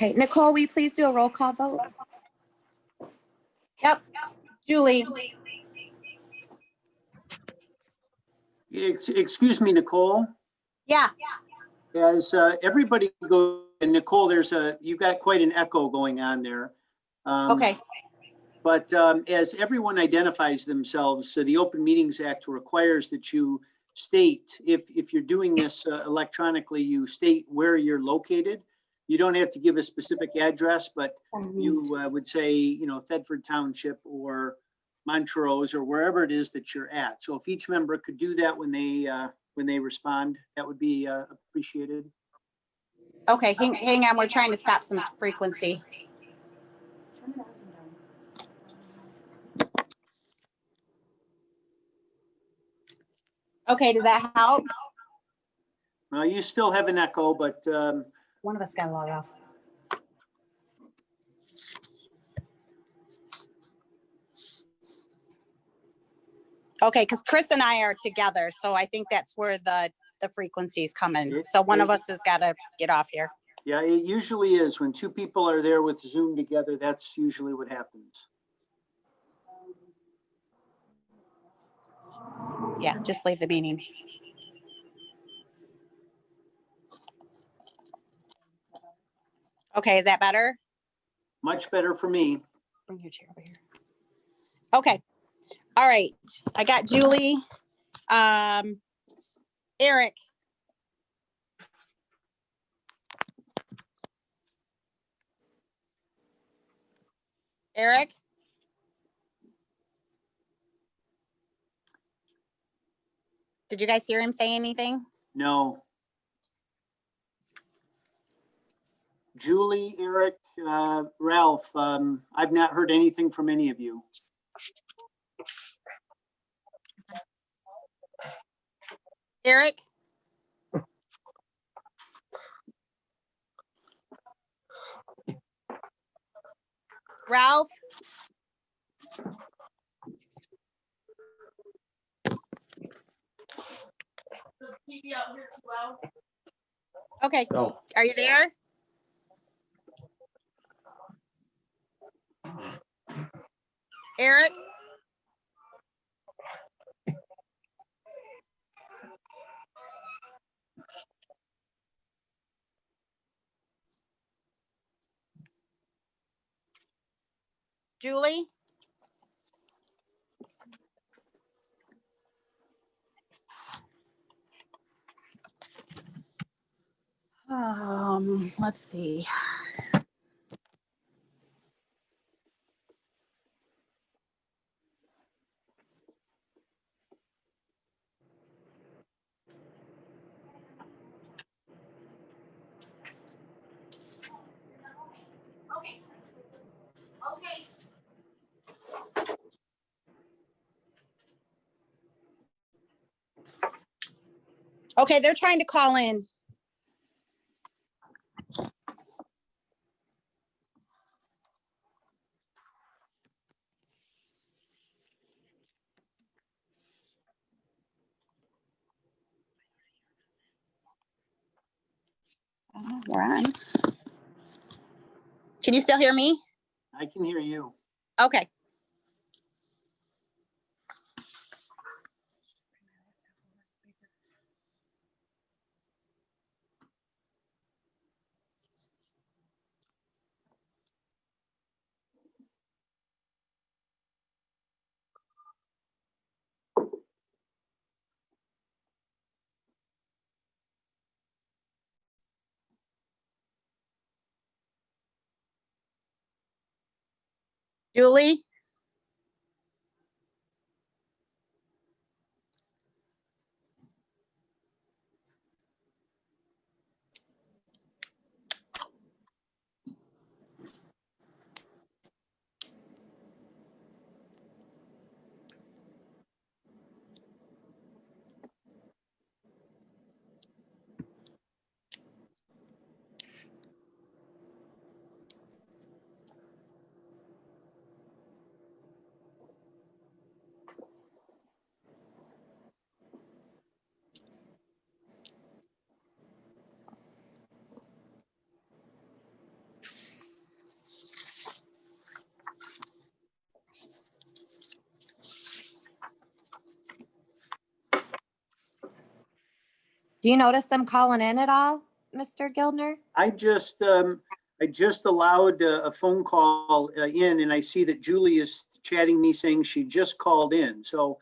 Okay, Nicole, will you please do a roll call vote? Yep. Julie. Excuse me, Nicole. Yeah. As everybody goes, and Nicole, you've got quite an echo going on there. Okay. But as everyone identifies themselves, the Open Meetings Act requires that you state, if you're doing this electronically, you state where you're located. You don't have to give a specific address, but you would say, you know, Thetford Township or Montrose or wherever it is that you're at. So if each member could do that when they respond, that would be appreciated. Okay. Hang on. We're trying to stop some frequency. Okay. Does that help? You still have an echo, but One of us got to log off. Okay, because Chris and I are together, so I think that's where the frequencies come in. So one of us has got to get off here. yeah, it usually is. When two people are there with Zoom together, that's usually what happens. Yeah, just leave the meeting. Okay, is that better? Much better for me. Bring your chair over here. Okay. All right. I got Julie. Eric. Eric. Did you guys hear him say anything? No. Julie, Eric, Ralph, I've not heard anything from any of you. Eric. Ralph. Okay. No. Are you there? Eric? Julie? Let's see. Okay, they're trying to call in. We're on. Can you still hear me? I can hear you. Okay. Julie? Do you notice them calling in at all, Mr. Gildner? I just allowed a phone call in, and I see that Julie is chatting me saying she just called in. So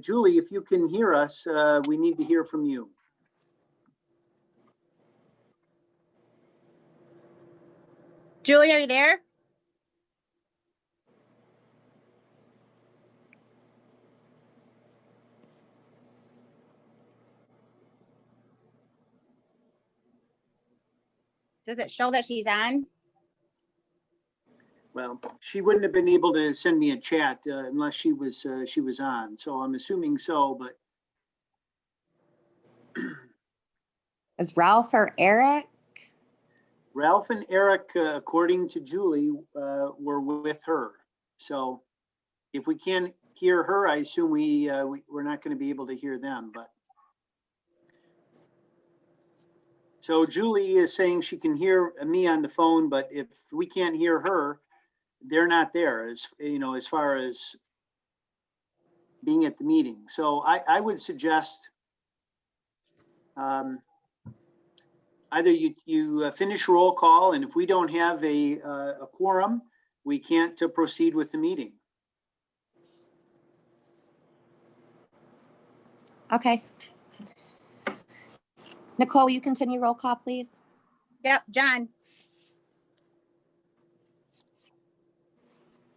Julie, if you can hear us, we need to hear from you. Julie, are you there? Does it show that she's on? Well, she wouldn't have been able to send me a chat unless she was on. So I'm assuming so, but Is Ralph or Eric? Ralph and Eric, according to Julie, were with her. So if we can't hear her, I assume we're not going to be able to hear them. But so Julie is saying she can hear me on the phone, but if we can't hear her, they're not there, as you know, as far as being at the meeting. So I would suggest either you finish roll call, and if we don't have a quorum, we can't proceed with the meeting. Okay. Nicole, will you continue roll call, please? Yep, John.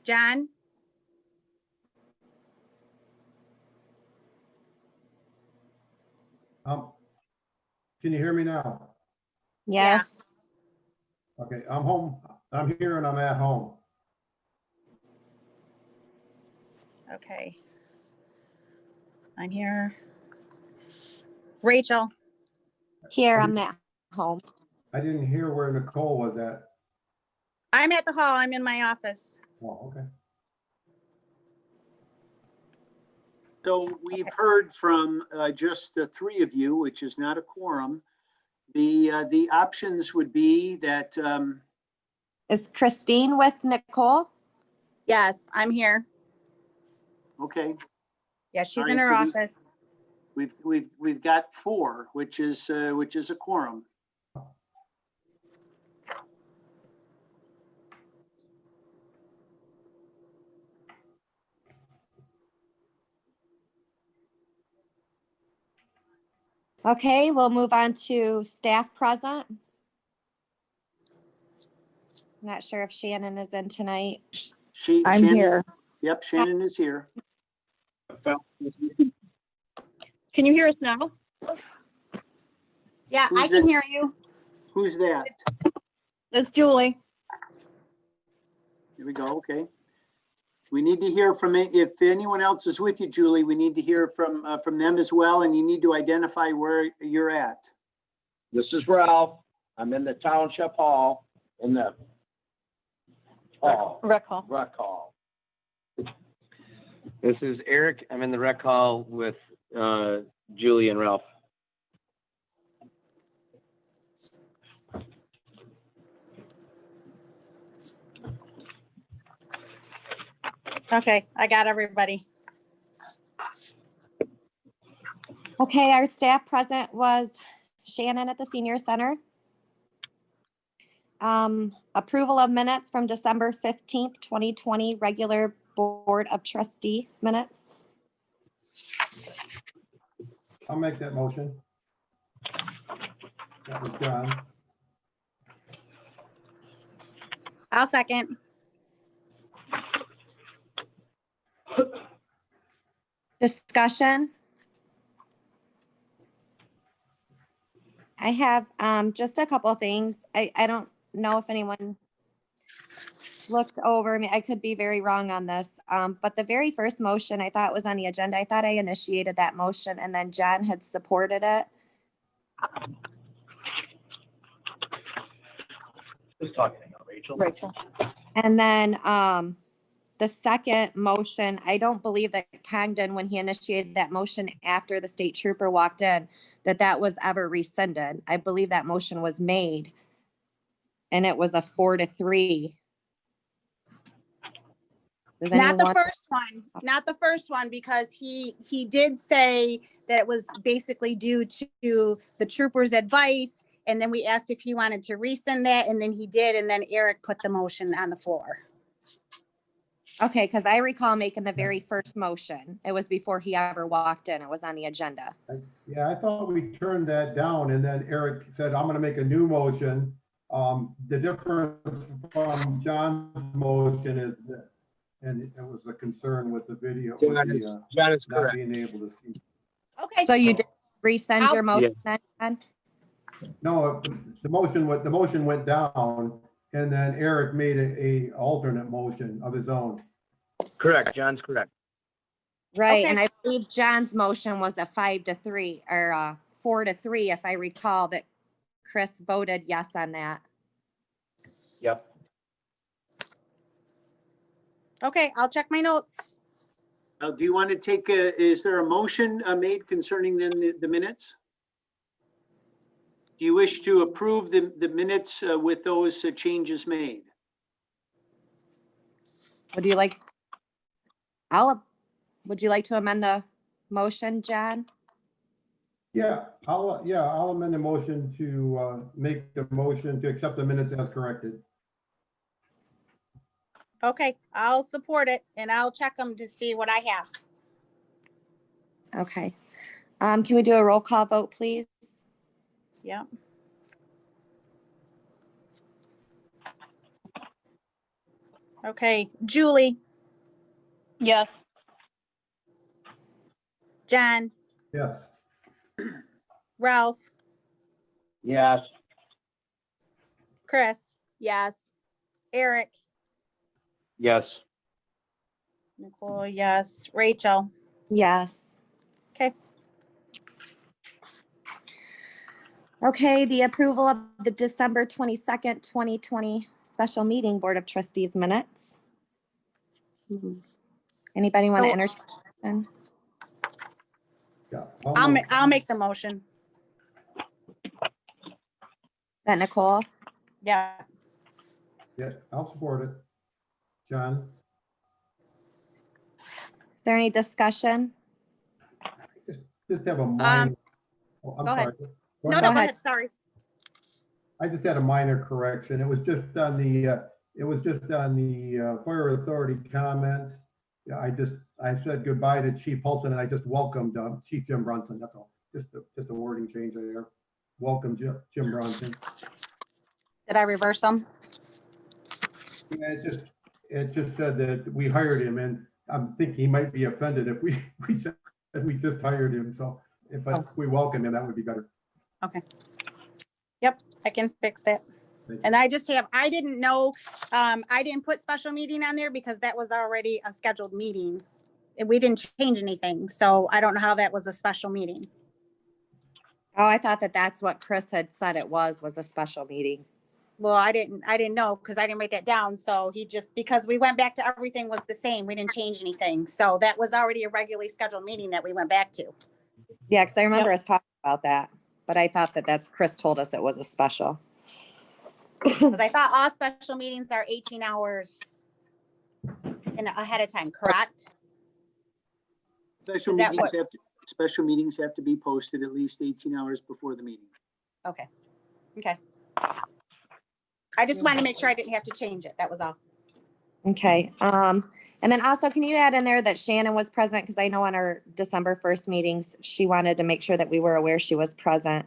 John? Can you hear me now? Yes. Okay, I'm home. I'm here and I'm at home. Okay. I'm here. Rachel? Here, I'm at home. I didn't hear where Nicole was at. I'm at the hall. I'm in my office. Oh, okay. So we've heard from just the three of you, which is not a quorum. The options would be that Is Christine with Nicole? Yes, I'm here. okay, Yeah, she's All in right, her so office. we've got four, which is a quorum. Okay, we'll move on to staff present. Not sure if Shannon is in tonight. I'm Shannon, here. Yep, Shannon is here. Can you hear us now? Yeah, I Who's can that? hear you. Who's that? It's Julie. Here we go. Okay. We need to hear from it. If anyone else is with you, Julie, we need to hear from them as well, and you need to identify where you're at. This is Ralph. I'm in the township hall, in the hall, Rec hall. rec hall. This is Eric. I'm in the rec hall with Julie and Ralph. Okay, I got everybody. Okay, our staff present was Shannon at the senior center. Approval of minutes from December 15th, 2020, regular Board of Trustee minutes. I'll make that motion. That was John. I'll second. Discussion. I have just a couple of things. I don't know if anyone looked over me. I could be very wrong on this. But the very first motion I thought was on the agenda. I thought I initiated that motion and then John had supported it. Who's talking now, Rachel? Rachel. And then the second motion, I don't believe that Congdon, when he initiated that motion after the state trooper walked in, that was ever rescinded. I believe that motion was made and it was a 4-3. Does Not the anyone? first one, not the first one, because he did say that it was basically due to the trooper's advice. And then we asked if he wanted to rescind that, and then he did, and then Eric put the motion on the floor. Okay, because I recall making the very first motion. It was before he ever walked in. It was on the agenda. Yeah, I thought we turned that down and then Eric said, I'm gonna make a new motion. The difference from John's motion is this, and it was a concern with the video, with the, John is not correct. being able to see. Okay. So you did resend your I'll- motion then? Jen? No, the motion went down and then Eric made a alternate motion of his own. Correct, John's correct. Right, Okay. and I believe John's motion was a 5-3 or 4-3, if I recall that Chris voted yes on that. Yep. Okay, I'll check my notes. Do you want to take is there a motion made concerning then the minutes? Do you wish to approve the minutes with those changes made? Would you like to amend the motion, John? Yeah, I'll amend the motion to make the motion to accept the minutes as corrected. Okay, I'll support it, and I'll check them to see what I have. Okay. Can we do a roll call vote, please? Yeah. Okay, Julie, Yes. John, Yes. Ralph, Yes, Chris, Yes. Eric, Yes. Nicole, yes, Rachel. Yes. Okay. Okay, the approval of the December 22nd, 2020 special meeting Board of Trustees minutes. Anybody want to So- entertain? Yeah. I'll make the motion. Is that Nicole? Yeah. Yeah, I'll support it. John? Is there any discussion? Just have a minor. Oh, I'm go ahead. sorry. No, Go go ahead. ahead, sorry. I just had a minor correction. It was just on the fire authority comments. Yeah, I said goodbye to Chief Holton and I just welcomed Chief Jim Brunson. That's all. Just a wording change there. Welcome Jim Brunson. Did I reverse them? Yeah, it just said that we hired him and I'm thinking he might be offended if we said that we just hired him. So if we welcome him, that would be better. Yep, I can fix that. Thank you. And I didn't know, I didn't put special meeting on there because that was already a scheduled meeting. And we didn't change anything, so I don't know how that was a special meeting. Oh, I thought that that's what Chris had said it was a special meeting. Well, I didn't know because I didn't write that down. So because we went back to everything was the same. We didn't change anything. So that was already a regularly scheduled meeting that we went back to. Yeah, because I remember us talking about that, but I thought that's Chris told us it was a special. Because I thought all special meetings are 18 hours ahead of time, correct? Special Is that meetings have to be posted at least 18 hours before the meeting. Okay. I just wanted to make sure I didn't have to change it. That was all. Okay, and then also, can you add in there that Shannon was present? Because I know on our December 1st meetings, she wanted to make sure that we were aware she was present.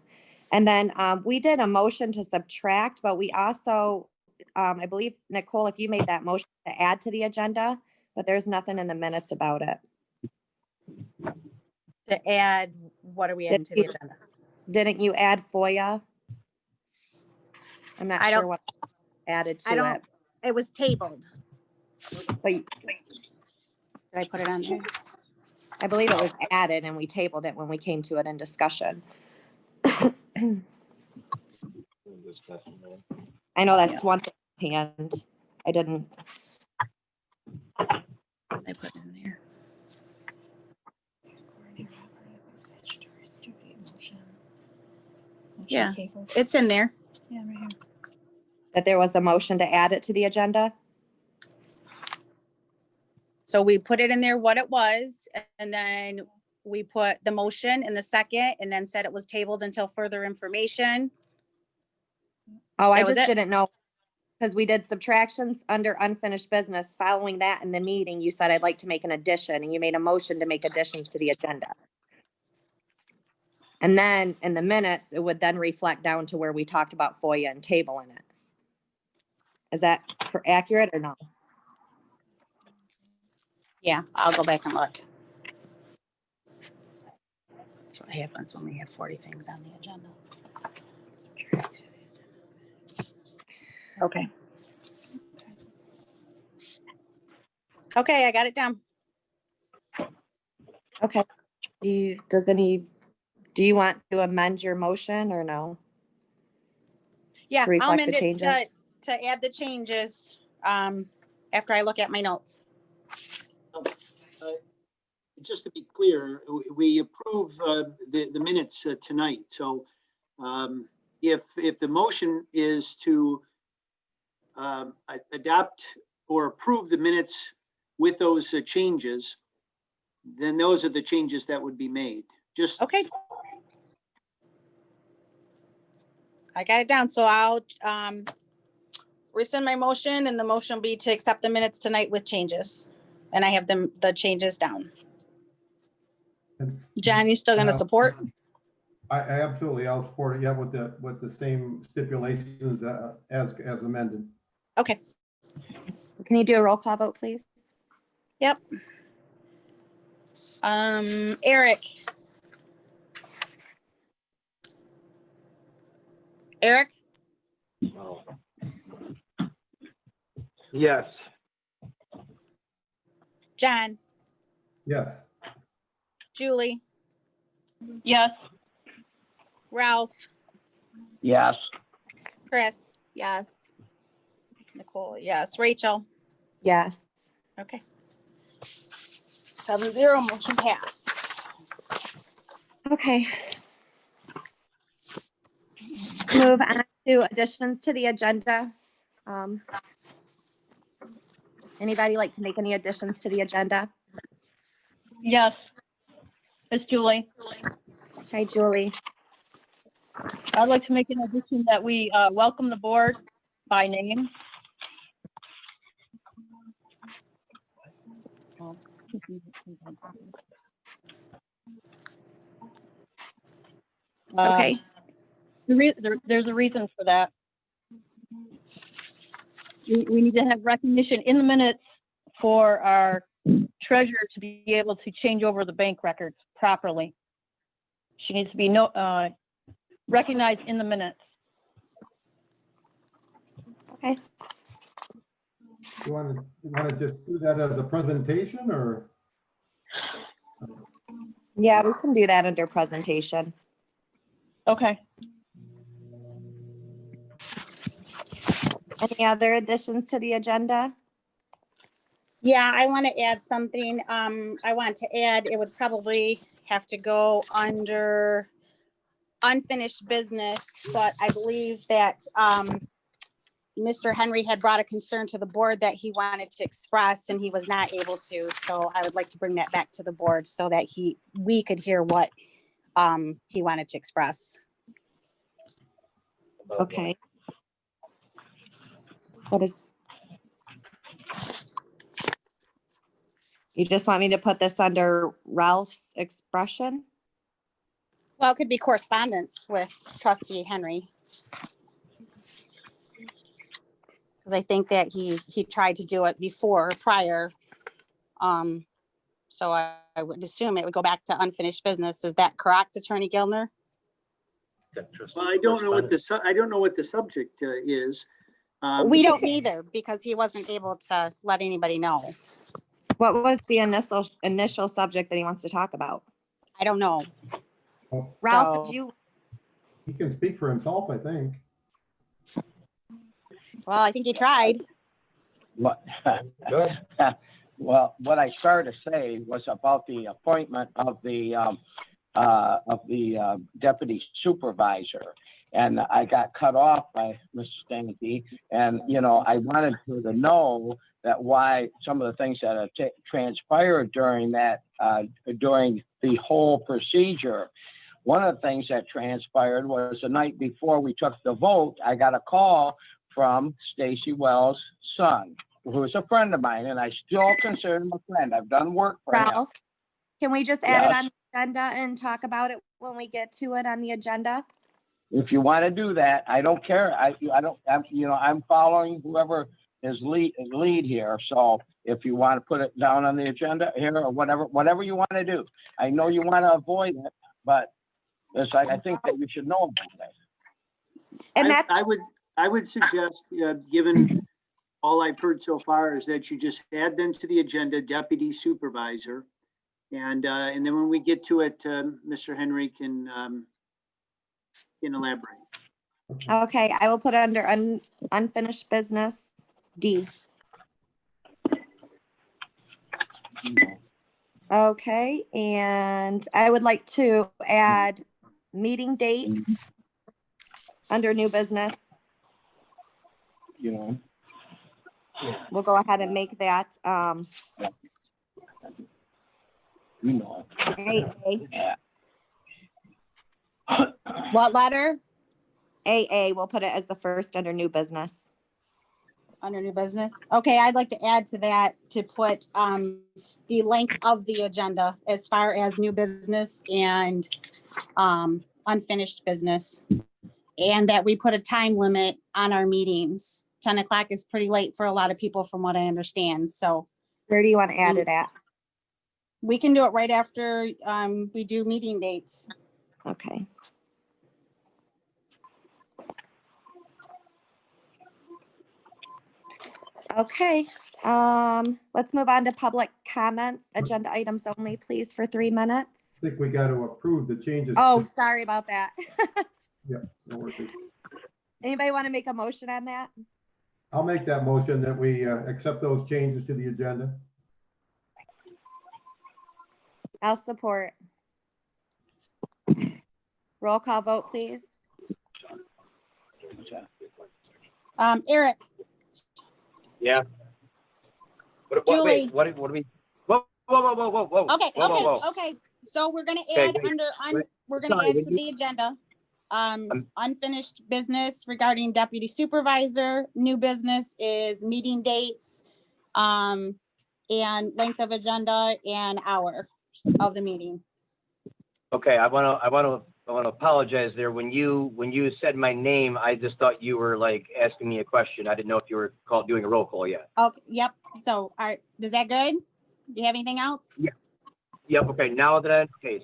And then we did a motion to subtract, but we also, I believe, Nicole, if you made that motion to add to the agenda, but there's nothing in the minutes about it. To add, what are we adding to the agenda? Didn't you add FOIA? I'm not I sure don't- what added I to don't, it. it was tabled. But Did I put it on there? I believe it was added and we tabled it when we came to it in discussion. I know that's one thing, and I didn't. I put it in there. Yeah, it's in there. Yeah, right here. That there was a motion to add it to the agenda? So we put it in there what it was, and then we put the motion in the second, and then said it was tabled until further information. Oh, I That was just it? didn't know. Because we did subtractions under unfinished business. Following that in the meeting, you said I'd like to make an addition and you made a motion to make additions to the agenda. And then in the minutes, it would then reflect down to where we talked about FOIA and tabling it. Is that accurate or no? Yeah, I'll go back and look. That's what happens when we have 40 things on the agenda. Okay. Okay, I got it down. Okay. Do you want to amend your motion or no? Yeah, To I'll reflect amend the it changes? to add the changes, after I look at my notes. Just to be clear, we approve the minutes tonight. So if the motion is to adopt or approve the minutes with those changes, then those are the changes that would be made. Just Okay. I got it down, so I'll, rescind my motion, and the motion will be to accept the minutes tonight with changes. And I have the changes down. John, you still gonna support? I absolutely, I'll support it, yeah, with the same stipulations as amended. Okay, Can you do a roll call vote, please? yep. Eric. Eric, Yes. John, Yes, Julie, Yes. Ralph, Yes. Chris, Yes. Nicole, yes, Rachel. Yes. Okay. 7-0, motion passed. Okay. Move on to additions to the agenda. Anybody like to make any additions to the agenda? Yes. It's Julie. Hi, Julie. I'd like to make an addition that we welcome the board by name. Okay. There's a reason for that. We need to have recognition in the minutes for our treasurer to be able to change over the bank records properly. She needs to be recognized in the minutes. Okay. you want to just do that as a presentation, or? Yeah, we can do that under presentation. Okay. Any other additions to the agenda? Yeah, I want to add something. I want to add, it would probably have to go under unfinished business, but I believe that, Mr. Henry had brought a concern to the board that he wanted to express and he was not able to. So I would like to bring that back to the board so that we could hear what, he wanted to express. Okay. What is? You just want me to put this under Ralph's expression? Well, it could be correspondence with trustee Henry. Because I think that he tried to do it prior. So I would assume it would go back to unfinished business. Is that correct, Attorney Gilner? Well, I don't know what the subject is. We don't either, because he wasn't able to let anybody know. What was the initial subject that he wants to talk about? I don't know. Ralph, So- did you? He can speak for himself, I think. Well, I think he tried. What? Well, what I started to say was about the appointment of the deputy supervisor. And I got cut off by Mr. Stanky. And, you know, I wanted her to know that why some of the things that have transpired during that, during the whole procedure. One of the things that transpired was the night before we took the vote, I got a call from Stacy Wells' son, who is a friend of mine, and I still consider him a friend. I've done work for him. Ralph, can we just add it Yes. on the agenda and talk about it when we get to it on the agenda? If you want to do that, I don't care. I'm following whoever is lead here. So if you want to put it down on the agenda here or whatever you want to do. I know you want to avoid it, but it's like, I think that you should know about it. And that's, I would suggest, given all I've heard so far, is that you just add them to the agenda, deputy supervisor. And then when we get to it, Mr. Henry can elaborate. okay, I will put it under unfinished business D. Okay, and I would like to add meeting dates under new business. You know, We'll go ahead and make that you know. AA. Yeah. What letter? AA, we'll put it as the first under new business. Under new business? Okay, I'd like to add to that to put the length of the agenda as far as new business and unfinished business. And that we put a time limit on our meetings. 10 o'clock is pretty late for a lot of people from what I understand. So Where do you want to add it at? we can do it right after we do meeting dates. Okay. Okay, let's move on to public comments, agenda items only, please, for 3 minutes. I think we got to approve the changes. Oh, sorry about that. Yeah, no worries. Anybody want to make a motion on that? I'll make that motion that we accept those changes to the agenda. I'll support. Roll call vote, please. Eric, Yeah. Julie. Wait, what do we? Whoa. okay, Whoa, whoa, whoa. okay. So we're gonna Okay, add wait, we're gonna sorry, add to the agenda. Unfinished business regarding deputy supervisor. New business is meeting dates, and length of agenda and hour of the meeting. Okay, I want to apologize there. When you said my name, I just thought you were like asking me a question. I didn't know if you were doing a roll call yet. Okay, yep. So, is that good? Do you have anything else? Yep. Okay.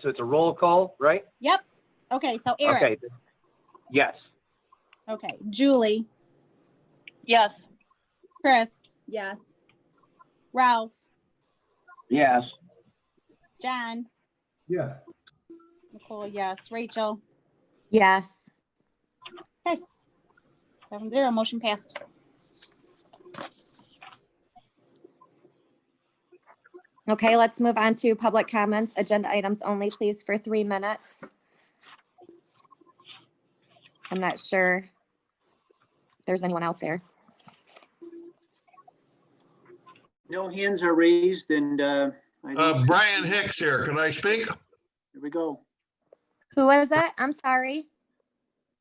So it's a roll call, right? Yep. Okay, so Eric. Okay. Yes. Okay, Julie, Yes. Chris, Yes. Ralph, Yes. John, Yes. Nicole, yes, Rachel, Yes. 7-0, motion passed. Okay, let's move on to public comments, agenda items only, please, for 3 minutes. I'm not sure if there's anyone out there. No hands are raised and I don't see- Brian Hicks here. Can I speak? Here we go. Who is it? I'm sorry.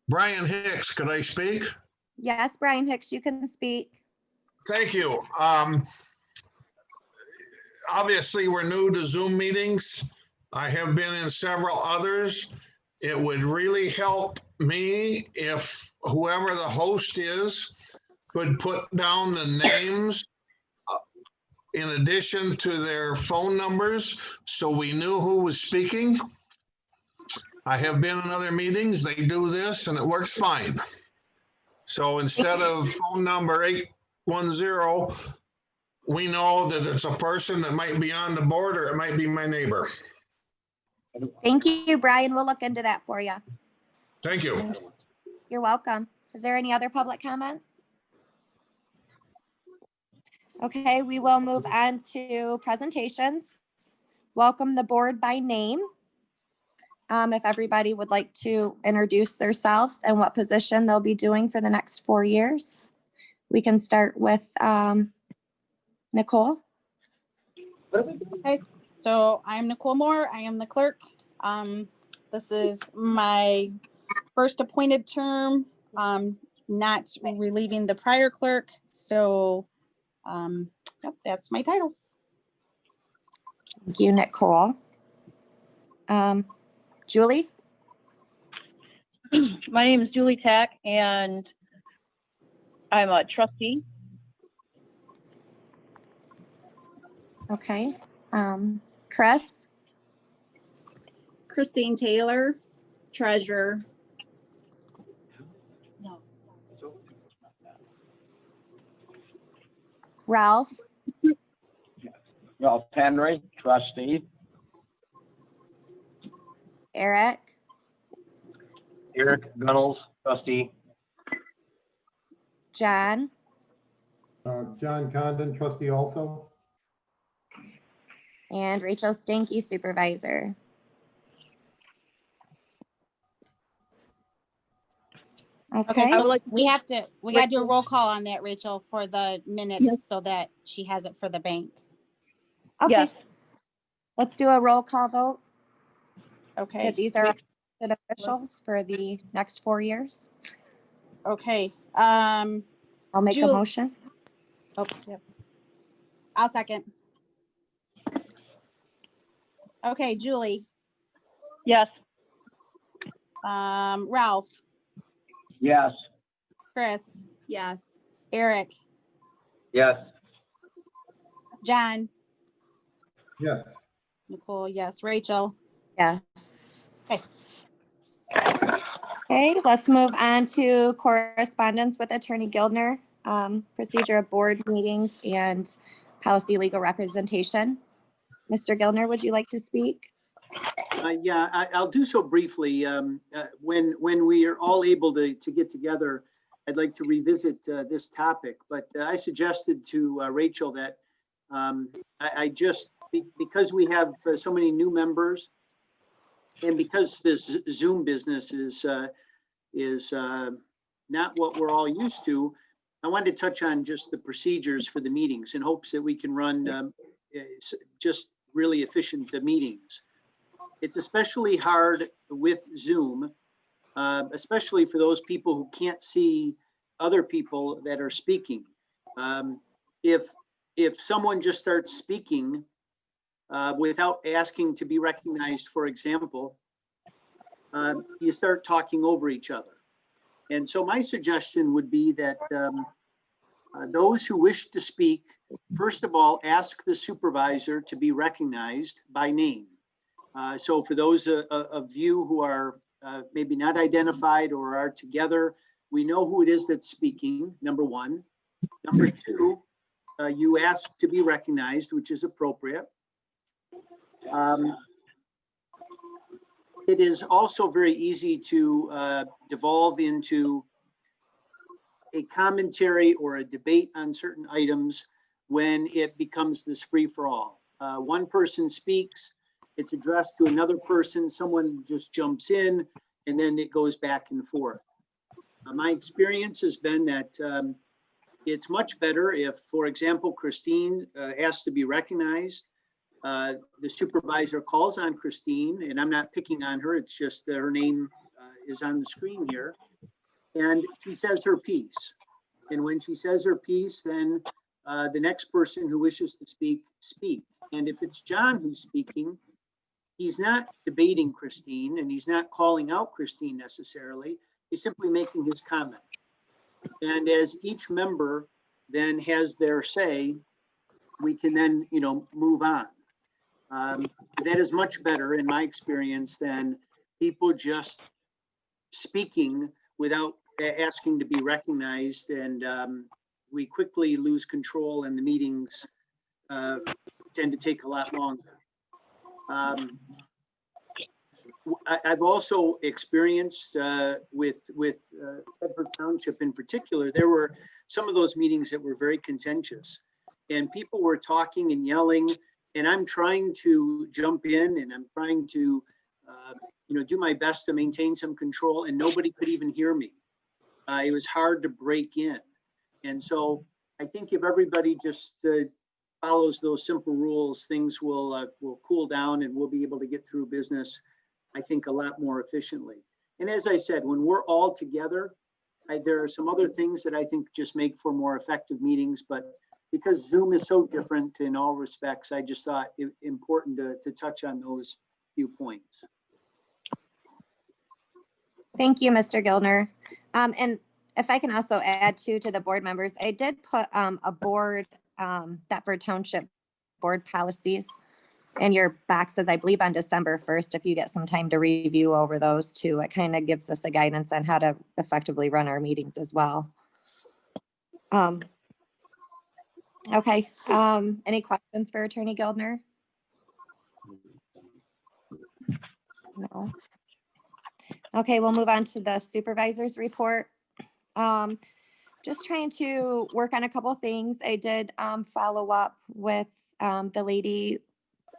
Brian Hicks, can I speak? Yes, Brian Hicks, you can speak. Thank you. Obviously, we're new to Zoom meetings. I have been in several others. It would really help me if whoever the host is could put down the names in addition to their phone numbers, so we knew who was speaking. I have been in other meetings, they do this and it works fine. So instead of phone number 810, we know that it's a person that might be on the board or it might be my neighbor. Thank you, Brian. We'll look into that for you. Thank you. You're welcome. Is there any other public comments? Okay, we will move on to presentations. Welcome the board by name. if everybody would like to introduce themselves and what position they'll be doing for the next 4 years. We can start with Nicole. Okay, so I'm Nicole Moore. I am the clerk. This is my first appointed term, not relieving the prior clerk. So, yep, that's my title. Thank you, Nicole. Julie? My name is Julie Tack, and I'm a trustee. Okay. Chris? Christine Taylor, treasurer. Ralph? Ralph Henry, trustee. Eric? Eric Gunnels, trustee. John? John Condon, trustee also. And Rachel Stanky, supervisor. Okay. I would like to We have to, we gotta do a Rachel. roll call on that, Rachel, for the minutes Yes. so that she has it for the bank. Okay. Yes. Let's do a roll call vote. Okay, These are elected officials for the next 4 years. okay. I'll make a Julie- motion. Oops, yep. I'll second. Okay, Julie, Yes. Ralph, Yes. Chris, Yes. Eric, Yes. John, Yes. Nicole, yes, Rachel. Yes. Okay. Okay, let's move on to correspondence with Attorney Gildner, procedure of board meetings and policy legal representation. Mr. Gildner, would you like to speak? Yeah, I'll do so briefly. When we are all able to get together, I'd like to revisit this topic, but I suggested to Rachel that I just, because we have so many new members and because this Zoom business is not what we're all used to, I wanted to touch on just the procedures for the meetings in hopes that we can run just really efficient meetings. It's especially hard with Zoom, especially for those people who can't see other people that are speaking. If someone just starts speaking without asking to be recognized, for example, you start talking over each other. And so my suggestion would be that those who wish to speak, first of all, ask the supervisor to be recognized by name. So for those of you who are maybe not identified or are together, we know who it is that's speaking, number one. Number two, you ask to be recognized, which is appropriate. It is also very easy to devolve into a commentary or a debate on certain items when it becomes this free-for-all. One person speaks, it's addressed to another person, someone just jumps in, and then it goes back and forth. My experience has been that it's much better if, for example, Christine asks to be recognized. The supervisor calls on Christine, and I'm not picking on her, it's just her name is on the screen here. And she says her piece. And when she says her piece, then the next person who wishes to speak. And if it's John who's speaking, he's not debating Christine and he's not calling out Christine necessarily. He's simply making his comment. And as each member then has their say, we can then, move on. That is much better in my experience than people just speaking without asking to be recognized, and we quickly lose control and the meetings tend to take a lot longer. I've also experienced with Thetford Township in particular, there were some of those meetings that were very contentious and people were talking and yelling, and I'm trying to jump in and I'm trying to do my best to maintain some control, and nobody could even hear me. It was hard to break in. And so I think if everybody just follows those simple rules, things will cool down and we'll be able to get through business, I think, a lot more efficiently. And as I said, when we're all together, there are some other things that I think just make for more effective meetings, but because Zoom is so different in all respects, I just thought it important to touch on those few points. Thank you, Mr. Gildner. And if I can also add to the board members, I did put a board, Thetford Township board policies in your boxes, I believe on December 1st, if you get some time to review over those too. It kind of gives us a guidance on how to effectively run our meetings as well. Okay, any questions for Attorney Gildner? No. Okay, we'll move on to the supervisor's report. Just trying to work on a couple things. I did follow up with the lady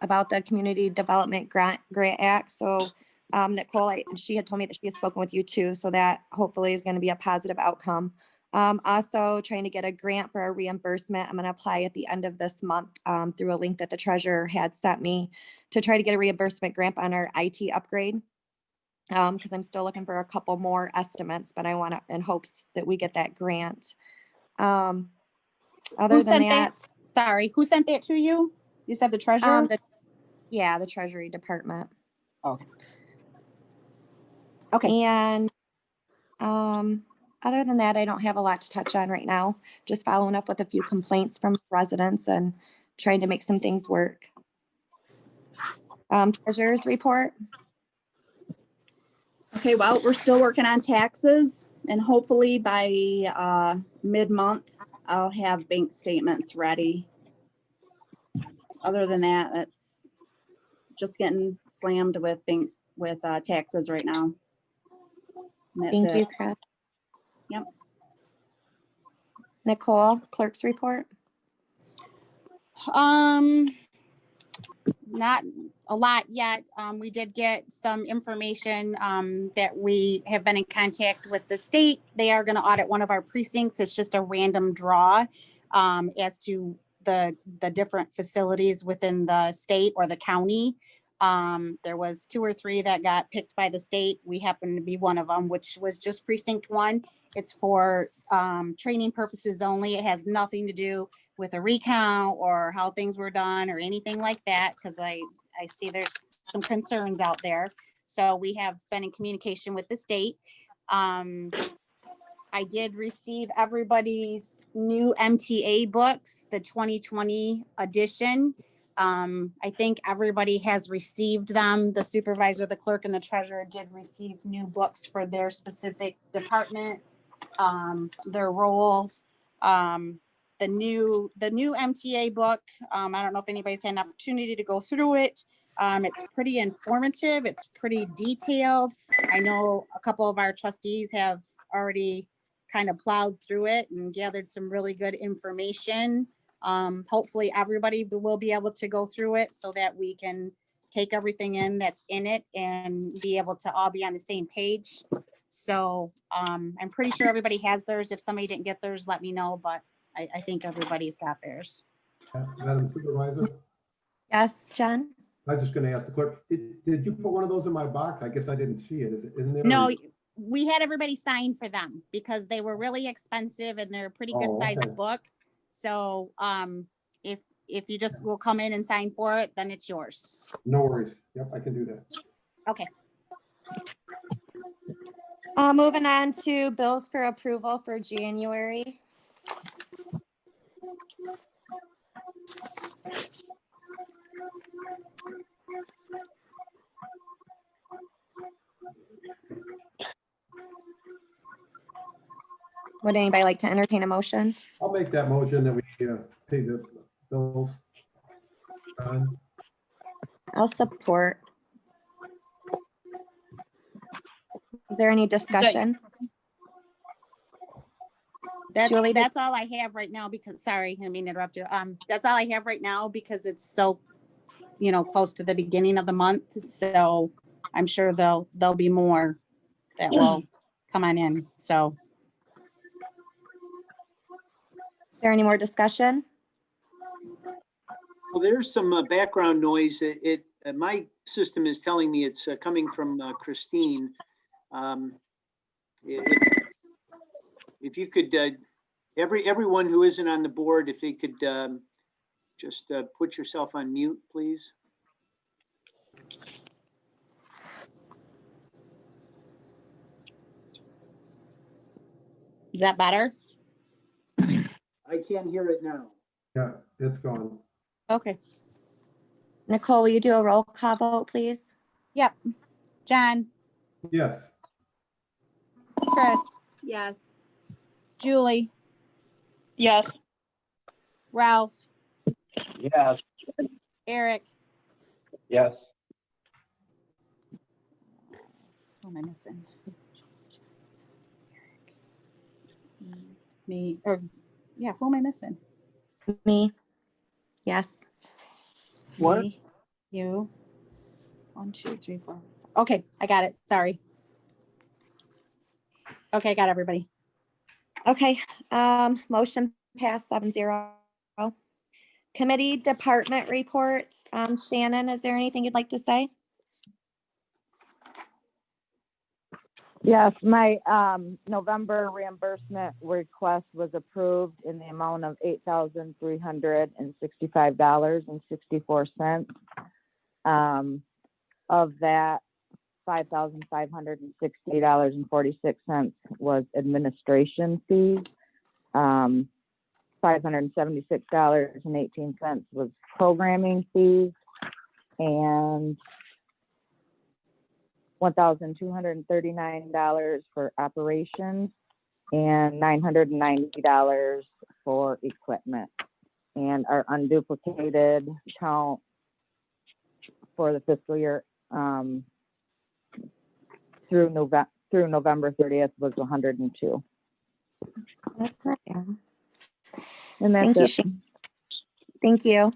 about the Community Development Grant Act. So Nicole, she had told me that she has spoken with you too, so that hopefully is going to be a positive outcome. Also trying to get a grant for a reimbursement. I'm going to apply at the end of this month through a link that the treasurer had sent me to try to get a reimbursement grant on our IT upgrade. Because I'm still looking for a couple more estimates, but I want to, in hopes that we get that grant. Other Who than sent that, Sorry, who sent that to you? You said the treasurer? yeah, the Treasury Department. Okay. Okay. And other than that, I don't have a lot to touch on right now. Just following up with a few complaints from residents and trying to make some things work. Treasurer's report. Okay, well, we're still working on taxes and hopefully by mid-month, I'll have bank statements ready. Other than that, that's just getting slammed with banks, with taxes right now. And that's Thank it. you, Chris. Yep. Nicole, clerk's report. Not a lot yet. We did get some information that we have been in contact with the state. They are going to audit one of our precincts. It's just a random draw as to the different facilities within the state or the county. There was 2 or 3 that got picked by the state. We happen to be one of them, which was just precinct 1. It's for training purposes only. It has nothing to do with a recount or how things were done or anything like that, because I see there's some concerns out there. So we have been in communication with the state. I did receive everybody's new MTA books, the 2020 edition. I think everybody has received them. The supervisor, the clerk, and the treasurer did receive new books for their specific department, their roles. The new MTA book, I don't know if anybody's had an opportunity to go through it. It's pretty informative. It's pretty detailed. I know a couple of our trustees have already kind of plowed through it and gathered some really good information. Hopefully everybody will be able to go through it so that we can take everything in that's in it and be able to all be on the same page. So I'm pretty sure everybody has theirs. If somebody didn't get theirs, let me know, but I think everybody's got theirs. Madam Supervisor, Yes, Jen? I was just gonna ask the clerk, did you put one of those in my box? I guess I didn't see it. Is it in there? No, we had everybody sign for them because they were really expensive and they're a pretty good sized okay. book. So if you just will come in and sign for it, then it's yours. No worries. Yep, I can do that. Okay. Moving on to bills for approval for January. Would anybody like to entertain a motion? I'll make that motion that we pay the bills. I'll support. Is there any discussion? Julie, That's all I have right now because, sorry, I mean to interrupt you. That's all I have right now because it's so, close to the beginning of the month. So I'm sure there'll be more that will come on in. So Is there any more discussion? Well, there's some background noise. My system is telling me it's coming from Christine. If you could, everyone who isn't on the board, if they could just put yourself on mute, please. is that better? I can't hear it now. Yeah, it's gone. Okay. Nicole, will you do a roll call vote, please? Yep. John, Yes. Chris, Yes. Julie, Yes. Ralph, Yes. Eric. Yes. Who am I missing? Me, or yeah, who am I missing? Me? Yes. What? Me, you. 1, 2, 3, 4. Okay, I got it. Sorry. Okay, I got everybody. Okay, motion passed 7-0. Committee department reports. Shannon, is there anything you'd like to say? Yes, my November reimbursement request was approved in the amount of $8,365.64. Of that, $5,560.46 was administration fees. $576.18 was programming fees, and $1,239 for operations, and $990 for equipment. And our unduplicated count for the fiscal year through November 30th was 102. That's not bad. And Thank that's you, it. Thank you.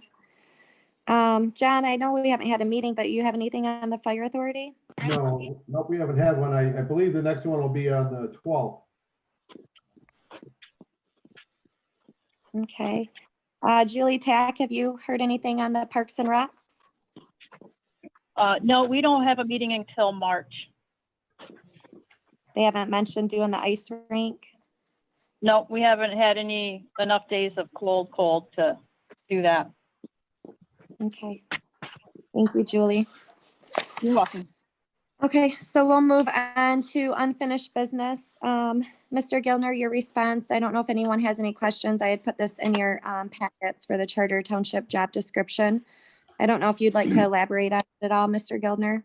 John, I know we haven't had a meeting, but you have anything on the fire authority? No, nope, we haven't had one. I believe the next one will be on the 12th. Okay. Julie Tack, have you heard anything on the Parks and Recs? No, we don't have a meeting until March. They haven't mentioned doing the ice rink. No, we haven't had enough days of cold to do that. Okay. Thank you, Julie. You're welcome. Okay, so we'll move on to unfinished business. Mr. Gilner, your response, I don't know if anyone has any questions. I had put this in your packets for the Charter Township job description. I don't know if you'd like to elaborate on it at all, Mr. Gilner.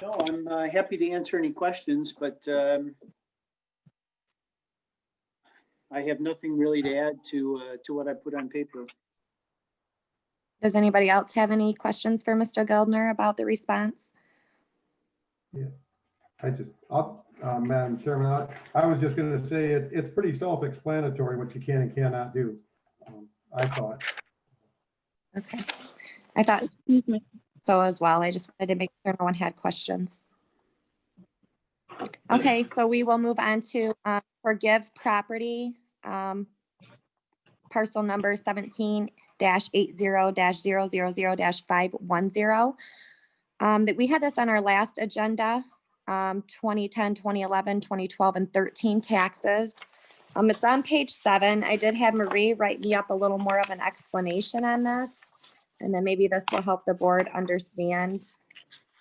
No, I'm happy to answer any questions, but I have nothing really to add to what I put on paper. Does anybody else have any questions for Mr. Gilner about the response? Yeah, Madam Chairman, I was just going to say it's pretty self-explanatory what you can and cannot do. I thought. Okay. I thought Excuse me. so as well. I just wanted to make sure no one had questions. Okay, so we will move on to forgive property, parcel number 17-80-000-510. That we had this on our last agenda, 2010, 2011, 2012, and 13 taxes. It's on page 7. I did have Marie write me up a little more of an explanation on this, and then maybe this will help the board understand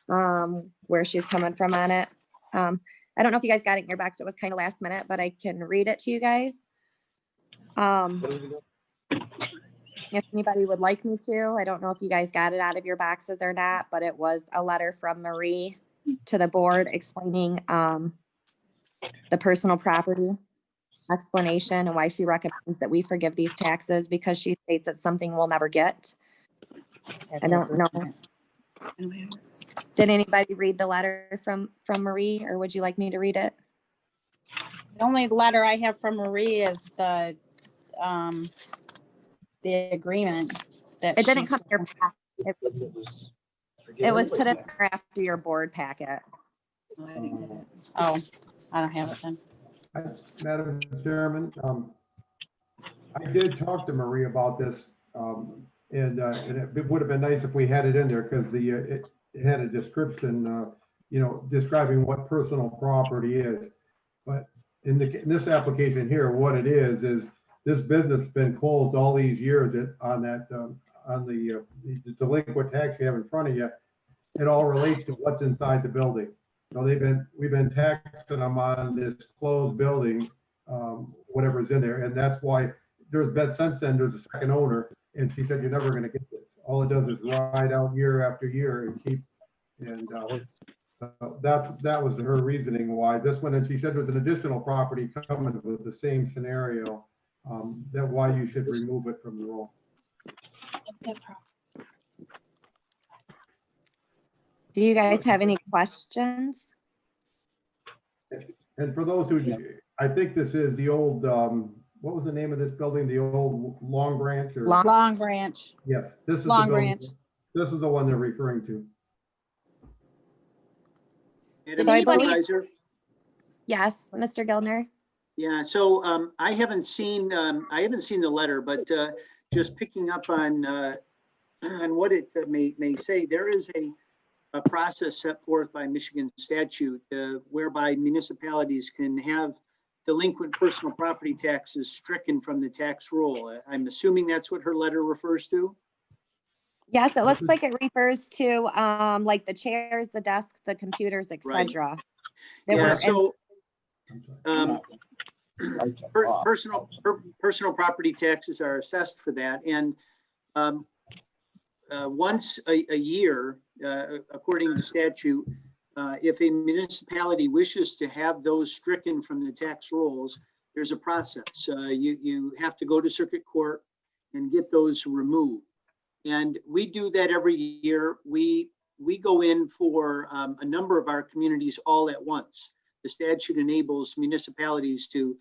where she's coming from on it. I don't know if you guys got it in your box. It was kind of last minute, but I can read it to you guys. If anybody would like me to, I don't know if you guys got it out of your boxes or not, but it was a letter from Marie to the board explaining the personal property explanation and why she recommends that we forgive these taxes, because she states it's something we'll never get. I don't know. Did anybody read the letter from Marie, or would you like me to read it? The only letter I have from Marie is the agreement that It didn't she's- come in your pack. It was put in there after your board packet. Oh, I don't have it then. Madam Chairman, I did talk to Marie about this, and it would have been nice if we had it in there because it had a description, describing what personal property is. But in this application here, what it is this business has been closed all these years on the delinquent tax you have in front of you. It all relates to what's inside the building. We've been taxing them on this closed building, whatever's in there, and that's why there's been since then there's a second owner, and she said you're never going to get this. All it does is ride out year after year and keep, and that was her reasoning why this one. And she said there's an additional property coming with the same scenario, that why you should remove it from the roll. Do you guys have any questions? And for those who, I think this is the old, what was the name of this building? The old Long Branch or? Long Branch. Yes, this is the Long building. Branch. This is the one they're referring to. Madam So I believe- Supervisor? Yes, Mr. Gildner. Yeah, so I haven't seen the letter, but just picking up on what it may say, there is a process set forth by Michigan statute whereby municipalities can have delinquent personal property taxes stricken from the tax roll. I'm assuming that's what her letter refers to? Yes, it looks like it refers to like the chairs, the desk, the computers, Right. etc. Yeah, so I'm sorry. personal property taxes are assessed for that, and once a year, according to statute, if a municipality wishes to have those stricken from the tax rolls, there's a process. You have to go to circuit court and get those removed. And we do that every year. We go in for a number of our communities all at once. The statute enables municipalities to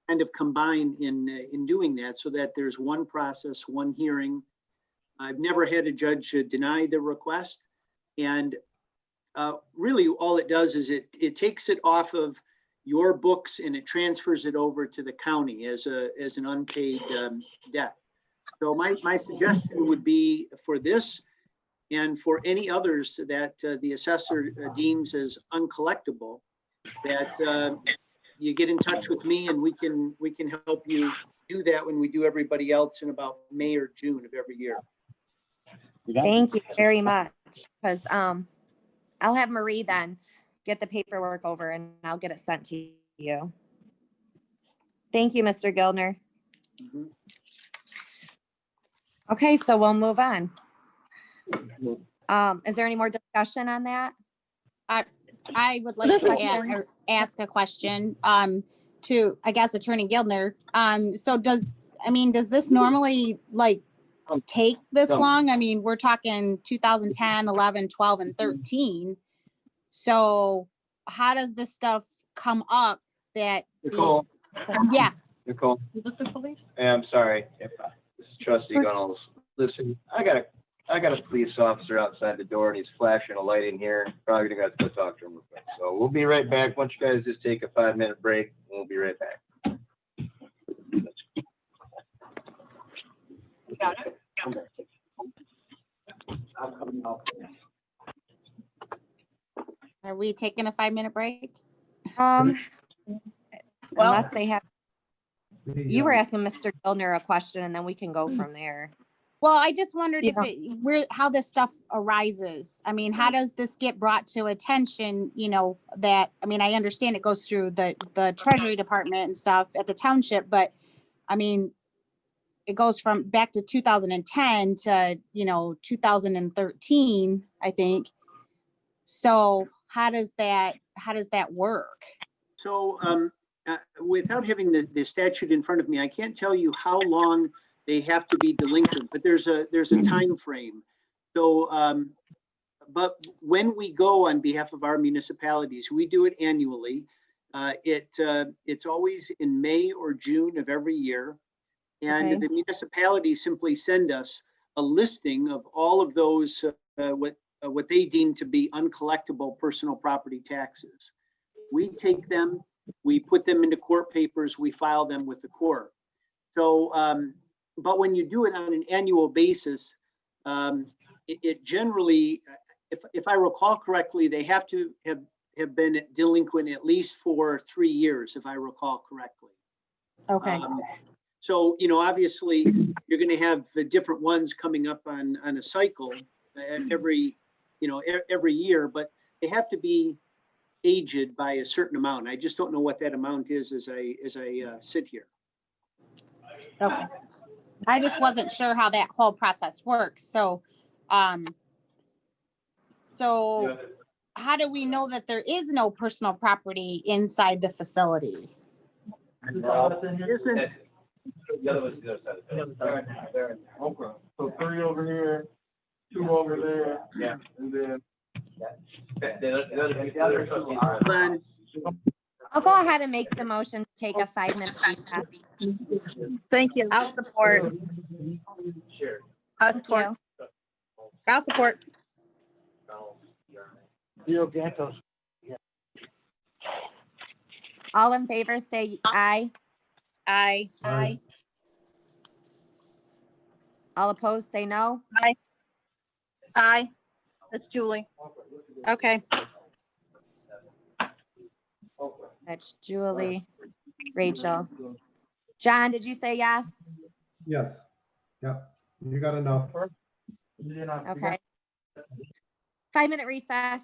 kind of combine in doing that so that there's one process, one hearing. I've never had a judge deny the request. And really all it does is it takes it off of your books and it transfers it over to the county as an unpaid debt. So my suggestion would be for this and for any others that the assessor deems as uncollectible, that you get in touch with me and we can help you do that when we do everybody else in about May or June of every year. Thank you very much. Because I'll have Marie then get the paperwork over and I'll get it sent to you. Thank you, Mr. Gildner. Mhm. Okay, so we'll move on. Is there any more discussion on that? I would like to ask a question to, I guess, Attorney Gildner. So does this normally like take this long? I mean, we're talking 2010, 11, 12, and 13. So how does this stuff come up that Nicole. yeah. Nicole. Is this the police? Hey, I'm sorry if this is Trustee Gunnels. Listen, I got a police officer outside the door and he's flashing a light in here. Probably gonna have to go talk to him real quick. So we'll be right back. Once you guys just take a 5-minute break, we'll be right back. Got it. Are we taking a 5-minute break? Well- Unless they have, you were The, asking Mr. Gildner a question and then we can go from there. Well, I just wondered Yeah. how this stuff arises. I mean, how does this get brought to attention? I understand it goes through the Treasury Department and stuff at the township, but I mean, it goes from back to 2010 to, 2013, I think. So how does that work? So without having the statute in front of me, I can't tell you how long they have to be delinquent, but there's a time frame. So, but when we go on behalf of our municipalities, we do it annually. It's always in May or June of every year. And Okay. the municipalities simply send us a listing of all of those, what what they deem to be uncollectible personal property taxes. We take them, we put them into court papers, we file them with the court. So, but when you do it on an annual basis, it generally, if I recall correctly, they have to have been delinquent at least for 3 years, if I recall correctly. Okay. So, obviously, you're going to have the different ones coming up on a cycle every year, but they have to be aged by a certain amount. I just don't know what that amount is as I sit here. Okay. I just wasn't sure how that whole process works. So, how do we know that there is no personal property inside the facility? Isn't, The other one's the other side of the building. They're in there. Okay. So 3 over here, 2 over there. Yeah. And then. The other trustees are- hold on. I'll go ahead and make the motion to take a 5-minute recess. Thank you. I'll support. Sure. I Thank support. you. I'll support. All in favor, say aye. Aye. Aye. All opposed, say no. Aye. That's Julie. Okay. That's Julie, Rachel. John, did you say yes? Yes. Yep. You got enough. Okay. 5-minute recess.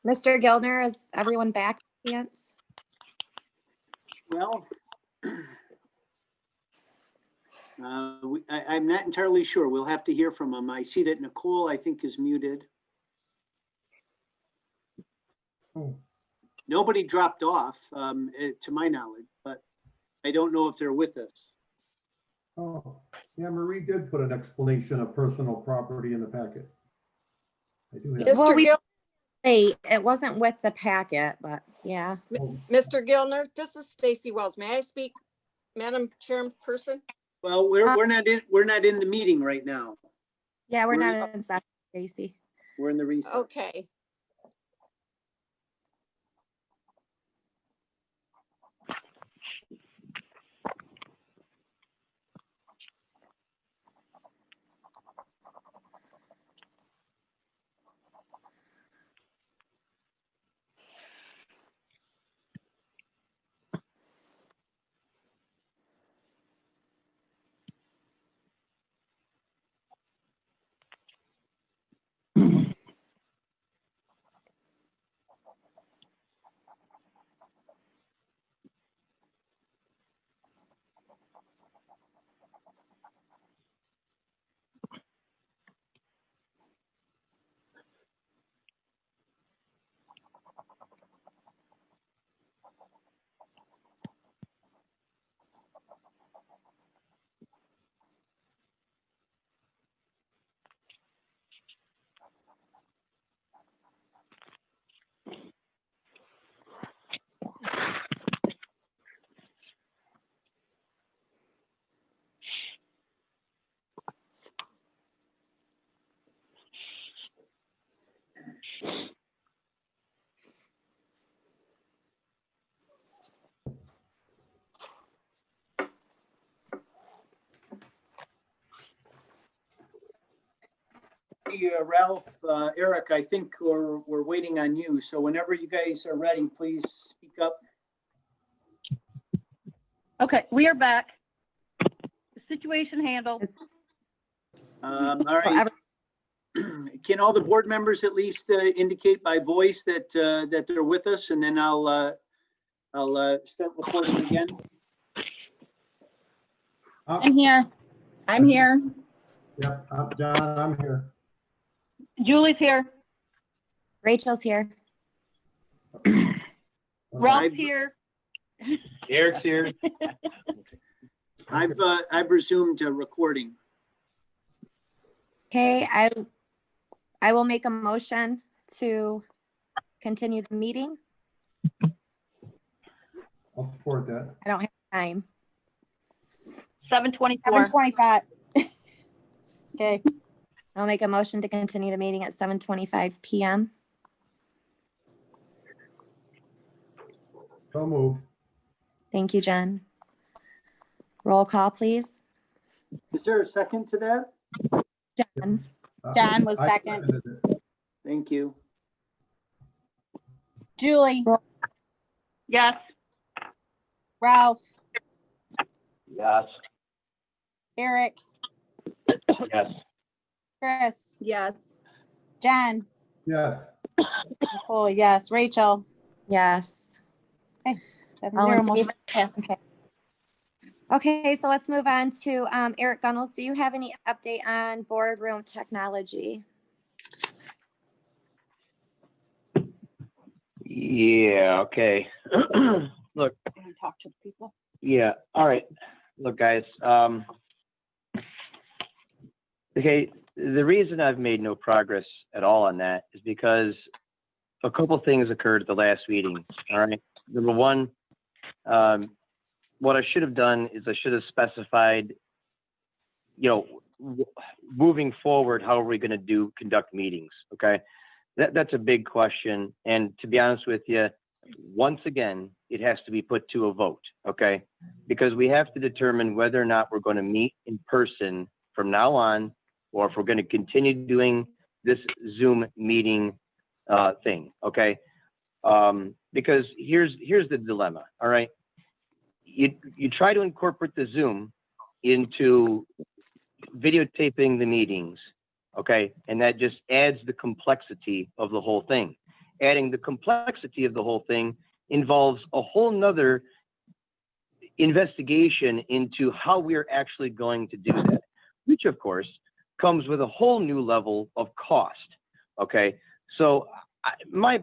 Mr. Gildner, is everyone back? Chance? Well, I'm not entirely sure. We'll have to hear from them. I see that Nicole, I think, is muted. Oh, Nobody dropped off, to my knowledge, but I don't know if they're with us. oh, yeah, Marie did put an explanation of personal property in the packet. I do have. Well, it wasn't with the packet, but Yeah. Mr. Gilner, this is Stacy Wells. May I speak, Madam Chairperson? Well, we're not in the meeting right now. Yeah, we're We're- not in session, Stacy. We're in the recess. Okay. Hey, Ralph, Eric, I think we're waiting on you. So whenever you guys are ready, please speak up. Okay, we are back. The situation handled. All right. Can all the board members at least indicate by voice that that they're with us, and then I'll start recording again. I'm here. I'm here. Yep, John, I'm here. Julie's here. Rachel's here. Ralph's here. Eric's here. I've resumed recording. Okay, I will make a motion to continue the meeting. I'll support that. I don't have time. 7:24. 7:25. Okay. I'll make a motion to continue the meeting at 7:25 PM. So moved. Thank you, Jen. Roll call, please. Is there a second to that? Jen. John was I second. seconded it. Thank you. Julie, Yes. Ralph, Yes. Eric, Yes. Chris, Yes. John, Yes, Nicole, yes, Rachel. Yes. 7-0, All in motion favor? passed. Okay. Okay, so let's move on to Eric Gunnels. Do you have any update on boardroom technology? Yeah, okay. Look, Talk to the people. yeah, all right. Look, guys, okay, the reason I've made no progress at all on that is because a couple things occurred at the last meeting, all right? Number one, what I should have done is I should have specified, you know, moving forward, how are we going to conduct meetings, okay? That's a big question. And to be honest with you, once again, it has to be put to a vote, okay? Because we have to determine whether or not we're going to meet in person from now on, or if we're going to continue doing this Zoom meeting thing, okay? Because here's the dilemma, all right? You try to incorporate the Zoom into videotaping the meetings, okay? And that just adds the complexity of the whole thing. Adding the complexity of the whole thing involves a whole nother investigation into how we're actually going to do that, which of course comes with a whole new level of cost, okay? So my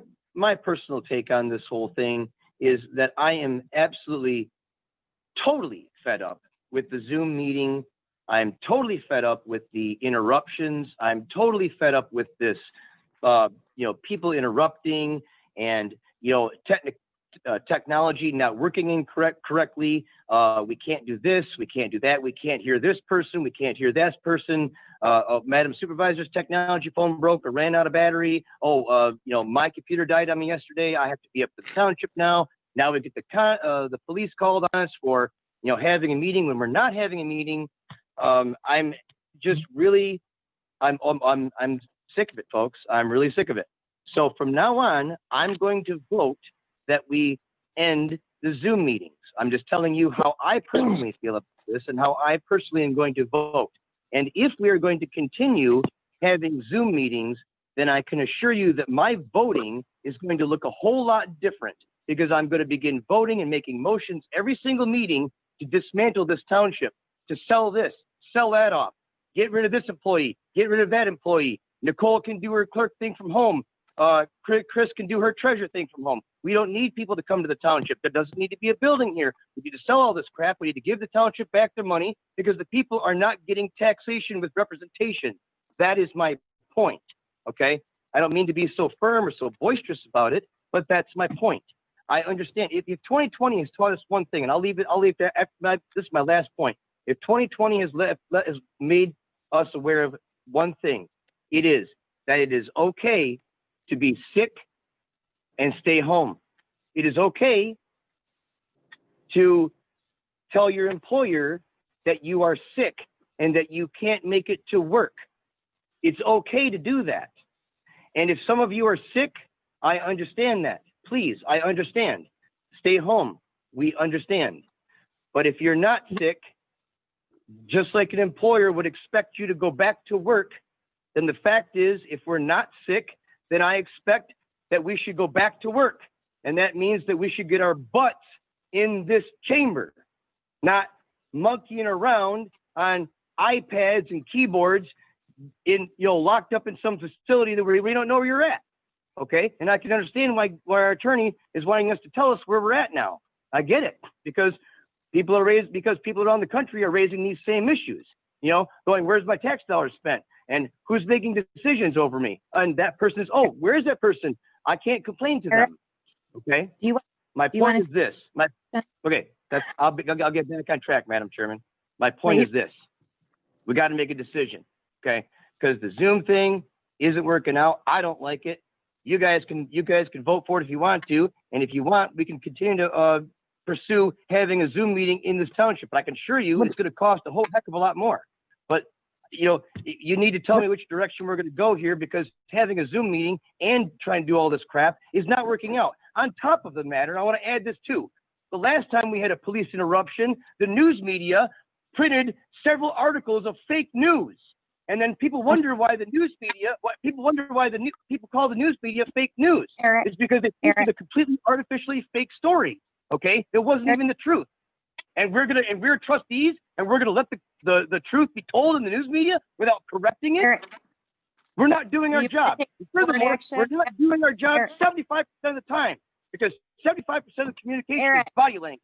personal take on this whole thing is that I am absolutely, totally fed up with the Zoom meeting. I'm totally fed up with the interruptions. I'm totally fed up with this, you know, people interrupting and, you know, technology not working correctly. We can't do this, we can't do that, we can't hear this person, we can't hear that person. Madam Supervisor's technology phone broke or ran out of battery. My computer died on me yesterday. I have to be up to the township now. Now we get the police called on us for having a meeting when we're not having a meeting. I'm just really, I'm sick of it, folks. I'm really sick of it. So from now on, I'm going to vote that we end the Zoom meetings. I'm just telling you how I personally feel about this and how I personally am going to vote. And if we are going to continue having Zoom meetings, then I can assure you that my voting is going to look a whole lot different, because I'm going to begin voting and making motions every single meeting to dismantle this township, to sell this, sell that off, get rid of this employee, get rid of that employee. Nicole can do her clerk thing from home. Chris can do her treasure thing from home. We don't need people to come to the township. There doesn't need to be a building here. We need to sell all this crap. We need to give the township back their money, because the people are not getting taxation with representation. That is my point, okay? I don't mean to be so firm or so boisterous about it, but that's my point. I understand. If 2020 has taught us one thing, and I'll leave that after this is my last point. If 2020 has made us aware of one thing, it is that it is okay to be sick and stay home. It is okay to tell your employer that you are sick and that you can't make it to work. It's okay to do that. And if some of you are sick, I understand that. Please, I understand. Stay home. We understand. But if you're not sick, just like an employer would expect you to go back to work, then the fact is, if we're not sick, then I expect that we should go back to work. And that means that we should get our butts in this chamber, not monkeying around on iPads and keyboards locked up in some facility that we don't know where you're at. Okay. And I can understand why our attorney is wanting us to tell us where we're at now. I get it, because people around the country are raising these same issues, going, where's my tax dollars spent? And who's making decisions over me? And that person is, where is that person? I can't complain to them. Okay. My point is this. I'll get back on track, Madam Chairman. My point is this. We got to make a decision. Okay. Because the Zoom thing isn't working out. I don't like it. You guys can vote for it if you want to. And if you want, we can continue to pursue having a Zoom meeting in this township. But I can assure you it's going to cost a whole heck of a lot more. But you need to tell me which direction we're going to go here, because having a Zoom meeting and trying to do all this crap is not working out. On top of the matter, I want to add this too. The last time we had a police interruption, the news media printed several articles of fake news. And then people wonder why the news media, people call the news media fake news. It's because they printed a completely artificially fake story. Okay. It wasn't even the truth. And we're trustees, and we're gonna let the truth be told in the news media without correcting it. We're not doing our job. Furthermore, we're not doing our job 75% of the time, because 75% of communication is body language.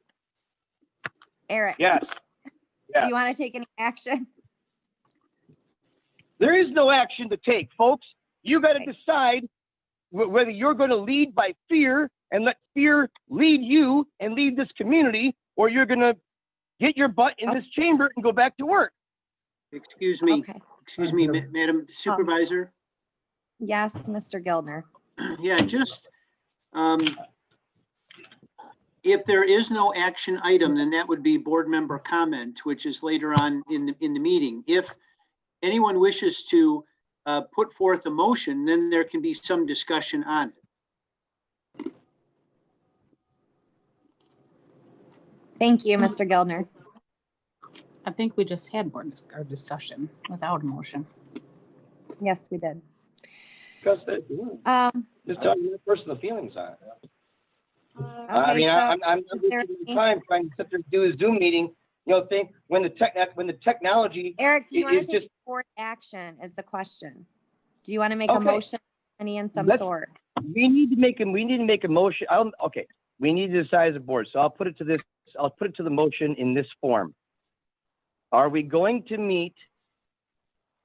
Eric. Yes. Do you want to take any action? There is no action to take, folks. You got to decide whether you're going to lead by fear and let fear lead you and lead this community, or you're going to get your butt in this chamber and go back to work. Excuse me, Madam Supervisor. Yes, Mr. Gildner. Yeah, just if there is no action item, then that would be board member comment, which is later on in the meeting. If anyone wishes to put forth a motion, then there can be some discussion on it. Thank you, Mr. Gildner. I think we just had our discussion without a motion. Yes, we did. Just talking your personal feelings on it. Okay, I mean, so I'm wasting time trying to sit there and do a Zoom meeting. When the technology. Eric, do you want to take just board action? Is the question. Do you want to make a motion in some sort? We need to make a motion. We need to decide as a board. So I'll put it to the motion in this form. Are we going to meet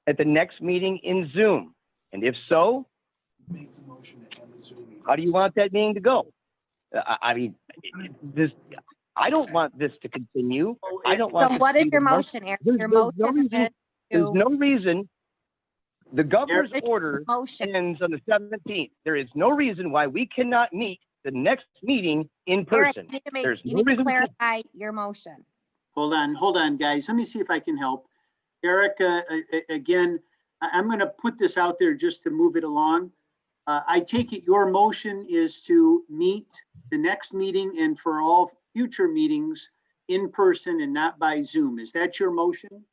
at the next meeting in Zoom? And if so, how do you want that meeting to go? I mean, this, I don't want this to continue. I don't want So this what to is be your the month. motion, Eric? There's Your no motion reason, is there's to, no reason. The governor's Eric, order motion. ends on the 17th. There is no reason why we cannot meet the next meeting in Eric, person. you need to make, There's you no need to reason we can't. clarify your motion. Hold on, guys. Let me see if I can help. Eric, again, I'm going to put this out there just to move it along. I take it your motion is to meet the next meeting and for all future meetings in person and not by Zoom. Is that your motion?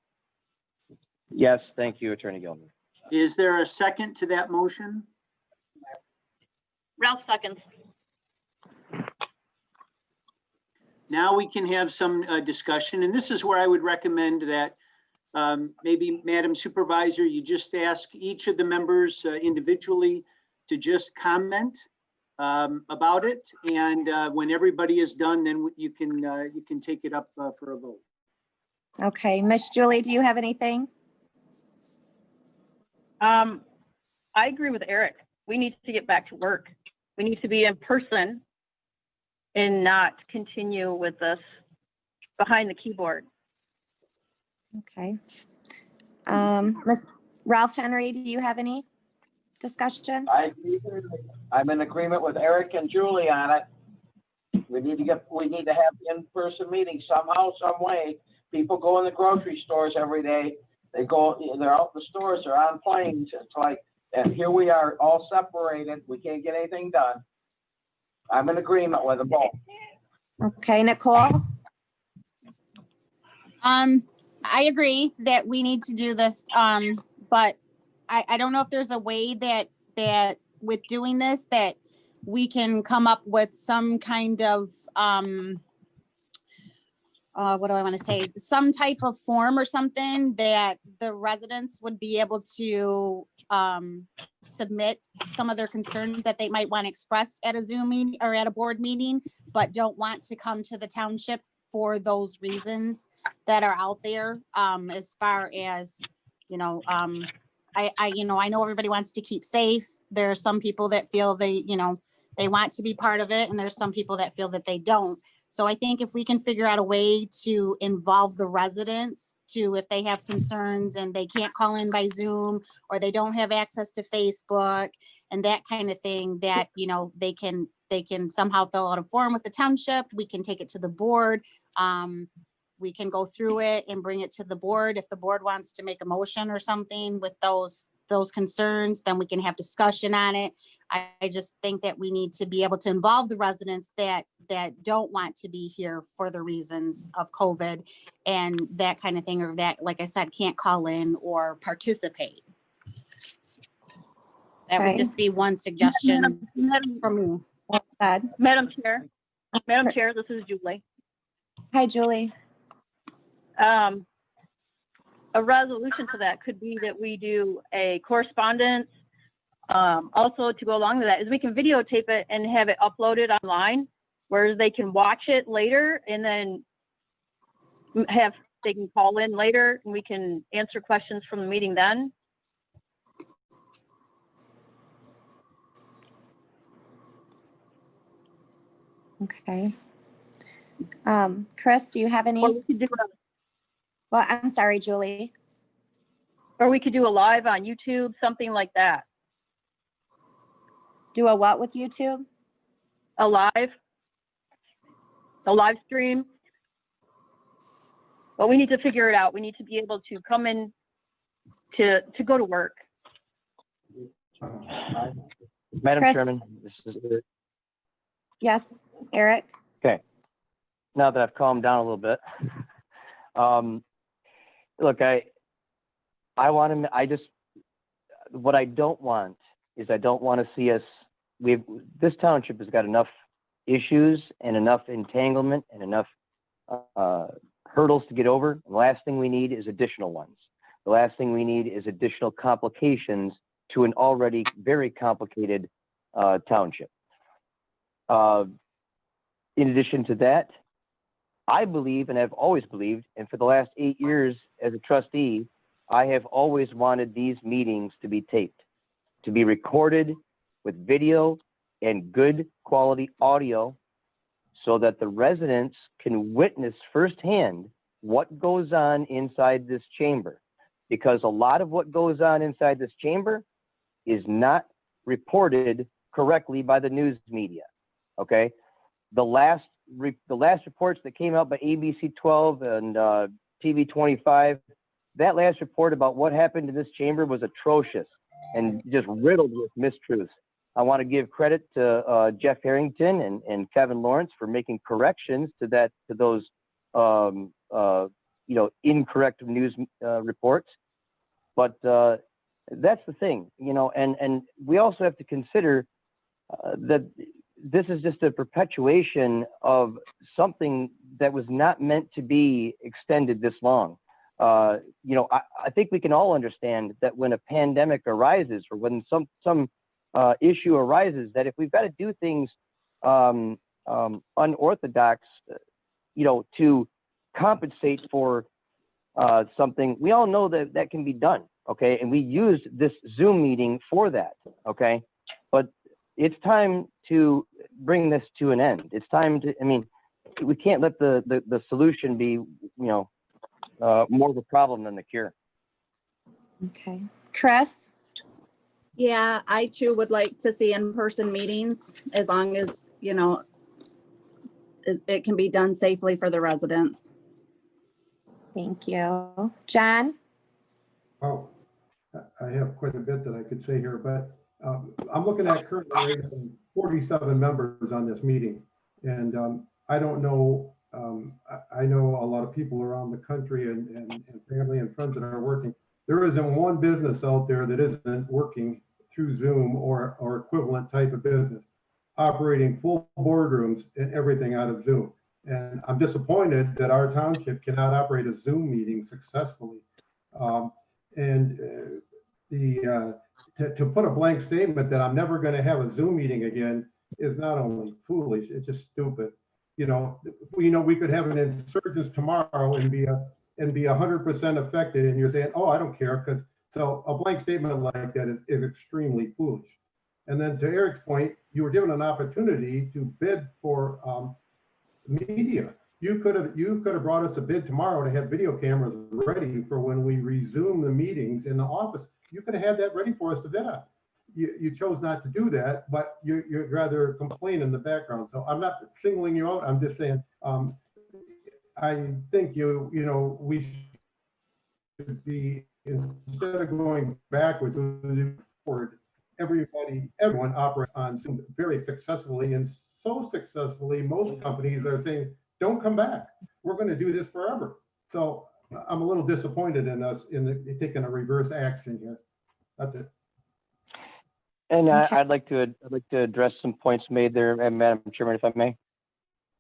Yes, thank you, Attorney Gilman. Is there a second to that motion? Ralph seconds. Now we can have some discussion, and this is where I would recommend that maybe Madam Supervisor, you just ask each of the members individually to just comment about it, and when everybody is done, then you can take it up for a vote. Okay, Miss Julie, do you have anything? I agree with Eric. We need to get back to work. We need to be in person and not continue with this behind the keyboard. Okay. Miss Ralph Henry, do you have any discussion? I'm in agreement with Eric and Julie on it. We need to have in-person meetings somehow, some way. People go in the grocery stores every day. They're out in the stores, they're on planes. It's like, and here we are all separated. We can't get anything done. I'm in agreement with them both. Okay, Nicole? I agree that we need to do this, but I don't know if there's a way that with doing this, that we can come up with some kind of, what do I want to say? Some type of form or something that the residents would be able to submit some of their concerns that they might want to express at a Zoom meeting or at a board meeting, but don't want to come to the township for those reasons that are out there. As far as, I know everybody wants to keep safe. There are some people that feel they want to be part of it, and there's some people that feel that they don't. So I think if we can figure out a way to involve the residents to, if they have concerns and they can't call in by Zoom, or they don't have access to Facebook and that kind of thing, that, they can somehow fill out a form with the township. We can take it to the board. We can go through it and bring it to the board. If the board wants to make a motion or something with those concerns, then we can have discussion on it. I just think that we need to be able to involve the residents that don't want to be here for the reasons of COVID and that kind of thing, or that, like I said, can't call in or participate. That would Okay. just be one suggestion from me. Well said. Madam Chair, this is Julie. Hi, Julie. A resolution to that could be that we do a correspondence. Also, to go along with that is we can videotape it and have it uploaded online where they can watch it later, and then they can call in later and we can answer questions from the meeting then. Okay. Chris, do you have Or any? we could do Well, I'm sorry, Julie. or we could do a live on YouTube, something like that. Do a what with YouTube? A live stream. But we need to figure it out. We need to be able to come in to go to work. Madam Chris? Chairman, this is Eric. Yes, Eric? Okay. Now that I've calmed down a little bit, look, what I don't want is I don't want to see us, this township has got enough issues and enough entanglement and enough hurdles to get over. And the last thing we need is additional ones. The last thing we need is additional complications to an already very complicated township. In addition to that, I believe, and I've always believed, and for the last 8 years as a trustee, I have always wanted these meetings to be taped, to be recorded with video and good quality audio so that the residents can witness firsthand what goes on inside this chamber. Because a lot of what goes on inside this chamber is not reported correctly by the news media, okay? The last reports that came out by ABC 12 and TV 25, that last report about what happened in this chamber was atrocious and just riddled with mistruths. I want to give credit to Jeff Harrington and Kevin Lawrence for making corrections to those incorrect news reports. But that's the thing, and we also have to consider that this is just a perpetuation of something that was not meant to be extended this long. I think we can all understand that when a pandemic arises or when some issue arises, that if we've got to do things unorthodox, to compensate for something, we all know that that can be done, okay? And we used this Zoom meeting for that, okay? But it's time to bring this to an end. It's time to, we can't let the solution be, more of a problem than the cure. Okay. Chris? Yeah, I too would like to see in-person meetings as long as, it can be done safely for the residents. Thank you. John? Oh, I have quite a bit that I could say here, but I'm looking at currently 47 members on this meeting. And I don't know, I know a lot of people around the country and family and friends that are working. There isn't one business out there that isn't working through Zoom or equivalent type of business, operating full boardrooms and everything out of Zoom. And I'm disappointed that our township cannot operate a Zoom meeting successfully. To put a blank statement that I'm never going to have a Zoom meeting again is not only foolish, it's just stupid. We could have an insurgence tomorrow and be 100% affected, and you're saying, oh, I don't care, because so a blank statement like that is extremely foolish. And then to Eric's point, you were given an opportunity to bid for media. You could have brought us a bid tomorrow to have video cameras ready for when we resume the meetings in the office. You could have had that ready for us to bid on. You chose not to do that, but you'd rather complain in the background. So I'm not singling you out. I'm just saying, I think we should be, instead of going backwards, forward. Everyone operates on Zoom very successfully, and so successfully, most companies are saying, don't come back. We're going to do this forever. So I'm a little disappointed in us in taking a reverse action here. That's it. And Okay. I'd like to address some points made there, Madam Chairman, if I may.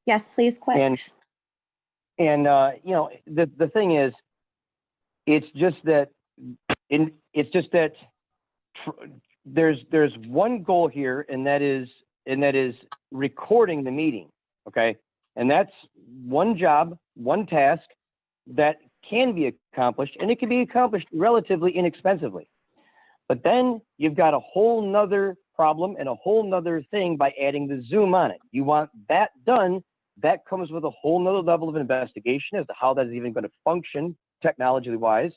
Yes, please, quick. And the thing is, it's just that there's one goal here, and that is recording the meeting, okay? And that's one job, one task that can be accomplished, and it can be accomplished relatively inexpensively. But then you've got a whole nother problem and a whole nother thing by adding the Zoom on it. You want that done, that comes with a whole nother level of investigation as to how that's even going to function technology-wise.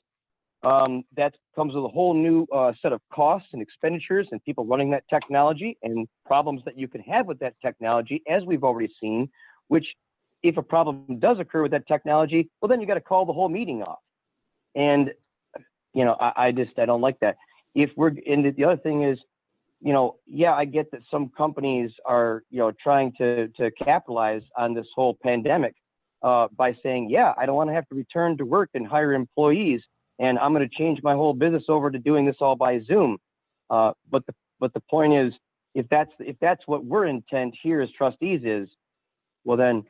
That comes with a whole new set of costs and expenditures and people running that technology and problems that you can have with that technology, as we've already seen, which if a problem does occur with that technology, well, then you got to call the whole meeting off. And, I don't like that. And the other thing is, yeah, I get that some companies are, trying to capitalize on this whole pandemic by saying, yeah, I don't want to have to return to work and hire employees, and I'm going to change my whole business over to doing this all by Zoom. But the point is, if that's what we're intent here as trustees is, well then,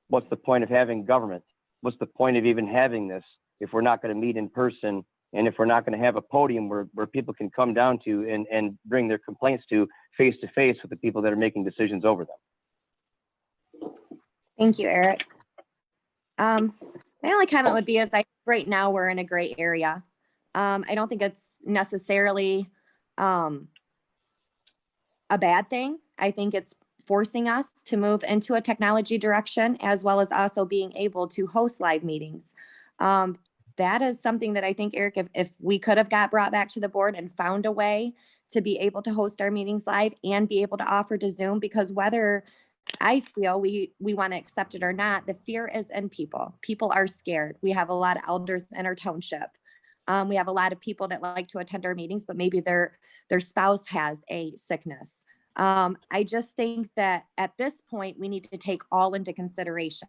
what's the point of having government? What's the point of even having this if we're not going to meet in person, and if we're not going to have a podium where people can come down to and bring their complaints to face with the people that are making decisions over them? Thank you, Eric. My only comment would be is right now we're in a gray area. I don't think it's necessarily a bad thing. I think it's forcing us to move into a technology direction, as well as also being able to host live meetings. That is something that I think, Eric, if we could have got brought back to the board and found a way to be able to host our meetings live and be able to offer to Zoom, because whether I feel we want to accept it or not, the fear is in people. People are scared. We have a lot of elders in our township. We have a lot of people that like to attend our meetings, but maybe their spouse has a sickness. I just think that at this point, we need to take all into consideration.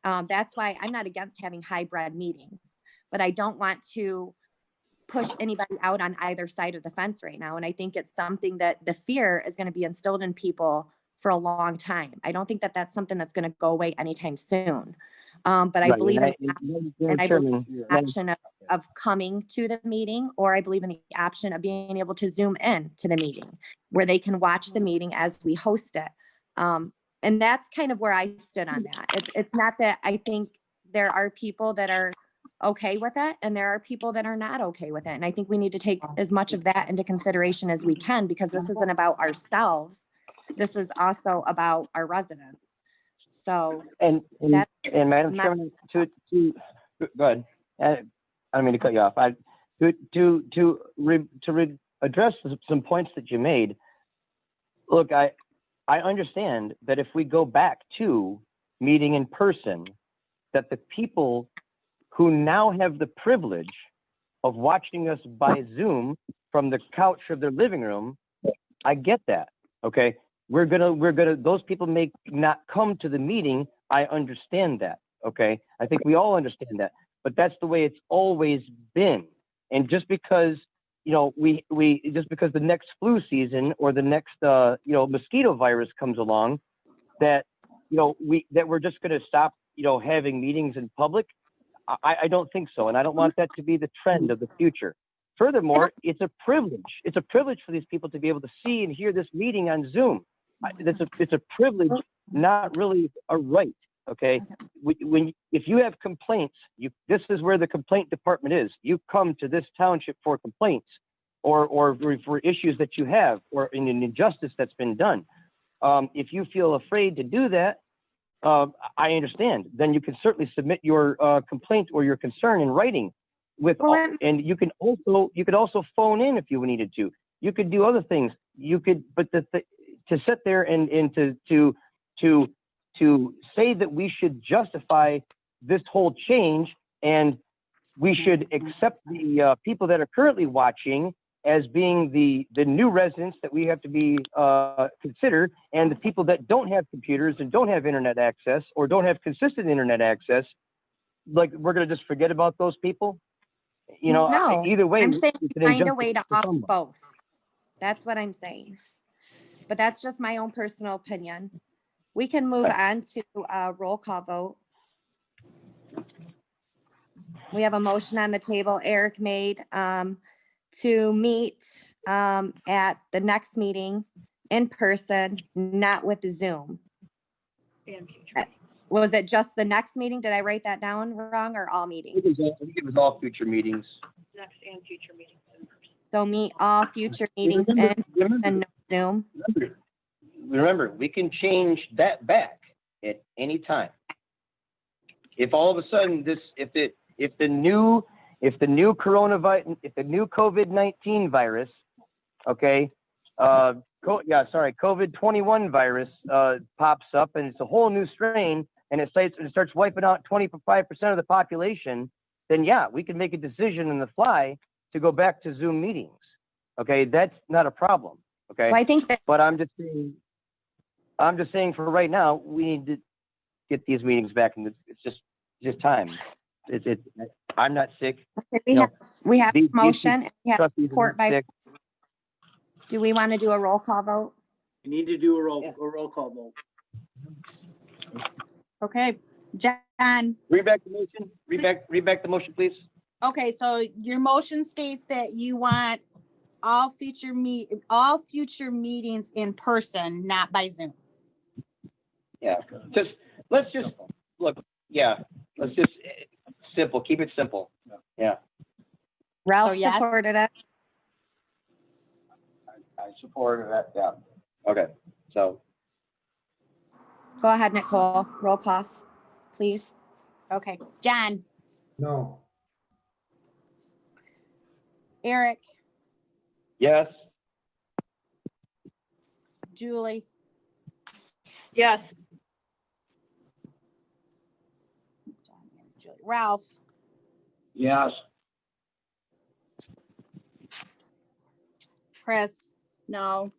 That's why I'm not against having hybrid meetings, but I don't want to push anybody out on either side of the fence right now. And I think it's something that the fear is going to be instilled in people for a long time. I don't think that that's something that's going to go away anytime soon. But I believe in the option of coming to the meeting, or I believe in the option of being able to Zoom in to the meeting where they can watch the meeting as we host it. And that's kind of where I stood on that. It's not that I think there are people that are okay with it and there are people that are not okay with it. And I think we need to take as much of that into consideration as we can, because this isn't about ourselves. This is also about our residents. So and Madam Chairman, to go ahead. I don't mean to cut you off. To address some points that you made. Look, I understand that if we go back to meeting in person, that the people who now have the privilege of watching us by Zoom from the couch of their living room, I get that. Okay. Those people may not come to the meeting. I understand that. Okay. I think we all understand that, but that's the way it's always been. And just because, just because the next flu season or the next, mosquito virus comes along, that we're just going to stop, having meetings in public. I don't think so. And I don't want that to be the trend of the future. Furthermore, it's a privilege. It's a privilege for these people to be able to see and hear this meeting on Zoom. It's a privilege, not really a right. Okay. If you have complaints, this is where the complaint department is. You come to this township for complaints or for issues that you have, or in an injustice that's been done. If you feel afraid to do that, I understand. Then you can certainly submit your complaint or your concern in writing and you can also phone in if you needed to. You could do other things. You could, but to sit there and to say that we should justify this whole change and we should accept the people that are currently watching as being the new residents that we have to be considered, and the people that don't have computers and don't have internet access or don't have consistent internet access, like we're going to just forget about those people. No, either way, I'm saying find a way to offer both. That's what I'm saying. But that's just my own personal opinion. We can move on to a roll call vote. We have a motion on the table. Eric made to meet at the next meeting in person, not with the Zoom. Was it just the next meeting? Did I write that down wrong, or all meetings? I think it was all future meetings. Next and future meetings in person. So meet all future meetings in and no Zoom. Remember, we can change that back at any time. If all of a sudden if the new coronavirus, if the new COVID-19 virus, okay, COVID-21 virus pops up and it's a whole new strain and it starts wiping out 25% of the population, then yeah, we can make a decision on the fly to go back to Zoom meetings. Okay, that's not a problem. Okay, well, I think that, but I'm just saying for right now, we need to get these meetings back, and it's just time. I'm not sick. We have motion. We have trustees support by. sick. Do we want to do a roll call vote? You need to do a roll call vote. Okay, John. Read back the motion. Read back the motion, please. Okay, so your motion states that you want all future meetings in person, not by Zoom. Yeah, let's just look. Yeah, let's just simple. Keep it simple. Yeah. Ralph So, yes. supported it. I supported that. Yeah. Okay. So Go ahead, Nicole. Roll call, please. Okay, John, No. Eric, Yes. Julie, Yes. John, Eric, Julie, Ralph, Yes. Chris, No.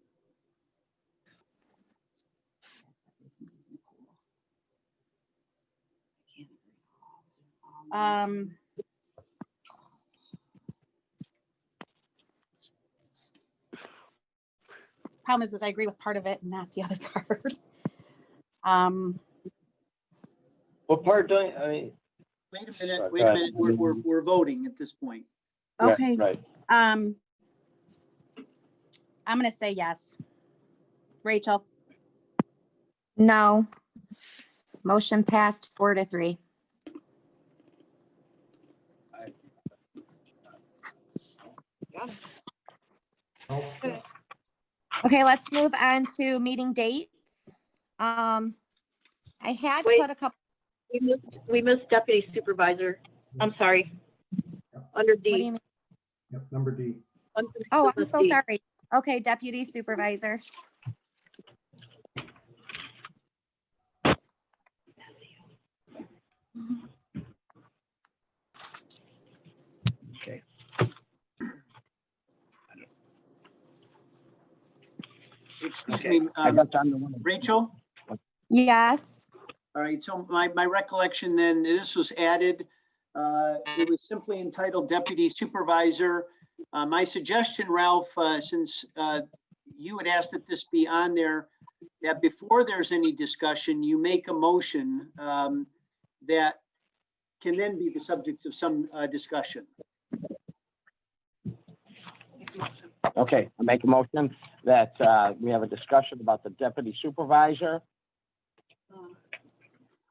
problem is I agree with part of it and not the other part. What part do I mean? Wait a minute, Sorry, wait go a ahead. minute. We're voting at this point. Okay, Right. I'm gonna say yes. Rachel, No. Motion passed 4-3. Okay, let's move on to meeting dates. I had Wait. put a couple, We missed deputy supervisor. I'm sorry. Under what do you D. mean? Yep, number D. Under Oh, I'm business so D. sorry. Okay, deputy supervisor. Okay. Excuse Okay. me, I got time to one. Rachel? Yes. All right, so my recollection then, this was added. It was simply entitled Deputy Supervisor. My suggestion, Ralph, since you had asked that this be on there, that before there's any discussion, you make a motion that can then be the subject of some discussion. Okay, I make a motion that we have a discussion about the deputy supervisor.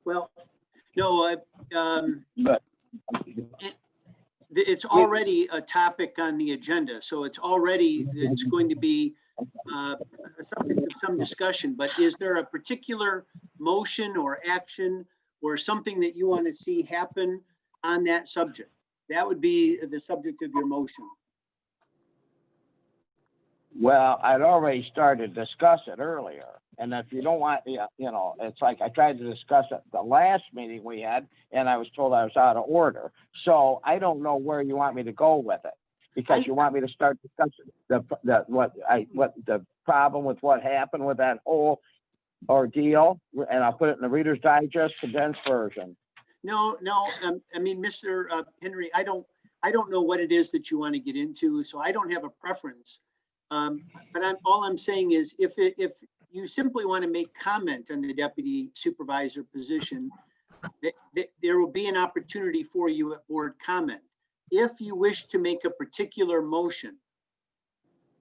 Well, no, But it's already a topic on the agenda, so it's going to be a subject of some discussion, but is there a particular motion or action or something that you want to see happen on that subject? That would be the subject of your motion. well, I'd already started to discuss it earlier. And if you don't want, you know, it's like I tried to discuss it the last meeting we had, and I was told I was out of order. So I don't know where you want me to go with it, because you want me to start discussing what the problem with what happened with that whole ordeal, and I'll put it in the Reader's Digest condensed version. No, I mean, Mr. Henry, I don't know what it is that you want to get into, so I don't have a preference. But all I'm saying is if you simply want to make comment on the deputy supervisor position, there will be an opportunity for you at board comment. If you wish to make a particular motion,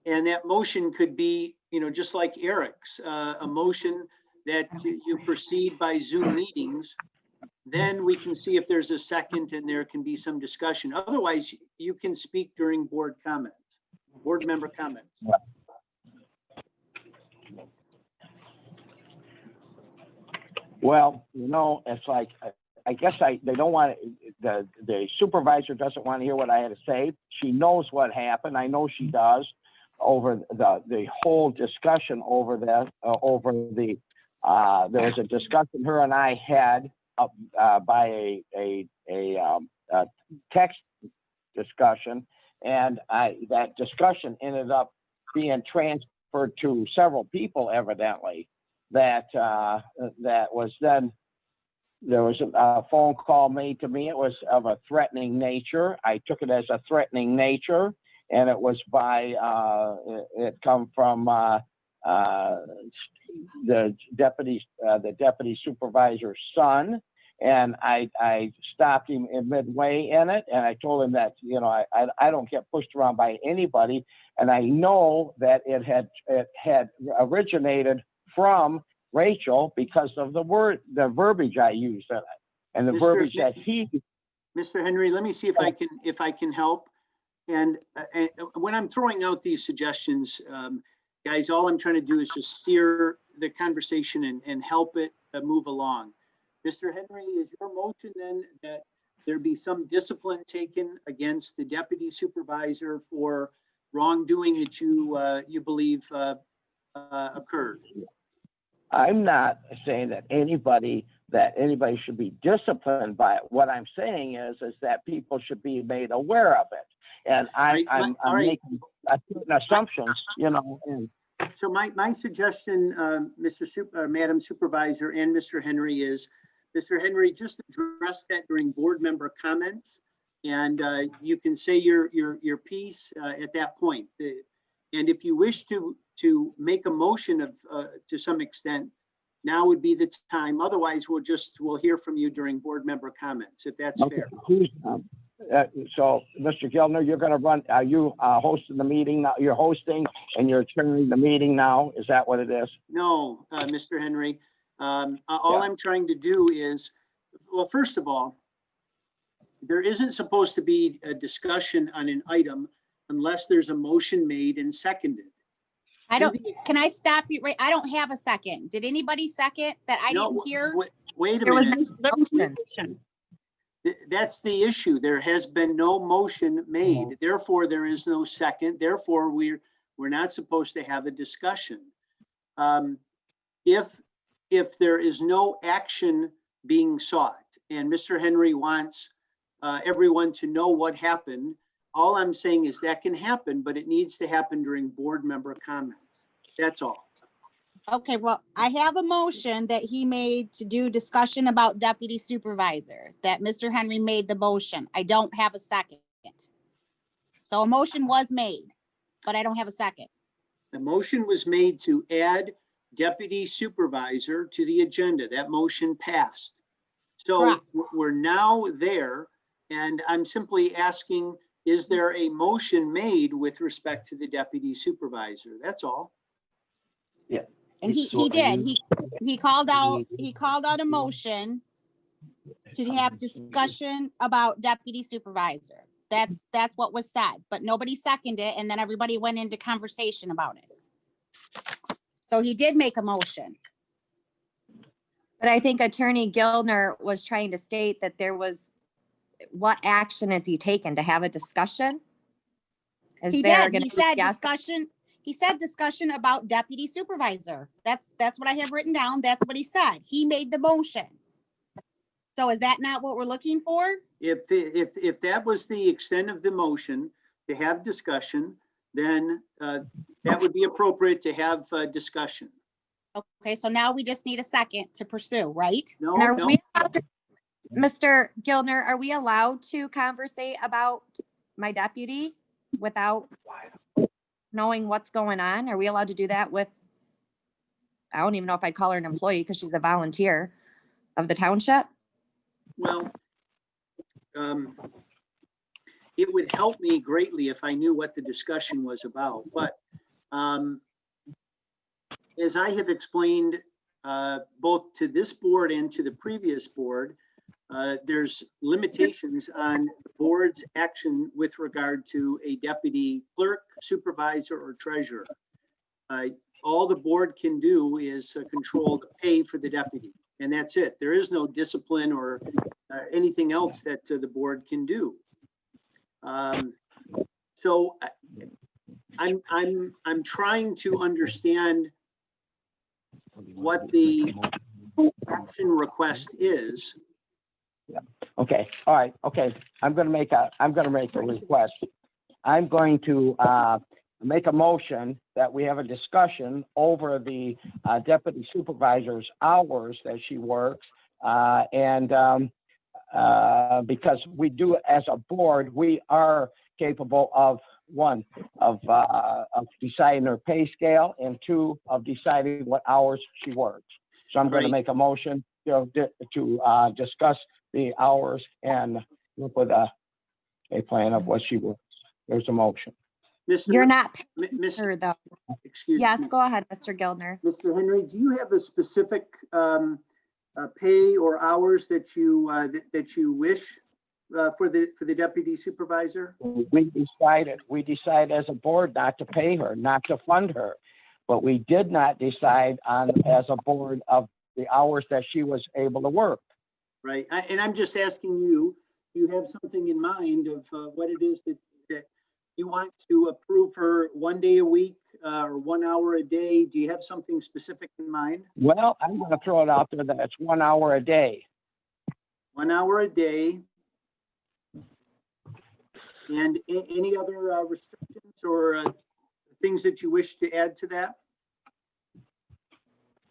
and that motion could be, you know, just like Eric's, a motion that you proceed by Zoom meetings, then we can see if there's a second and there can be some discussion. Otherwise, you can speak during board comments, board member comments. Yeah. Well, you know, it's like, I guess they don't want, the supervisor doesn't want to hear what I had to say. She knows what happened. I know she does, over the whole discussion over that, there was a discussion her and I had by a text discussion, and that discussion ended up being transferred to several people evidently. That was then, there was a phone call made to me. It was of a threatening nature. I took it as a threatening nature, and it was by, it come from the deputy supervisor's son. And I stopped him in midway in it, and I told him that, you know, I don't get pushed around by anybody, and I know that it had originated from Rachel because of the verbiage I used in it, and the verbiage that he. Mr. Henry, let me see if I can help. And when I'm throwing out these suggestions, Guys, all I'm trying to do is just steer the conversation and help it move along. Mr. Henry, is your motion then that there be some discipline taken against the deputy supervisor for wrongdoing that you believe occurred? I'm not saying that anybody should be disciplined by it. What I'm saying is that people should be made aware of it. And I'm making certain assumptions, you know. And so my suggestion, Madam Supervisor and Mr. Henry, is Mr. Henry, just address that during board member comments, and you can say your piece at that point. And if you wish to make a motion of to some extent, now would be the time. Otherwise, we'll hear from you during board member comments, if that's okay, fair. so, Mr. Gilner, you're going to run. Are you hosting the meeting now? You're hosting and you're chairing the meeting now. Is that what it is? No, Mr. Henry. All I'm trying to do is, well, first of all, there isn't supposed to be a discussion on an item unless there's a motion made and seconded. Can I stop you? Right, I don't have a second. Did anybody second that I didn't hear? Wait a There was minute. no motion. That's the issue. There has been no motion made. Therefore, there is no second. Therefore, we're not supposed to have a discussion. If there is no action being sought and Mr. Henry wants everyone to know what happened, all I'm saying is that can happen, but it needs to happen during board member comments. That's all. Okay, well, I have a motion that he made to do discussion about deputy supervisor, that Mr. Henry made the motion. I don't have a second. So a motion was made, but I don't have a second. The motion was made to add deputy supervisor to the agenda. That motion passed. So Correct. we're now there, and I'm simply asking, is there a motion made with respect to the deputy supervisor? That's all. Yeah. And he did. He called out a motion to have discussion about deputy supervisor. That's what was said, but nobody seconded it, and then everybody went into conversation about it. So he did make a motion. But I think Attorney Gilner was trying to state that what action is he taken to have a discussion? He did. He said discussion. He said discussion about deputy supervisor. That's what I have written down. That's what he said. He made the motion. So is that not what we're looking for? If that was the extent of the motion to have discussion, then that would be appropriate to have discussion. Okay, so now we just need a second to pursue, right? No, And are no. we allowed to, Mr. Gilner, are we allowed to conversate about my deputy without knowing what's going on? Are we allowed to do that with, I don't even know if I'd call her an employee because she's a volunteer of the township? Well, it would help me greatly if I knew what the discussion was about, but as I have explained both to this board and to the previous board, there's limitations on the board's action with regard to a deputy clerk, supervisor, or treasurer. All the board can do is control the pay for the deputy, and that's it. There is no discipline or anything else that the board can do. So I'm trying to understand what the action request is. Yeah. Okay. All right. Okay. I'm going to make a request. I'm going to make a motion that we have a discussion over the deputy supervisor's hours that she works. Because we do, as a board, we are capable of one, of deciding her pay scale, and two, of deciding what hours she works. So I'm going to make a motion, to discuss the hours and look with a plan of what she works. There's a motion. You're not Miss, sure though. excuse Yes, me. go ahead, Mr. Gilner. Mr. Henry, do you have a specific pay or hours that you wish for the deputy supervisor? We decided as a board not to pay her, not to fund her. but we did not decide on, as a board, of the hours that she was able to work. Right, and I'm just asking you, do you have something in mind of what it is that you want to approve her 1 day a week or 1 hour a day? Do you have something specific in mind? Well, I'm gonna throw it out there that it's 1 hour a day. 1 hour a day. And any other restrictions or things that you wish to add to that?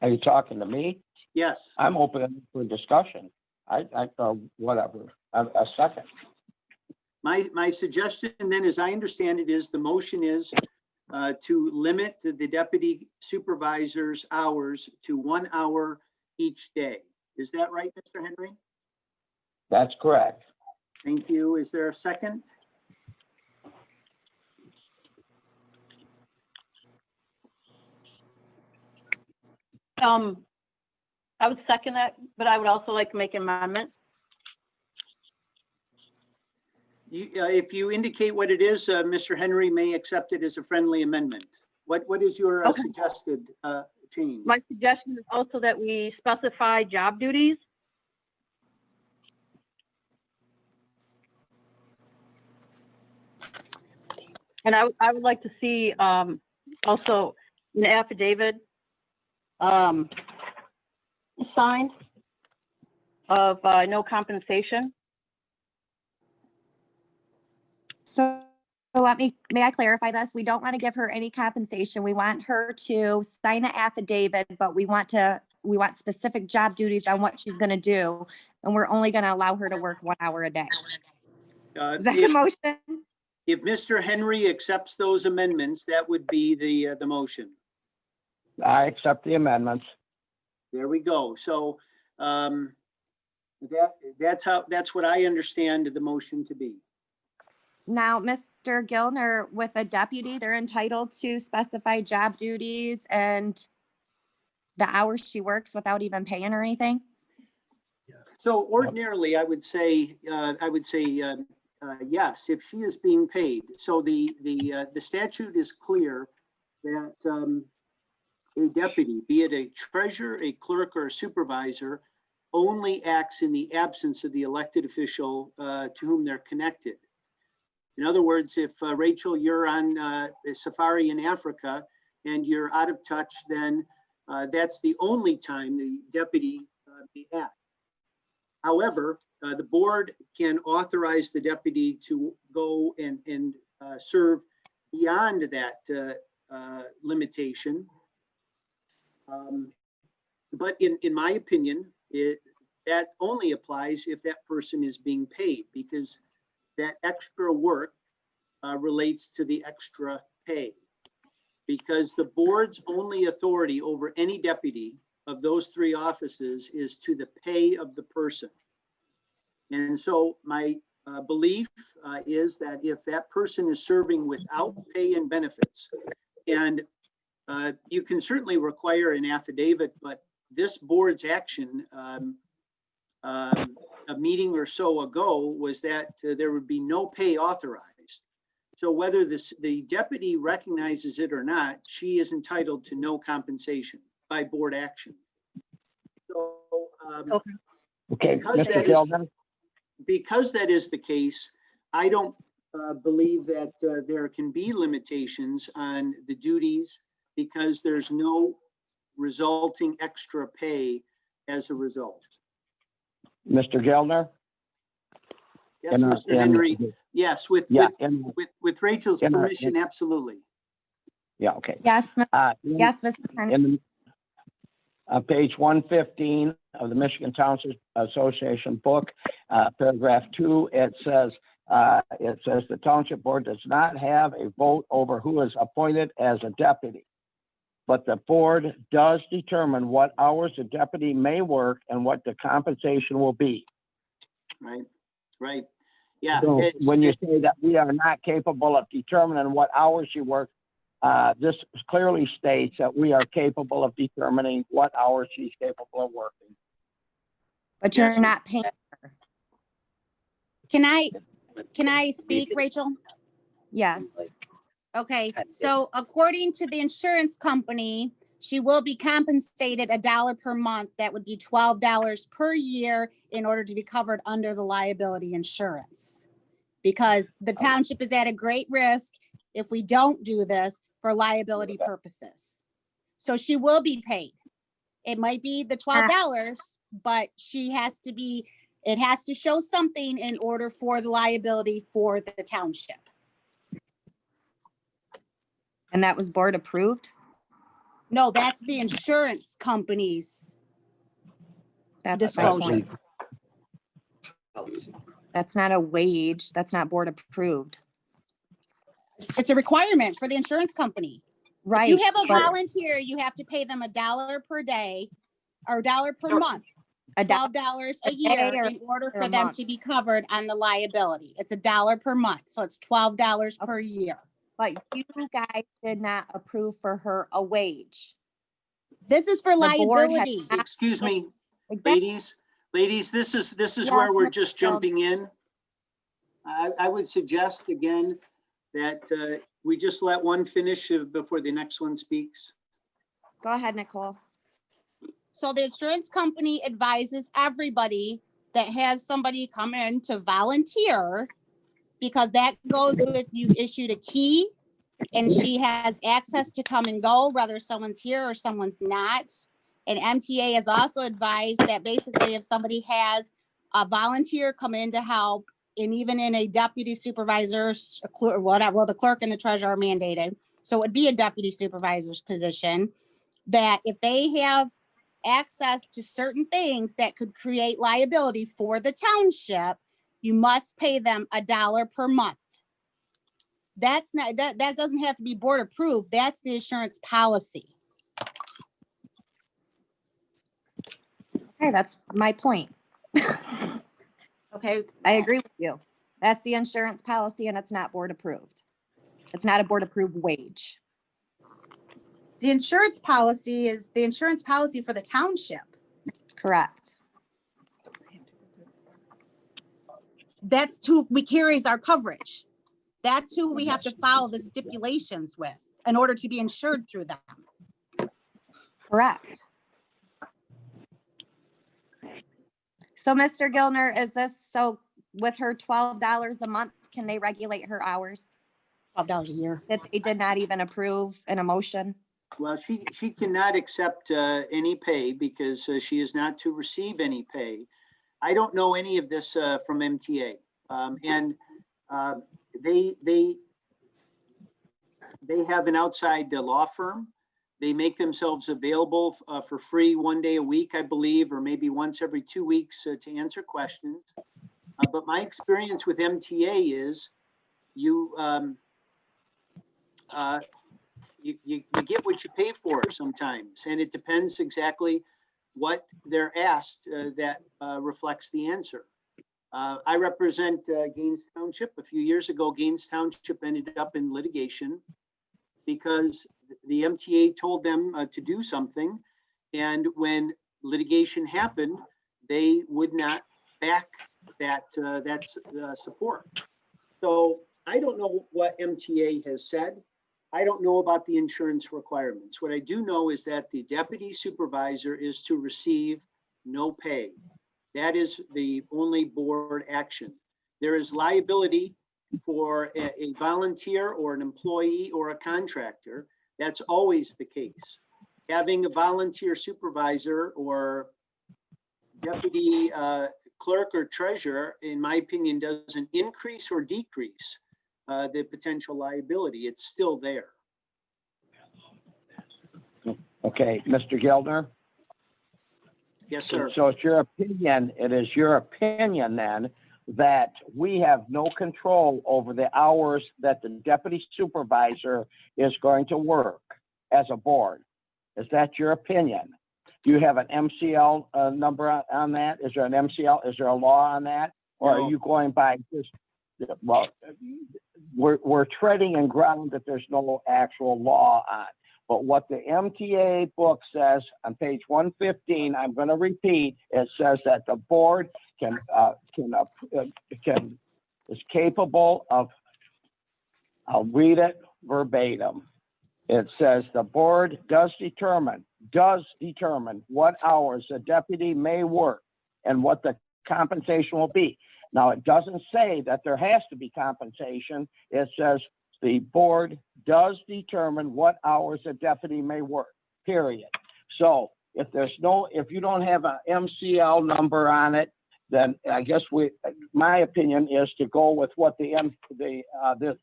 Are you talking to me? Yes. I'm open for discussion. I whatever, a second. My suggestion then, as I understand it, is the motion is to limit the deputy supervisor's hours to 1 hour each day. Is that right, Mr. Henry? That's correct. Thank you. Is there a second? I would second that, but I would also like to make an amendment. If you indicate what it is, Mr. Henry may accept it as a friendly amendment. What is your Okay. suggested change? My suggestion is also that we specify job duties. And I would like to see also an affidavit signed of no compensation. So may I clarify this? We don't want to give her any compensation. We want her to sign an affidavit, but we want specific job duties on what she's going to do. And we're only going to allow her to work 1 hour a day. Is that the motion? If Mr. Henry accepts those amendments, that would be the motion. I accept the amendments. There we go. So that's what I understand the motion to be. Now, Mr. Gilner, with a deputy, they're entitled to specify job duties and the hours she works without even paying her anything? So ordinarily, I would say yes, if she is being paid. So the statute is clear that a deputy, be it a treasurer, a clerk, or a supervisor, only acts in the absence of the elected official to whom they're connected. In other words, if Rachel, you're on a safari in Africa and you're out of touch, then that's the only time the deputy may act. However, the board can authorize the deputy to go and serve beyond that limitation. But in my opinion, that only applies if that person is being paid, because that extra work relates to the extra pay. Because the board's only authority over any deputy of those three offices is to the pay of the person. And so my belief is that if that person is serving without pay and benefits, and you can certainly require an affidavit, but this board's action a meeting or so ago was that there would be no pay authorized. So whether the deputy recognizes it or not, she is entitled to no compensation by board action. So Okay, because that is the case, I don't believe that there can be limitations on the duties because there's no resulting extra pay as a result. Mr. Gelner? Yes, Mr. Henry. Yes, with Rachel's permission, absolutely. Yeah, okay. Yes, yes, Mr. Henry. On page 115 of the Michigan Township Association book, paragraph 2, it says the township board does not have a vote over who is appointed as a deputy, but the board does determine what hours the deputy may work and what the compensation will be. Right, right. Yeah. So when you say that we are not capable of determining what hours you work, this clearly states that we are capable of determining what hours she's capable of working. But you're not paying her. Can I speak, Rachel? Yes. Okay, so according to the insurance company, she will be compensated $1 per month. That would be $12 per year in order to be covered under the liability insurance. Because the township is at a great risk if we don't do this for liability purposes. So she will be paid. It might be the $12, but it has to show something in order for the liability for the township. And that was board approved? No, that's the insurance company's That's my disclosure. point. That's not a wage. That's not board approved. It's a requirement for the insurance company. Right. You have a but volunteer, you have to pay them $1 per day or $1 per month, a dollar $12 a a year day or in order a for them month? to be covered on the liability. It's $1 per month, so it's $12 per year. But you guys did not approve for her a wage. This is for The board had liability. not- Excuse me, Exactly. ladies, this is Yes, where we're Mr. just Field. jumping in. I would suggest again that we just let one finish before the next one speaks. Go ahead, Nicole. So the insurance company advises everybody that has somebody come in to volunteer, because that goes with you've issued a key and she has access to come and go, whether someone's here or someone's not. And MTA has also advised that basically if somebody has a volunteer come in to help, and even in a deputy supervisor, whatever, well, the clerk and the treasurer are mandated, so it would be a deputy supervisor's position, that if they have access to certain things that could create liability for the township, you must pay them $1 per month. That's not, that doesn't have to be board approved. That's the insurance policy. Okay, that's my point. Okay, I agree with you. That's the insurance policy and it's not board approved. It's not a board approved wage. the insurance policy is the insurance policy for the township. Correct. That's who we carries our coverage. That's who we have to follow the stipulations with in order to be insured through them. Correct. So Mr. Gilner, is this, so with her $12 a month, can they regulate her hours $12 a year. that they did not even approve in a motion? Well, she cannot accept any pay because she is not to receive any pay. I don't know any of this from MTA. And they have an outside law firm. They make themselves available for free 1 day a week, I believe, or maybe once every 2 weeks to answer questions. But my experience with MTA is you get what you pay for sometimes, and it depends exactly what they're asked that reflects the answer. I represent Gaines Township. A few years ago, Gaines Township ended up in litigation because the MTA told them to do something, and when litigation happened, they would not back that support. So I don't know what MTA has said. I don't know about the insurance requirements. What I do know is that the deputy supervisor is to receive no pay. That is the only board action. There is liability for a volunteer or an employee or a contractor. That's always the case. Having a volunteer supervisor or deputy clerk or treasurer, in my opinion, doesn't increase or decrease the potential liability. It's still there. Okay, Mr. Gildner? Yes, sir. So it's your opinion, it is your opinion then that we have no control over the hours that the deputy supervisor is going to work as a board. Is that your opinion? Do you have an MCL number on that? Is there an MCL? Is there a law on that? Or No. are you going by just, well, we're treading in ground that there's no actual law on. But what the MTA book says on page 115, I'm going to repeat, it says that the board is capable of, I'll read it, verbatim. It says the board does determine what hours a deputy may work and what the compensation will be. Now, it doesn't say that there has to be compensation. It says the board does determine what hours a deputy may work, period. So if you don't have an MCL number on it, then I guess my opinion is to go with what the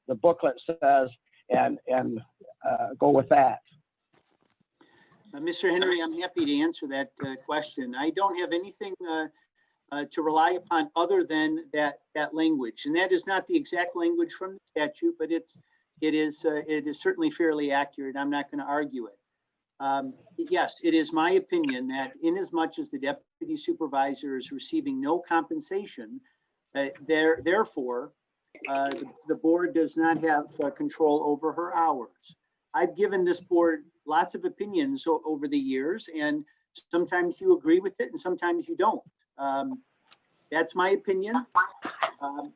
booklet says and go with that. Mr. Henry, I'm happy to answer that question. I don't have anything to rely upon other than that language, and that is not the exact language from the statute, but it is certainly fairly accurate. I'm not going to argue it. Yes, it is my opinion that in as much as the deputy supervisor is receiving no compensation, therefore the board does not have control over her hours. I've given this board lots of opinions over the years, and sometimes you agree with it and sometimes you don't. That's my opinion.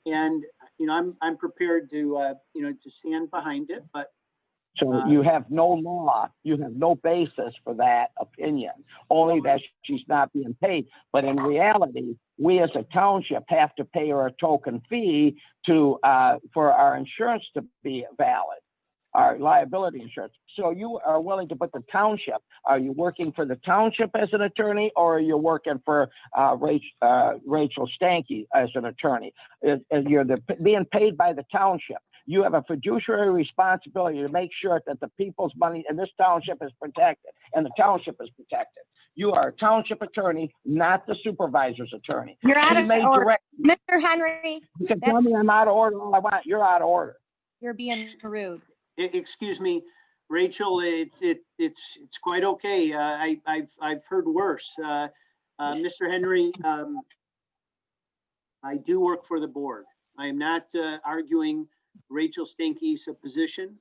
And, I'm prepared to, to stand behind it, but. So you have no law, you have no basis for that opinion, only that she's not being paid. But in reality, we as a township have to pay her a token fee for our insurance to be valid, our liability insurance. So you are willing to put the township, are you working for the township as an attorney, or are you working for Rachel Stanky as an attorney? You're being paid by the township. You have a fiduciary responsibility to make sure that the people's money in this township is protected and the township is protected. You are a township attorney, not the supervisor's attorney. You're out of order. Mr. Henry. You can tell me I'm out of order all I want. You're out of order. You're being rude. Excuse me, Rachel, it's quite okay. I've heard worse. Mr. Henry, I do work for the board. I am not arguing Rachel Stanky's position.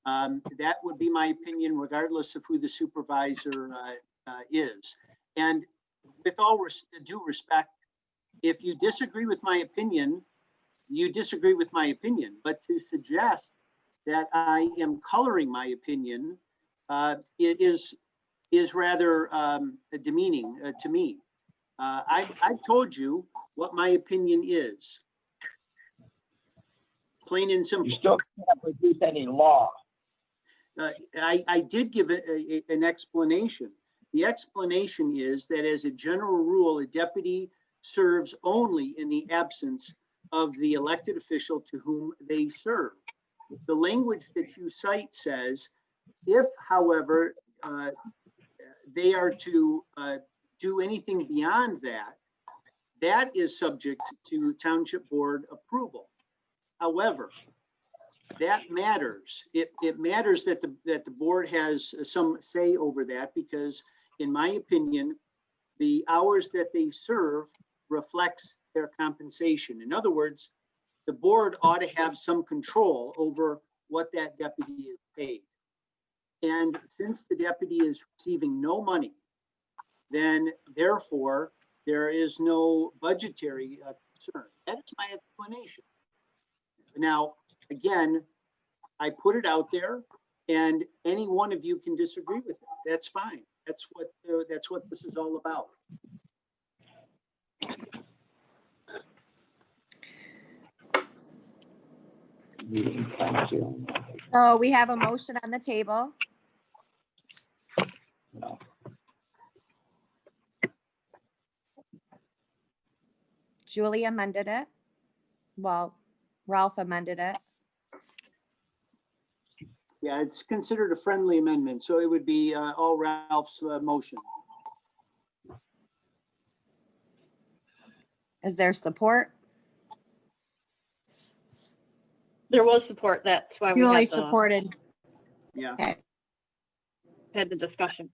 That would be my opinion, regardless of who the supervisor is. And with all due respect, if you disagree with my opinion, you disagree with my opinion. But to suggest that I am coloring my opinion, it is rather demeaning to me. I've told you what my opinion is. Plain and simple. You still can't produce any law. I did give it an explanation. The explanation is that as a general rule, a deputy serves only in the absence of the elected official to whom they serve. The language that you cite says, if, however, they are to do anything beyond that, that is subject to township board approval. However, that matters. It matters that the board has some say over that, because in my opinion, the hours that they serve reflects their compensation. In other words, the board ought to have some control over what that deputy is paid. And since the deputy is receiving no money, then therefore there is no budgetary concern. That is my explanation. Now, again, I put it out there, and any one of you can disagree with it. That's fine. That's what this is all about. So we have a motion on the table. No. Julie amended it. Well, Ralph amended it. Yeah, it's considered a friendly amendment, so it would be all Ralph's motion. Is there support? There was support. That's why we Julie had supported. Yeah. Okay. had the discussion.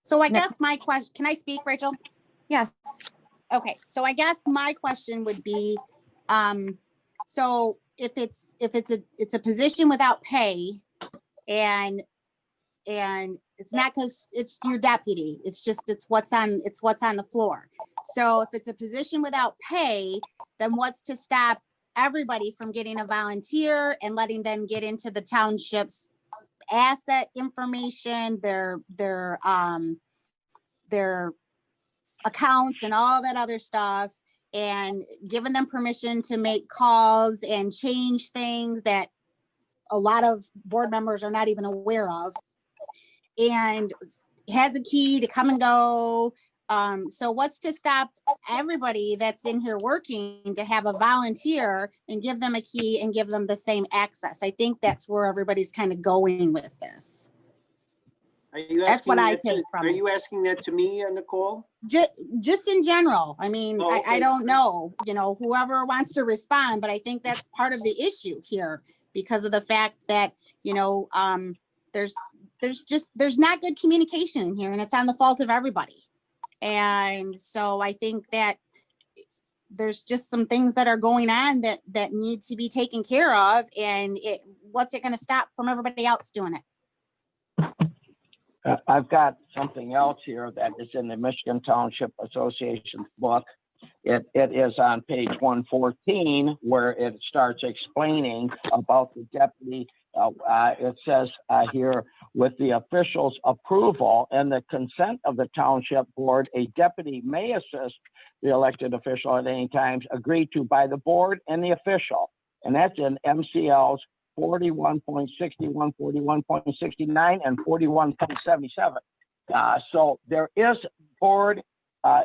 So I guess my question, can I speak, Rachel? Yes. Okay, so I guess my question would be, so if it's a position without pay, and it's not because it's your deputy, it's what's on the floor. So if it's a position without pay, then what's to stop everybody from getting a volunteer and letting them get into the township's asset information, their accounts and all that other stuff, and giving them permission to make calls and change things that a lot of board members are not even aware of, and has a key to come and go. So what's to stop everybody that's in here working to have a volunteer and give them a key and give them the same access? I think that's where everybody's kind of going with this. That's what I take from it. Are you asking that to me, Nicole? Just in general. I mean, Oh, okay. I don't know, whoever wants to respond, but I think that's part of the issue here because of the fact that, there's not good communication in here, and it's on the fault of everybody. And so I think that there's just some things that are going on that need to be taken care of, and what's it going to stop from everybody else doing it? I've got something else here that is in the Michigan Township Association's book. It is on page 114 where it starts explaining about the deputy. It says here, with the official's approval and the consent of the township board, a deputy may assist the elected official at any times agreed to by the board and the official. And that's in MCLs 41.61, 41.69, and 41.77. So there is board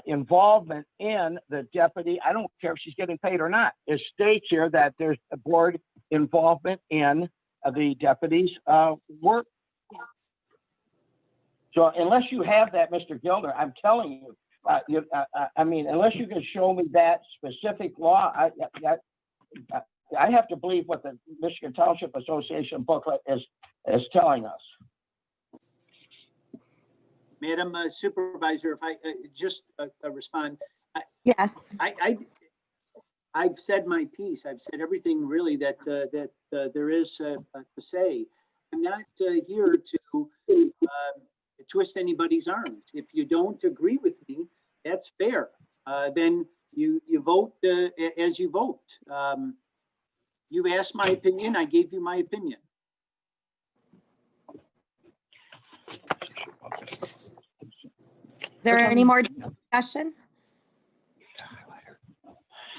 involvement in the deputy. I don't care if she's getting paid or not. It states here that there's a board involvement in the deputy's work. So unless you have that, Mr. Gilder, I'm telling you, I mean, unless you can show me that specific law, I have to believe what the Michigan Township Association booklet is telling us. Madam Supervisor, if I just respond. Yes. I've said my piece. I've said everything really that there is to say. I'm not here to twist anybody's arms. If you don't agree with me, that's fair. Then you vote as you vote. You've asked my opinion. I gave you my opinion. Is there any more discussion?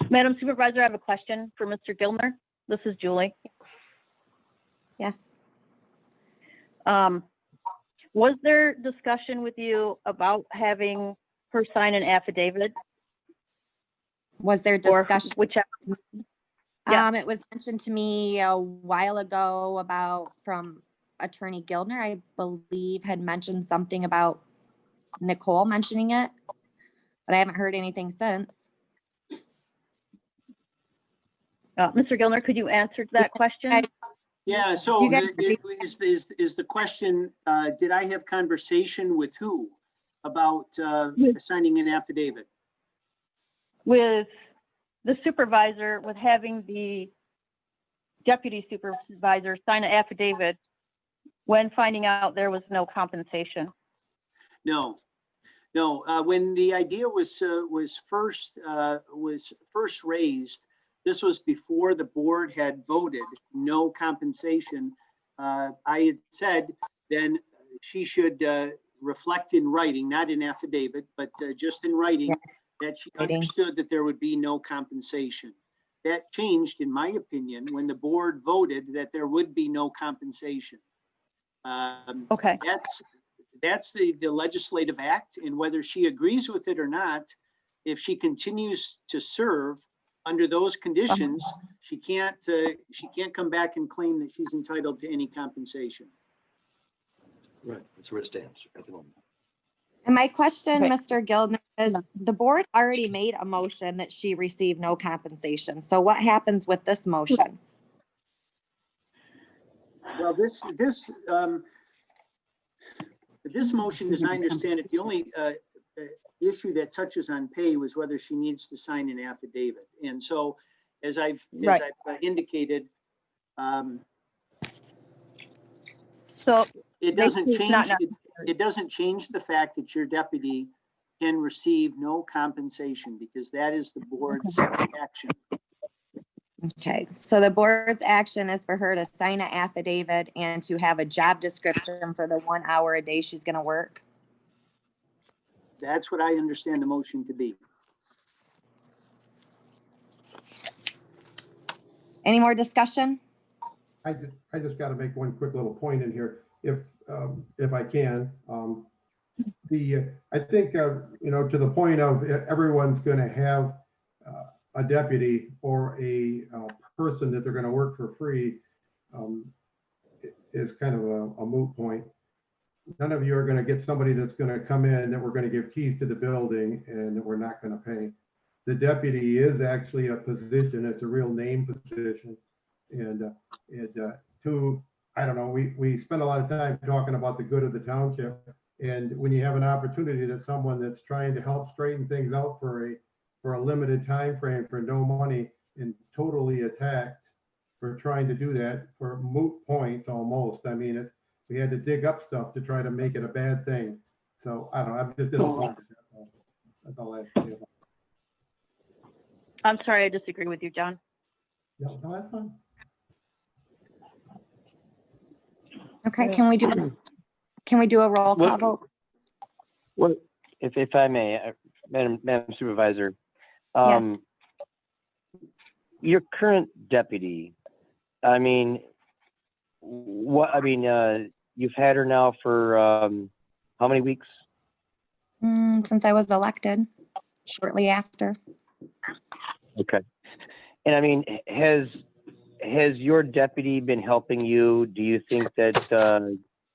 Madam Supervisor, I have a question for Mr. Gilmer. This is Julie. Yes. Was there discussion with you about having her sign an affidavit? Was there discussion? Whichever. Yeah. It was mentioned to me a while ago from Attorney Gildner, I believe, had mentioned something about Nicole mentioning it, but I haven't heard anything since. Mr. Gilner, could you answer that question? Yeah, so is the question, did I have conversation with who about signing an affidavit? With the supervisor, with having the deputy supervisor sign an affidavit when finding out there was no compensation? No. When the idea was first raised, this was before the board had voted no compensation. I had said then she should reflect in writing, not in affidavit, but just in writing, that she understood that there would be no compensation. That changed, in my opinion, when the board voted that there would be no compensation. Okay. That's the legislative act, and whether she agrees with it or not, if she continues to serve under those conditions, she can't come back and claim that she's entitled to any compensation. Right, that's where it stands at the moment. And my question, Okay. Mr. Gildner, is the board already made a motion that she receive no compensation. So what happens with this motion? Well, this motion, as I understand it, the only issue that touches on pay was whether she needs to sign an affidavit. And so, as I've indicated, so it doesn't basically it's change. not It doesn't change the fact that your deputy can receive no compensation, because that is the board's action. Okay, so the board's action is for her to sign an affidavit and to have a job description for the 1 hour a day she's gonna work. That's what I understand the motion to be. Any more discussion? I just got to make one quick little point in here, if I can. I think, to the point of everyone's going to have a deputy or a person that they're going to work for free, is kind of a moot point. None of you are going to get somebody that's going to come in that we're going to give keys to the building and that we're not going to pay. The deputy is actually a position, it's a real name position. And I don't know, we spend a lot of time talking about the good of the township. And when you have an opportunity that someone that's trying to help straighten things out for a limited time frame for no money and totally attacked for trying to do that for moot points almost. I mean, we had to dig up stuff to try to make it a bad thing. So I don't know, I'm just disappointed. That's all I have to say about it. I'm sorry, I disagree with you, John. No, that's fine. Okay, can we do a roll call vote? Well, if I may, Madam Supervisor, Yes. your current deputy, I mean, you've had her now for how many weeks? Since I was elected, shortly after. Okay. And I mean, has your deputy been helping you? Do you think that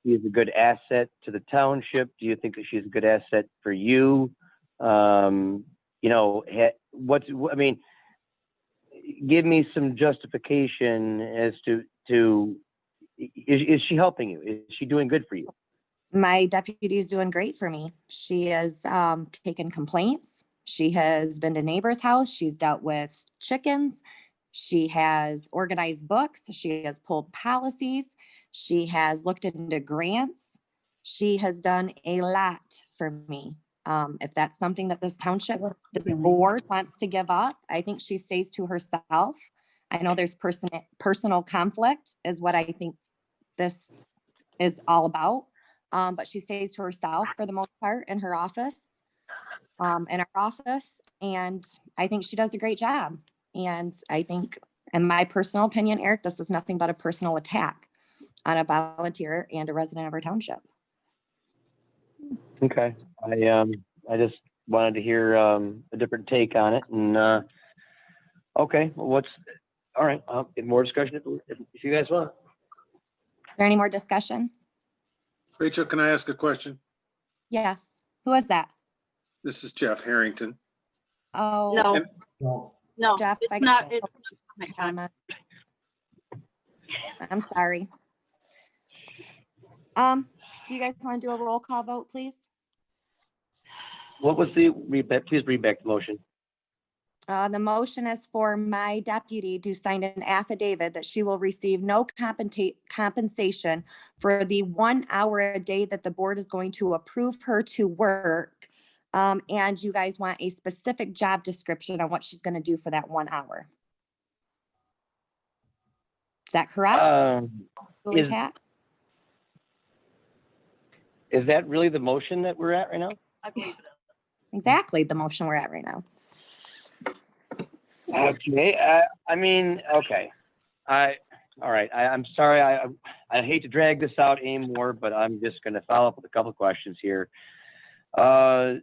she is a good asset to the township? Do you think that she's a good asset for you? Give me some justification as to is she helping you? Is she doing good for you? My deputy is doing great for me. She has taken complaints. She has been to neighbors' house. She's dealt with chickens. She has organized books. She has pulled policies. She has looked into grants. She has done a lot for me. If that's something that this township, the board wants to give up, I think she stays to herself. I know there's personal conflict is what I think this is all about. But she stays to herself for the most part in her office, in our office. And I think she does a great job. And I think, in my personal opinion, Eric, this is nothing but a personal attack on a volunteer and a resident of our township. Okay. I just wanted to hear a different take on it. And okay, well, all right, I'll get more discussion if you guys want. Is there any more discussion? Rachel, can I ask a question? Yes. Who is that? This is Jeff Harrington. Oh, No, Jeff, it's I not. can- It's comment. I'm sorry. Do you guys want to do a roll call vote, please? What was please read back the motion. The motion is for my deputy to sign an affidavit that she will receive no compensation for the 1 hour a day that the board is going to approve her to work. And you guys want a specific job description on what she's going to do for that 1 hour. Is that correct? Julie Tack? Is that really the motion that we're at right now? I believe it is. Exactly the motion we're at right now. Okay, okay. All right, I'm sorry, I hate to drag this out anymore, but I'm just gonna follow up with a couple of questions here. Okay,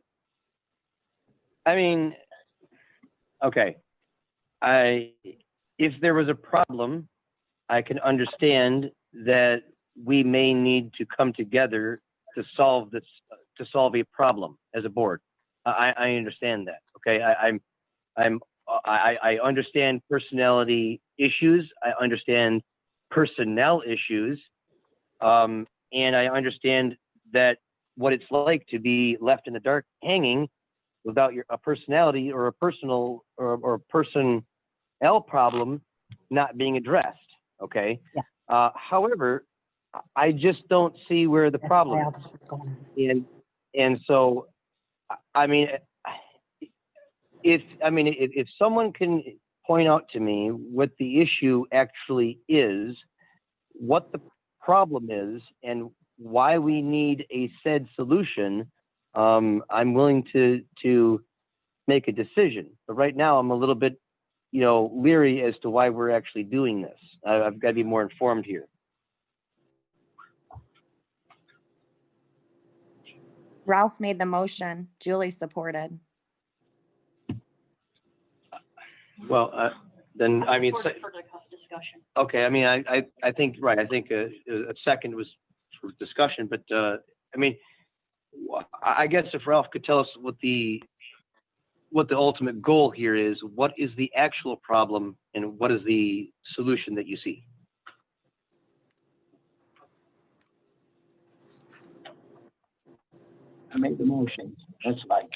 if there was a problem, I can understand that we may need to come together to solve a problem as a board. I understand that, okay? I understand personality issues. I understand personnel issues. And I understand that what it's like to be left in the dark hanging without a personality or a personnel problem not being addressed. Okay. Yeah. However, I just don't see where the problem is. This is going on. And so, I mean, if someone can point out to me what the issue actually is, what the problem is, and why we need a said solution, I'm willing to make a decision. But right now, I'm a little bit, leery as to why we're actually doing this. I've got to be more informed here. Ralph made the motion. Julie supported. Well, then, I mean, For discussion. okay, I mean, I think, right, I think a second was for discussion, but, I mean, I guess if Ralph could tell us what the ultimate goal here is, what is the actual problem and what is the solution that you see? I made the motion. That's fine.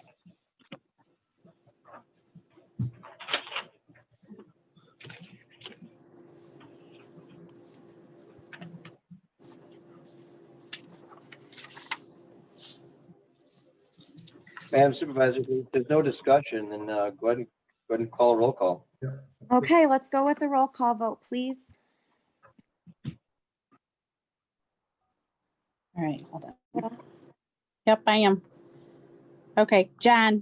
Madam Supervisor, if there's no discussion, then go ahead and call a roll call. Okay, let's go with the roll call vote, please. All right, hold on. Yep, I am. Okay, John,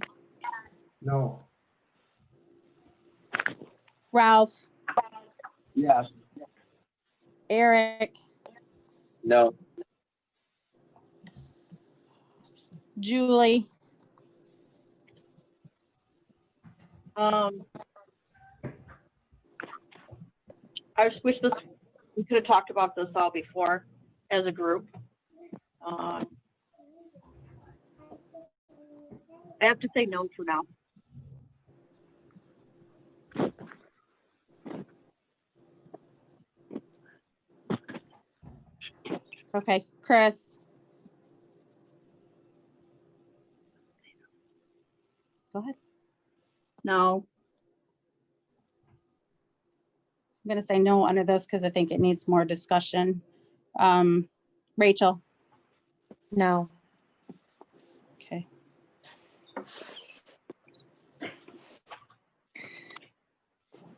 No. Ralph, Yes. Eric, No. Julie, I just wish we could have talked about this all before as a group. I have to say no for now. okay, Chris. Go ahead. No. I'm gonna say no under this because I think it needs more discussion. Rachel, No. okay.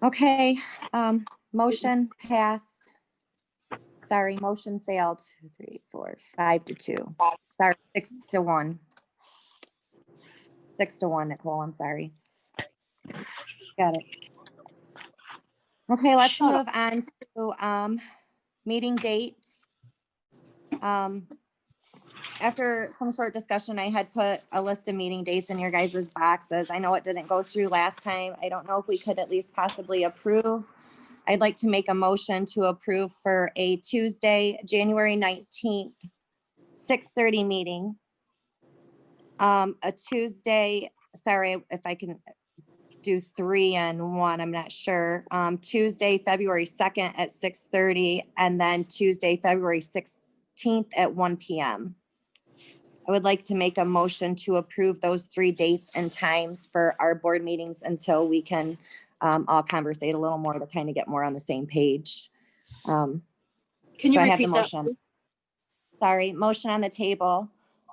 Okay, motion passed. Sorry, motion failed. 2, 3, 4, 5 to 2. Sorry, 6 to 1. 6 to 1, Nicole, I'm sorry. Got it. Okay, let's move on to meeting dates. After some short discussion, I had put a list of meeting dates in your guys' boxes. I know it didn't go through last time. I don't know if we could at least possibly approve. I'd like to make a motion to approve for a Tuesday, January 19th, 6:30 meeting. A Tuesday, sorry if I can do 3 and 1, I'm not sure. Tuesday, February 2nd at 6:30, and then Tuesday, February 16th at 1 p.m. I would like to make a motion to approve those 3 dates and times for our board meetings until we can all conversate a little more to kind of get more on the same page. Can you So I have the repeat that, motion. please? Sorry, motion on the table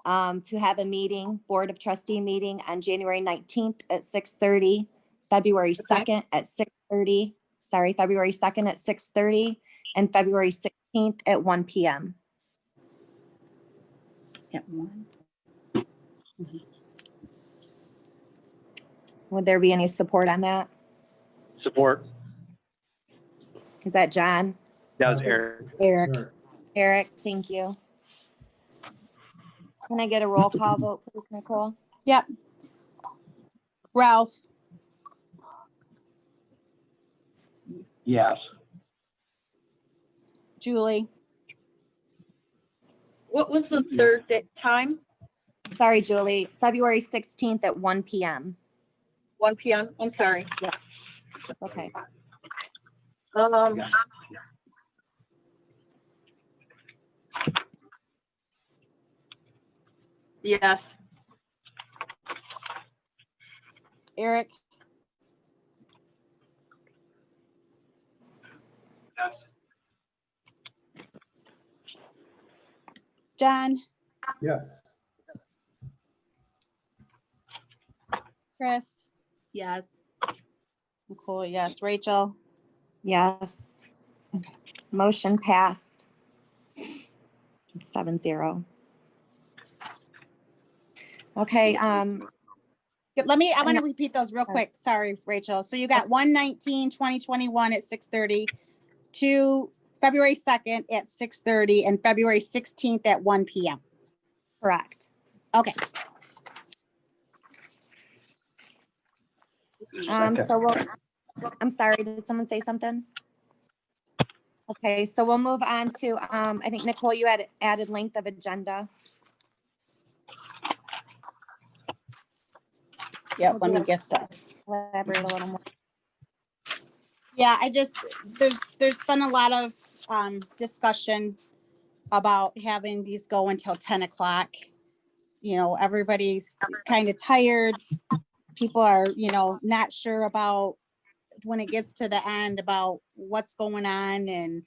to have a meeting, Board of Trustee meeting on January 19th at 6:30, February 2nd at 6:30, sorry, February 2nd at 6:30, and February 16th at 1 p.m. At 1. Would there be any support on that? Support. Is that John? That was Eric. Eric, Sure. Eric, thank you. Can I get a roll call vote, please, Nicole? yep. Ralph, Yes. Julie, What was the third time? Sorry, Julie, February 16th at 1 p.m. 1 p.m. I'm sorry. Okay. Yes. Eric, John, Yes. Chris, Yes. Nicole, yes. Rachel? Yes. Motion passed. 7-0. Okay, I want to repeat those real quick. Sorry, Rachel. So you got 1/19/2021 at 6:30, to February 2nd at 6:30, and February 16th at 1 PM. correct. Okay. So I'm sorry, did someone say something? Okay, so we'll move on to, I think Nicole, you had added length of agenda. Yeah, let me get that. Elaborate a little more. Yeah, there's been a lot of discussion about having these go until 10 o'clock. You know, everybody's kind of tired. People are, not sure about when it gets to the end about what's going on and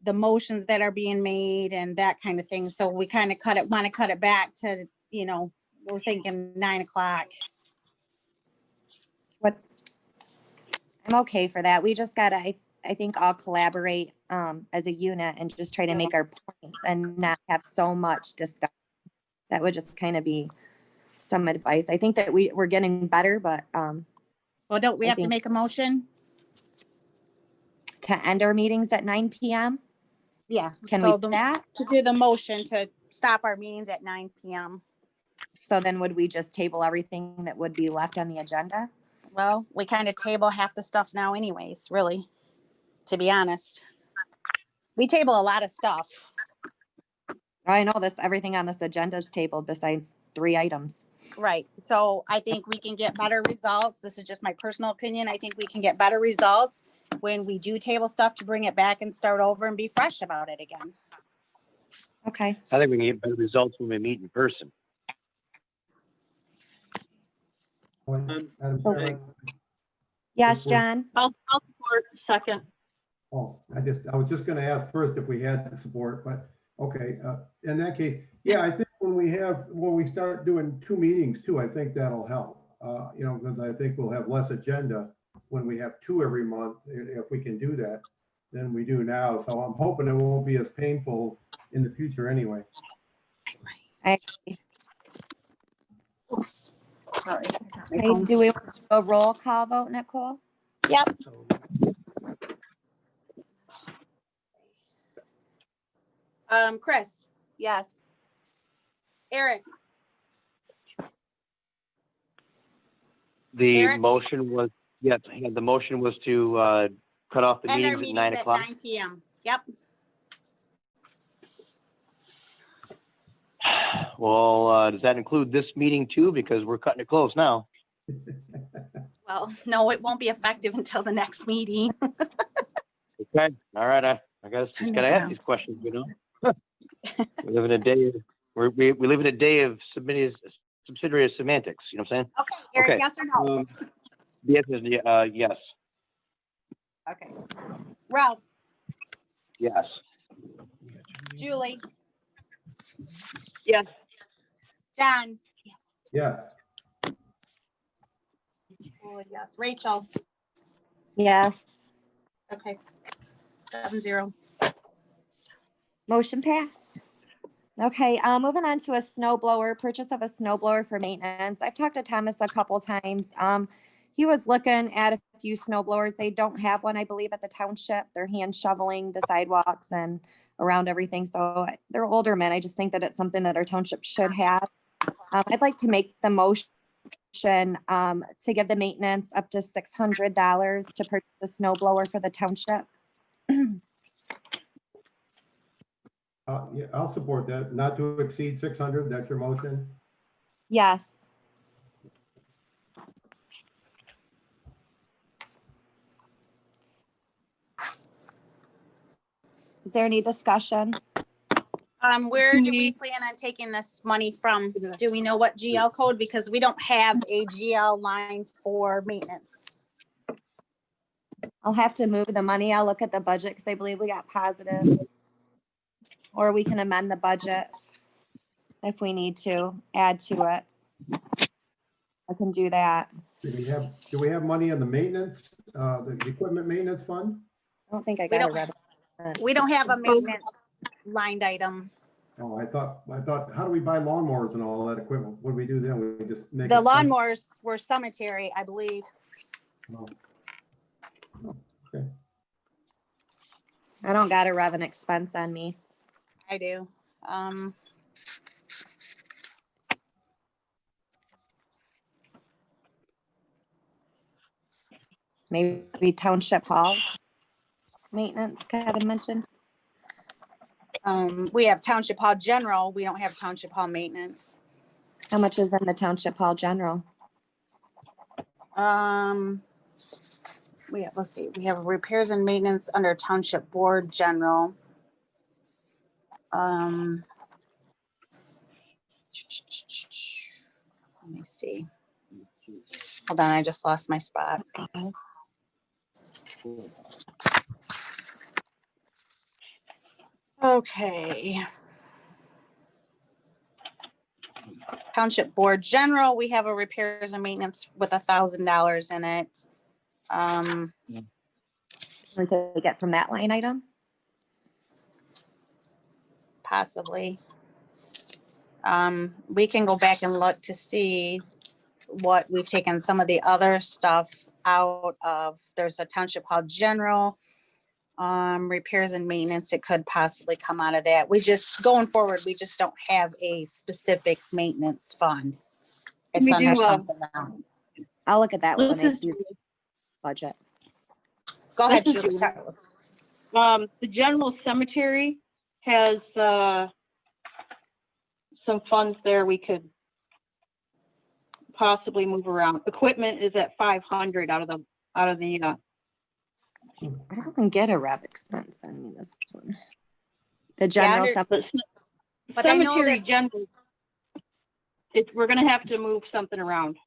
the motions that are being made and that kind of thing. So we kind of want to cut it back to, we're thinking 9 o'clock. I'm okay for that. We just gotta, I think all collaborate as a unit and just try to make our points and not have so much discussion. That would just kind of be some advice. I think that we're getting better, but Well, don't we I have to think- make a motion? to end our meetings at 9 PM, Yeah. can so we do that? To do the motion to stop our meetings at 9 PM. So then would we just table everything that would be left on the agenda? Well, we kind of table half the stuff now anyways, really, to be honest. We table a lot of stuff. I know everything on this agenda is tabled besides 3 items. Right. So I think we can get better results. This is just my personal opinion. I think we can get better results when we do table stuff to bring it back and start over and be fresh about it again. Okay. I think we can get better results when we meet in person. Madam Chairman? Yes, John? I'll support second. Oh, I was just gonna ask first if we had support, but, okay, in that case, yeah, I think when we start doing 2 meetings too, I think that'll help. Because I think we'll have less agenda when we have 2 every month, if we can do that, than we do now. So I'm hoping it won't be as painful in the future anyway. Sorry. Okay, do we want to do a roll call vote, Nicole? Yep. Chris, Yes. Eric, The Eric? motion was, yes, the motion was to cut off the and our meetings at meetings 9 at o'clock. 9 PM. Yep. Well, does that include this meeting too? Because we're cutting it close now. Well, no, it won't be effective until the next meeting. Okay, all right, I guess Turn just that gotta ask down. these questions, We live in a day of, we live in a day of subsidiary semantics, you know what I'm saying? Okay, Eric, Okay. yes or no? The answer is yes, Okay. Ralph, yes. Julie, Yes. John, Yes. oh, yes, Rachel. Yes. Okay. 7-0. Motion passed. Okay, moving on to a snow blower, purchase of a snow blower for maintenance. I've talked to Thomas a couple times. He was looking at a few snow blowers. They don't have one, I believe, at the township. They're hand shoveling the sidewalks and around everything. So they're older men. I just think that it's something that our township should have. I'd like to make the motion to give the maintenance up to $600 to purchase the snow blower for the township. Yeah, I'll support that. Not to exceed 600, that's your motion? Yes. Is there any discussion? Where do we plan on taking this money from? Do we know what GL code? Because we don't have a GL line for maintenance. I'll have to move the money. I'll look at the budget because I believe we got positives. Or we can amend the budget if we need to add to it. I can do that. Do we have money in the maintenance the equipment maintenance fund? I don't think I We got a don't- revenue. We don't have a maintenance line item. Oh, I thought, how do we buy lawnmowers and all that equipment? What do we do then? We just make. The it- lawnmowers were cemetery, I believe. Oh. Okay. I don't got a revenue expense on me. I do. Maybe Township Hall maintenance, Kevin mentioned. We have Township Hall General. We don't have Township Hall Maintenance. How much is in the Township Hall General? Let's see, we have repairs and maintenance under Township Board General. Let me see. Hold on, I just lost my spot. Okay. Township Board General, we have a repairs and maintenance with $1,000 in it. Want to take it from that line item? Possibly. We can go back and look to see what we've taken some of the other stuff out of. There's a Township Hall General, repairs and maintenance. It could possibly come out of that. We just, going forward, we just don't have a specific maintenance fund. It's We under do, something else. I'll look at that when I This is- do the budget. Go ahead, This is Julie. Start. The general cemetery has, some funds there we could possibly move around. Equipment is at 500 out of the, I don't get a rev expense on me this one. The general under- stuff. but But I know cemetery that- general, we're gonna have to move something around.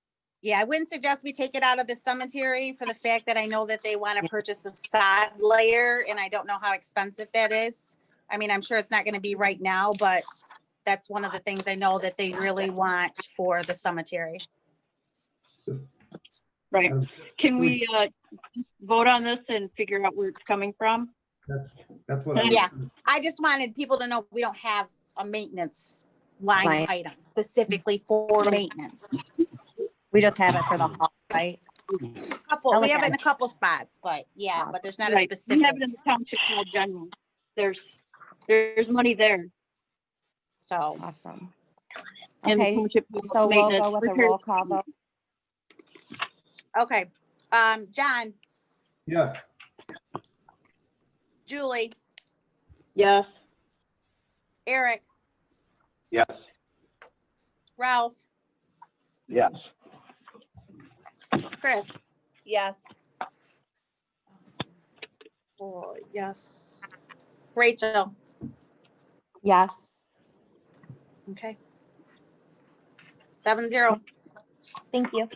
Yeah, I wouldn't suggest we take it out of the cemetery for the fact that I know that they want to purchase a sod layer and I don't know how expensive that is. I mean, I'm sure it's not going to be right now, but that's one of the things I know that they really want for the cemetery. Right. Can we, vote on this and figure out where it's coming from? That's what I. Yeah. I just wanted people to know we don't have a maintenance line Line. item specifically for maintenance. We just have it for the hall, right? Couple, I'll we look have it at in a couple spots, but yeah, but there's not a Right. We specific. have it in the township hall general. There's money there. So, Awesome. in the Okay, township so we'll maintenance. go with a Repairs- roll call vote. okay. John, Yes, Julie, Yes. Eric, Yes. Ralph, Yes. Chris. Yes. Oh, yes. Rachel. Yes. Okay. 7-0. Thank you.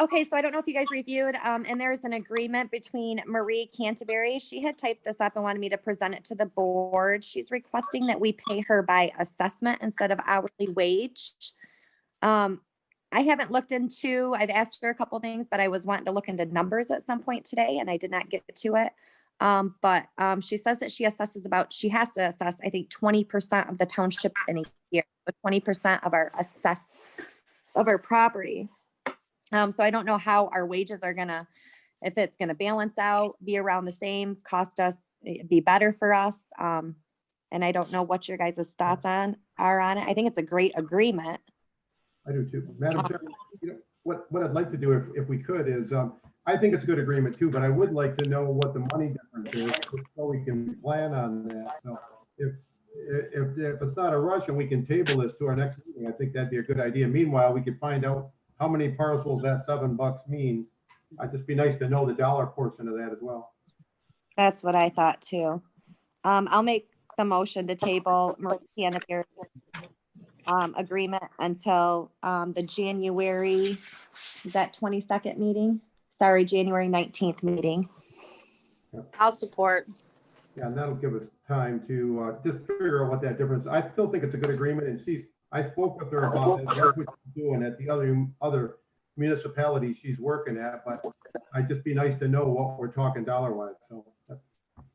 Okay, so I don't know if you guys reviewed, and there's an agreement between Marie Canterbury. She had typed this up and wanted me to present it to the board. She's requesting that we pay her by assessment instead of hourly wage. I haven't looked into, I've asked her a couple things, but I was wanting to look into numbers at some point today and I did not get to it. But she says that she has to assess, I think, 20% of the township in a year, so 20% of our our property. So I don't know how our wages are gonna, if it's gonna balance out, be around the same, cost us, be better for us. And I don't know what your guys' thoughts are on it. I think it's a great agreement. I do too. Madam Chair, you know, what I'd like to do if we could is, I think it's a good agreement too, but I would like to know what the money difference is so we can plan on that. So if it's not a rush and we can table this to our next meeting, I think that'd be a good idea. Meanwhile, we could find out how many parcels that $7 means. I'd just be nice to know the dollar portion of that as well. That's what I thought too. I'll make the motion to table Marie Canterbury agreement until the January, that 22nd meeting? Sorry, January 19th meeting. I'll support. Yeah, and that'll give us time to just figure out what that difference. I still think it's a good agreement, and I spoke with her about that. That's what she's doing at the other municipalities she's working at, but I'd just be nice to know what we're talking dollar-wise, so.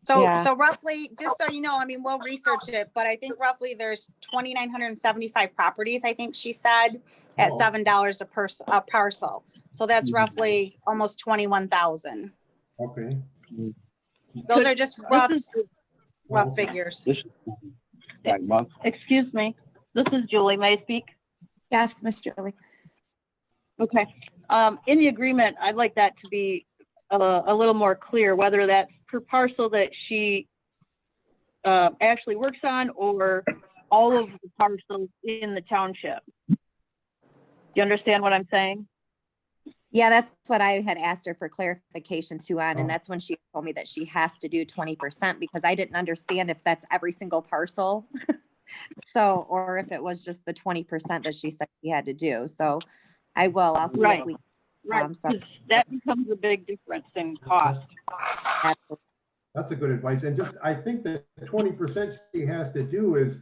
Yeah. So roughly, just so you know, I mean, we'll research it, but I think roughly there's 2,975 properties, I think she said, at Oh. $7 a parcel. So that's roughly almost 21,000. Okay. Those are just This is- rough figures. This that month. Excuse me, this is Julie, may I speak? Yes, Miss Julie. Okay, in the agreement, I'd like that to be a little more clear, whether that's per parcel that she actually works on or all of the parcels in the township. Do you understand what I'm saying? Yeah, that's what I had asked her for clarification too on, and Oh. that's when she told me that she has to do 20% because I didn't understand if that's every single parcel. So, or if it was just the 20% that she said she had to do. So I'll see Right. if we, Right, so 'cause that becomes a big difference in cost. That's a good advice. And just, I think that the 20% she has to do is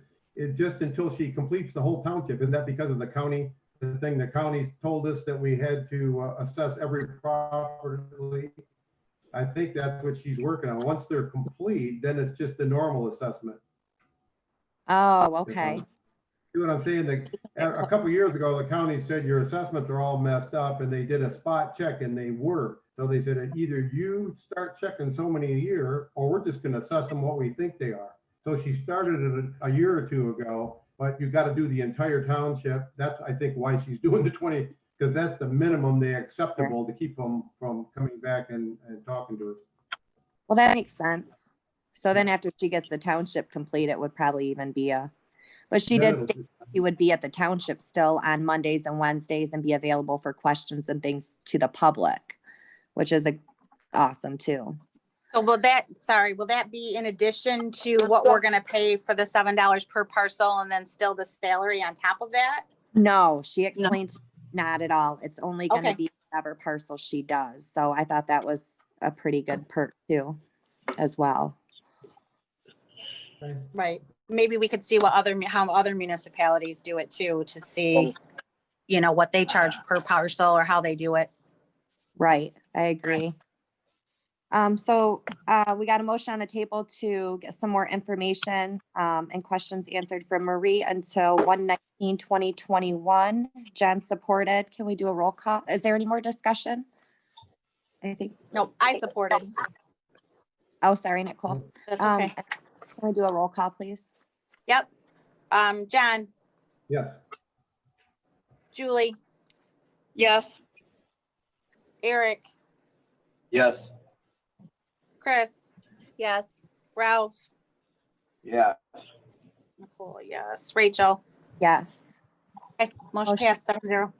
just until she completes the whole township. Isn't that because of the county? The thing the county told us that we had to assess every property. I think that's what she's working on. Once they're complete, then it's just a normal assessment. oh, okay. See what I'm saying? A couple years ago, the county said your assessments are all messed up and they did a spot check and they were. So they said, either you start checking so many a year, or we're just gonna assess them what we think they are. So she started it a year or two ago, but you gotta do the entire township. That's, I think, why she's doing the 20, because that's the minimum they acceptable to keep them from coming back and talking to us. Well, that makes sense. So then after she gets the township complete, it would probably even be but she did Yeah, state she would be at the township still on Mondays and Wednesdays and be available for questions and things to the public, which is awesome too. So will that be in addition to what we're gonna pay for the $7 per parcel and then still the salary on top of that? No, she explained not at all. It's only going to Okay. be whatever parcel she does. So I thought that was a pretty good perk too, as well. Right. Maybe we could see how other municipalities do it too, to see, what they charge per parcel or how they do it. Right, I agree. So we got a motion on the table to get some more information and questions answered from Marie until 1/19/2021. Jen supported. Can we do a roll call? Is there any more discussion? I think. No, I supported. Oh, sorry, Nicole. That's okay. Can we do a roll call, please? Yep. John, Yes. Julie, Yes, Eric, Yes. Chris, Yes. Ralph, Yeah. Nicole, yes, Rachel. Yes. Okay, motion passed 7-0.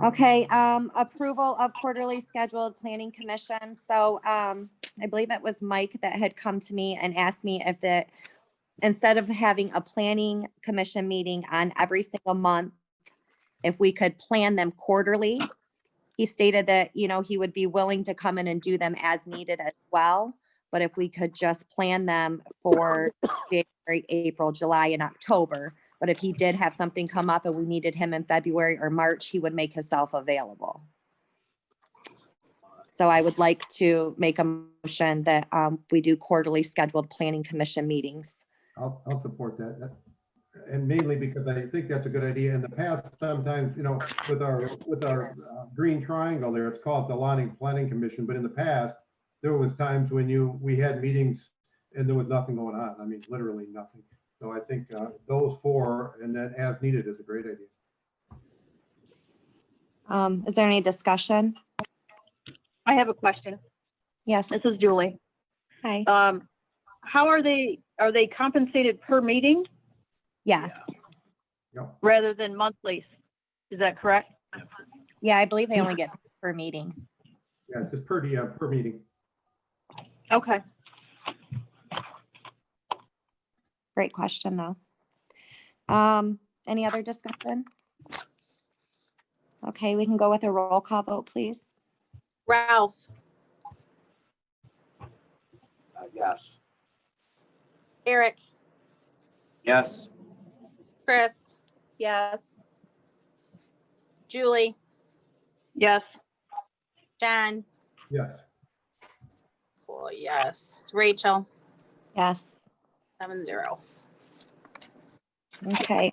Okay, approval of quarterly scheduled planning commission. So, I believe it was Mike that had come to me and asked me if instead of having a planning commission meeting on every single month, if we could plan them quarterly. He stated that, he would be willing to come in and do them as needed as well. But if we could just plan them for January, April, July, and October. But if he did have something come up and we needed him in February or March, he would make himself available. So I would like to make a motion that we do quarterly scheduled planning commission meetings. I'll support that. And mainly because I think that's a good idea. In the past, sometimes, with our green triangle there, it's called the Planning Commission. But in the past, there was times when we had meetings and there was nothing going on. I mean, literally nothing. So I think those four and then as needed is a great idea. Is there any discussion? I have a question. Yes. This is Julie. Hi. How are they compensated per meeting Yes. Yep. rather than monthly? Is that correct? Yeah, I believe they only get per meeting. Yeah, just per meeting. Okay. Great question, though. Any other discussion? Okay, we can go with a roll call vote, please. Ralph, Yes. Eric, Yes. Chris, Yes. Julie, Yes. John, Yes. cool, yes. Rachel, Yes. 7-0. Okay.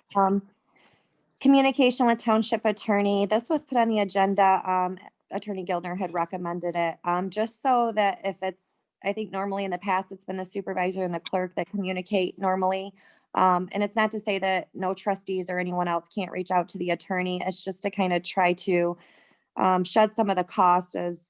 Communication with township attorney. This was put on the agenda. Attorney Gildner had recommended it. Just so that if it's, I think normally in the past, it's been the supervisor and the clerk that communicate normally. And it's not to say that no trustees or anyone else can't reach out to the attorney. It's just to kind of try to shed some of the cost as,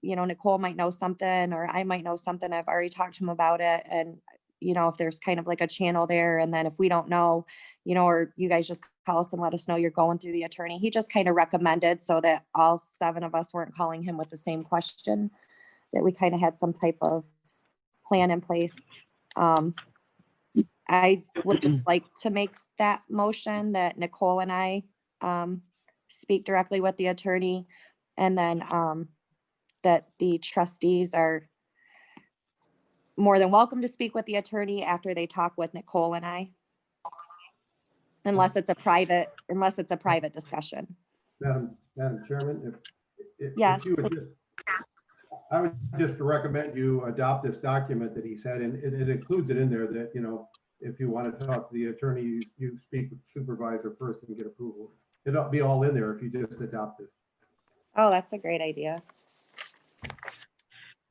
Nicole might know something or I might know something. I've already talked to him about it. And, if there's kind of like a channel there, and then if we don't know, or you guys just call us and let us know you're going through the attorney. He just kind of recommended so that all 7 of us weren't calling him with the same question, that we kind of had some type of plan in place. I would just like to make that motion that Nicole and I speak directly with the attorney, and then that the trustees are more than welcome to speak with the attorney after they talk with Nicole and I. Unless it's a private discussion. Madam Chairman, if Yes, you would just, I would just recommend you adopt this document that he said, and it includes it in there that, if you want to talk to the attorney, you speak with the supervisor first and get approval. It'll be all in there if you just adopt it. Oh, that's a great idea.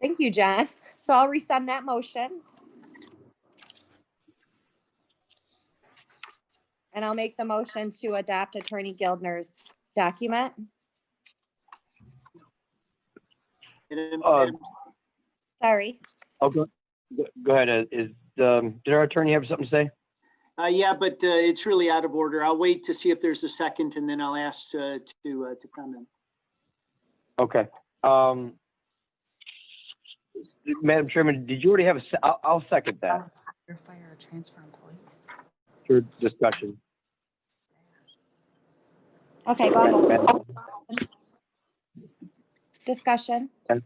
Thank you, John. So I'll resend that motion. And I'll make the motion to adopt Attorney Gildner's document. Sorry. Oh, go ahead. Did our attorney have something to say? Yeah, but it's really out of order. I'll wait to see if there's a second, and then I'll ask to comment. Okay. Madam Chairman, did you already have I'll second that Fire transfer employees. for discussion. Okay, go ahead. Discussion. Okay.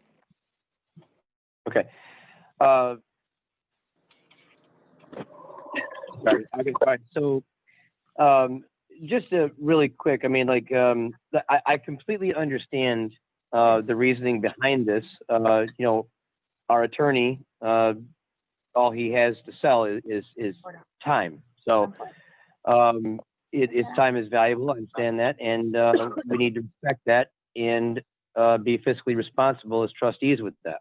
Sorry. Okay. All right. So, just really quick. I mean, I completely understand the reasoning behind this. Our attorney, all he has to sell is time. So, his time is valuable. I understand that, and we need to respect that and be fiscally responsible as trustees with that.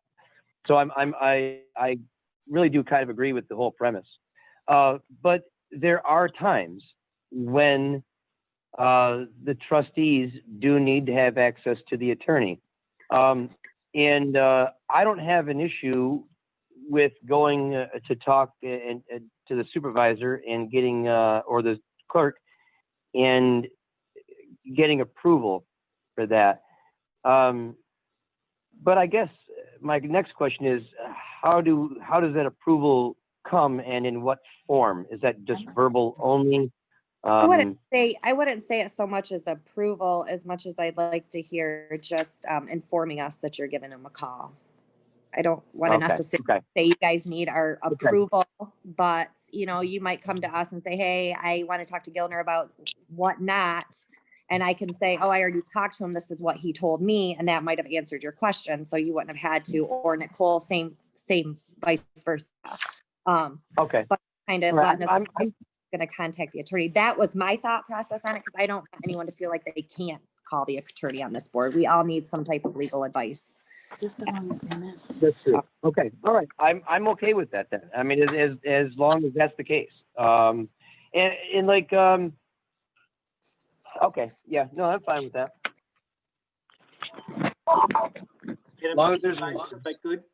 So I really do kind of agree with the whole premise. But there are times when the trustees do need to have access to the attorney. And I don't have an issue with going to talk to the supervisor and getting, or the clerk, and getting approval for that. But I guess my next question is, how does that approval come, and in what form? Is that just verbal only? I wouldn't say it so much as approval, as much as I'd like to hear just informing us that you're giving them a call. I don't want to necessarily say you guys need our approval, but you might come to us and say, hey, I want to talk to Gildner about whatnot. And I can say, oh, I already talked to him. This is what he told me. And that might have answered your question. So you wouldn't have had to, or Nicole, same vice versa. But kind of letting us going to contact the attorney. That was my thought process on it, because I don't want anyone to feel like they can't call the attorney on this board. We all need some type of legal advice. Is this the wrong agreement? That's true. Okay. All right. I'm okay with that then. I mean, as long as that's the case. Okay. Yeah. No, I'm fine with that. As long as there's, if I could.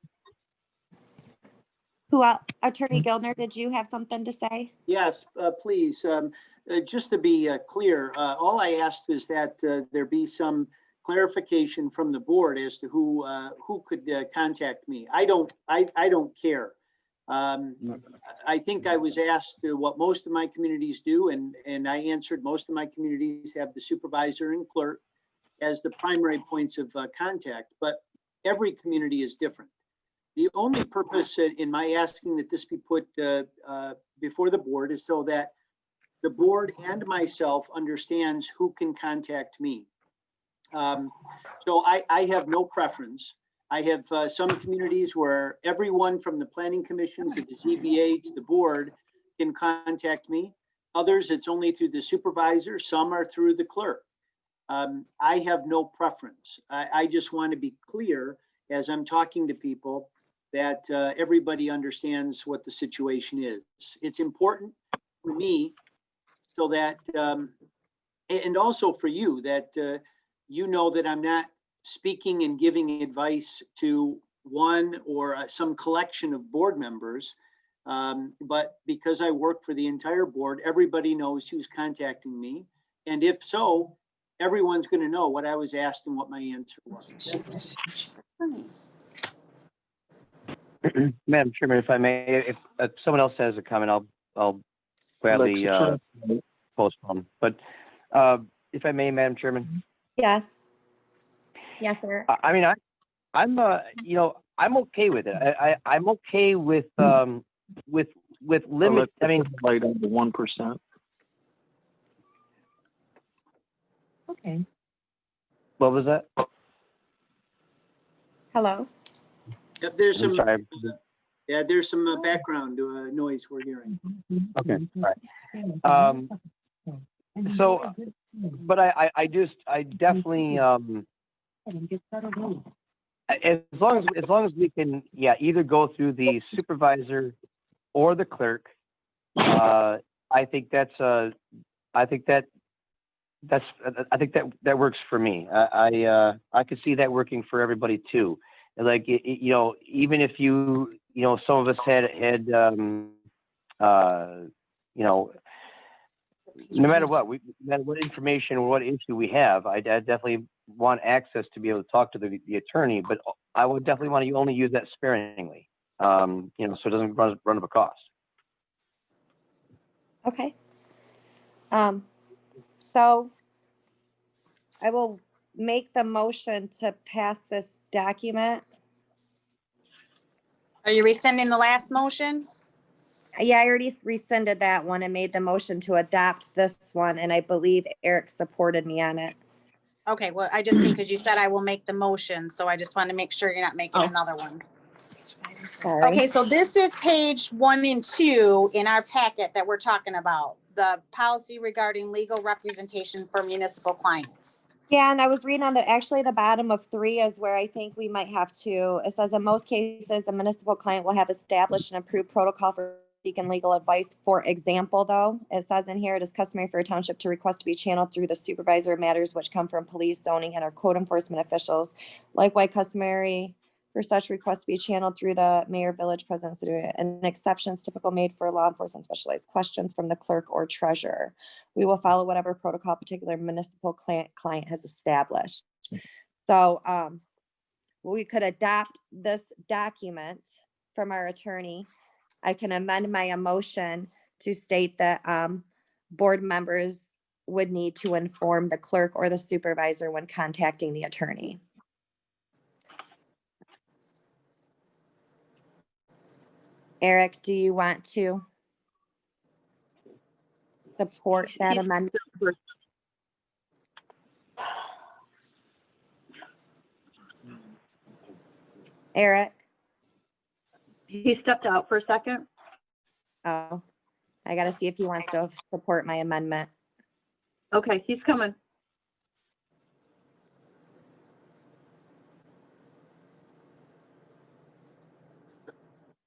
Attorney Gildner, did you have something to say? Yes, please. Just to be clear, all I asked is that there be some clarification from the board as to who could contact me. I don't care. I think I was asked what most of my communities do, and I answered most of my communities have the supervisor and clerk as the primary points of contact, but every community is different. The only purpose in my asking that this be put before the board is so that the board and myself understands who can contact me. So I have no preference. I have some communities where everyone from the planning commission to the ZBA to the board can contact me. Others, it's only through the supervisor. Some are through the clerk. I have no preference. I just want to be clear as I'm talking to people that everybody understands what the situation is. It's important for me so that, and also for you, that you know that I'm not speaking and giving advice to one or some collection of board members. But because I work for the entire board, everybody knows who's contacting me. And if so, everyone's going to know what I was asked and what my answer was. Madam Chairman, if I may, if someone else has a comment, I'll gladly postpone. But if I may, Madam Chairman. Yes. Yes, sir. I mean, I'm you know, I'm okay with it. I'm okay with limit. I mean, like on the 1%. Okay. What was that? Hello. Yep, there's I'm some, sorry. yeah, there's some background noise we're hearing. Okay. All right. So, but I definitely, as long as we can, yeah, either go through the supervisor or the clerk, I think that works for me. I could see that working for everybody too. Like, you know, even if you know, some of us had you know, no matter what, no matter what information or what issue we have, I definitely want access to be able to talk to the attorney, but I would definitely want to only use that sparingly, you know, so it doesn't run up a cost. Okay. So I will make the motion to pass this document. Are you rescinding the last motion? Yeah, I already rescinded that one and made the motion to adopt this one, and I believe Eric supported me on it. Okay, well, I just, because you said I will make the motion, so I just want to make sure you're not making another one. Sorry. Okay, so this is page 1 and 2 in our packet that we're talking about, the policy regarding legal representation for municipal clients. Yeah, and I was reading on the bottom of 3 is where I think we might have to. It says in most cases, the municipal client will have established an approved protocol for seeking legal advice. For example, though, it says in here, it is customary for a township to request to be channeled through the supervisor of matters which come from police, zoning, and our code enforcement officials. Likewise, customary for such requests to be channeled through the mayor, village president, and exceptions typical made for law enforcement specialized questions from the clerk or treasurer. We will follow whatever protocol particular municipal client has established. So we could adopt this document from our attorney. I can amend my motion to state that board members would need to inform the clerk or the supervisor when contacting the attorney. Eric, do you want to support that amendment? Eric? He stepped out for a second. Oh, I gotta see if he wants to support my amendment. Okay, he's coming.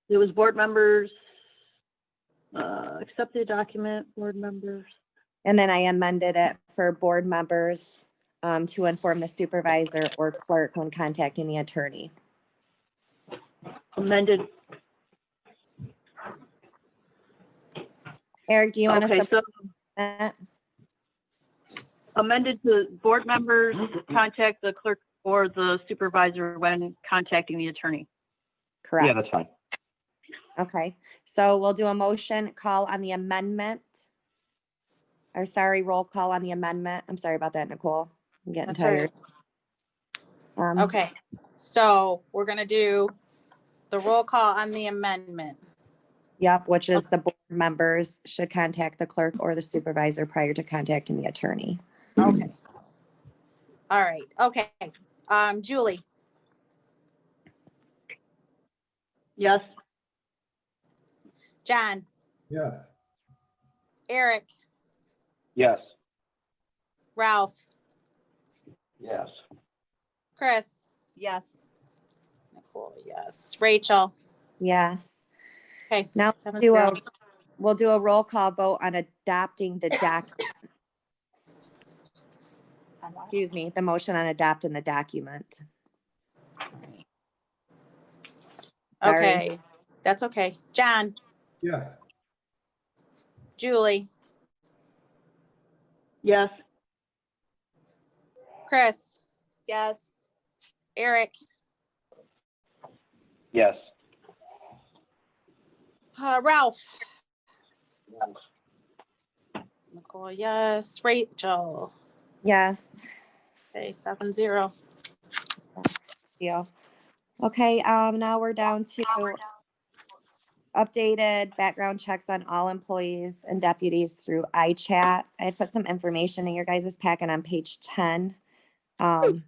It was board members, accept the document, board members. And then I amended it for board members to inform the supervisor or clerk when contacting the attorney. Amended. Eric, do you want to Okay, so support that? amended to board members contact the clerk or the supervisor when contacting the attorney. Correct. Yeah, that's fine. Okay, so we'll do a motion call on the amendment. Or sorry, roll call on the amendment. I'm sorry about that, Nicole. I'm getting That's all tired. Okay, so we're gonna do the roll call on the amendment. Yep, which is the board members should contact the clerk or the supervisor prior to contacting the attorney. Okay. All right, okay. Julie, Yes. John, Yes. Eric, Yes. Ralph, Yes. Chris, Yes. Nicole, yes, Rachel. Yes. Okay. Now 7-0. we'll do a roll call vote on adopting the excuse me, the motion on adopting the document. Sorry. Okay, that's okay. John, Yes. Julie, Yes. Chris, Yes. Eric, Yes. Ralph, Nicole, yes, Rachel. Yes. Okay, 7-0. Deal. Okay, now we're down to updated background checks on all employees and deputies through iChat. I put some information in your guys' packet on page 10. I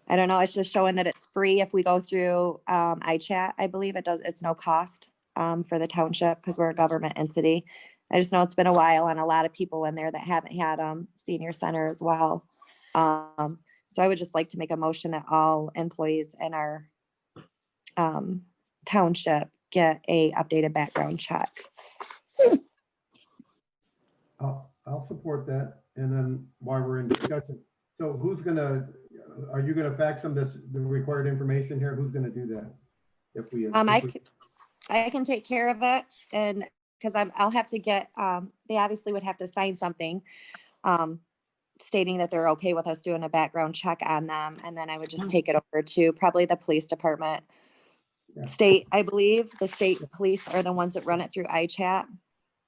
don't know, it's just showing that it's free if we go through iChat. I believe it's no cost for the township because we're a government entity. I just know it's been a while and a lot of people in there that haven't had senior center as well. So I would just like to make a motion that all employees in our township get a updated background check. I'll support that. And then while we're in discussion, so are you gonna fax them the required information here? Who's gonna do that? If we. I can take care of it, and because I'll have to get, they obviously would have to sign something stating that they're okay with us doing a background check on them, and then I would just take it over to probably the police department. Yeah. State, I believe the state police are the ones that run it through iChat.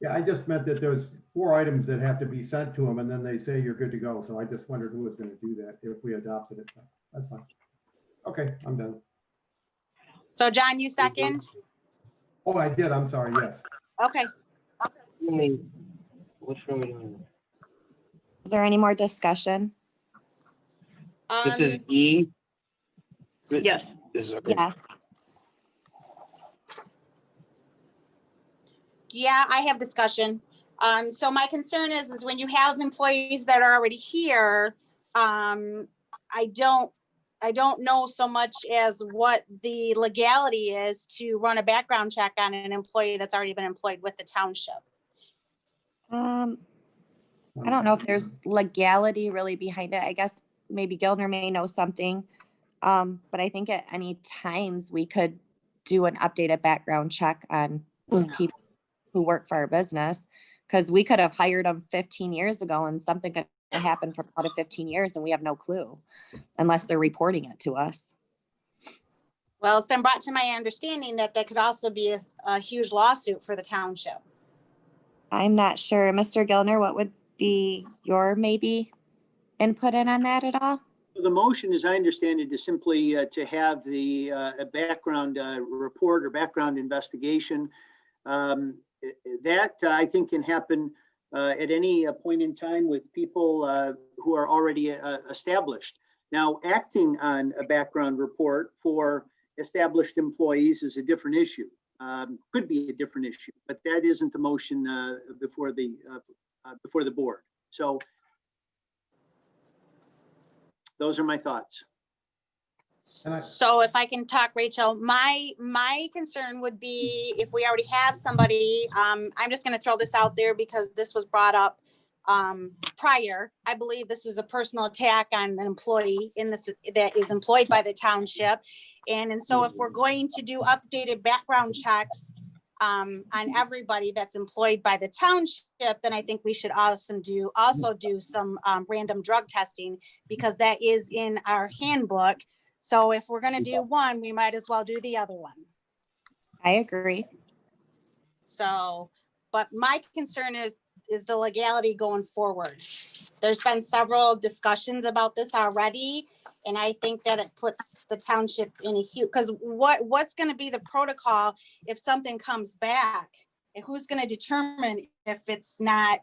Yeah, I just meant that there's 4 items that have to be sent to them and then they say you're good to go. So I just wondered who was gonna do that if we adopted it. That's fine. Okay, I'm done. So John, you second? Oh, I did. I'm sorry. Yes. Okay. Which one are we doing? Is there any more discussion? This is E. Yes. This is okay. Yes. Yeah, I have discussion. So my concern is when you have employees that are already here, I don't know so much as what the legality is to run a background check on an employee that's already been employed with the township. I don't know if there's legality really behind it. I guess maybe Gildner may know something. But I think at any times we could do an updated background check on people who work for our business. Because we could have hired them 15 years ago and something could have happened for about 15 years and we have no clue unless they're reporting it to us. Well, it's been brought to my understanding that that could also be a huge lawsuit for the township. I'm not sure. Mr. Gilner, what would be your maybe input in on that at all? The motion, as I understand it, is simply to have the a background report or background investigation. That I think can happen at any point in time with people who are already established. Now, acting on a background report for established employees is a different issue. Could be a different issue, but that isn't the motion before the board. So those are my thoughts. So if I can talk, Rachel, my concern would be if we already have somebody, I'm just going to throw this out there because this was brought up prior. I believe this is a personal attack on an employee that is employed by the township. And so if we're going to do updated background checks on everybody that's employed by the township, then I think we should also do some random drug testing because that is in our handbook. So if we're going to do one, we might as well do the other one. I agree. So, but my concern is the legality going forward. There's been several discussions about this already. And I think that it puts the township in a huge, because what's going to be the protocol if something comes back? And who's going to determine if it's not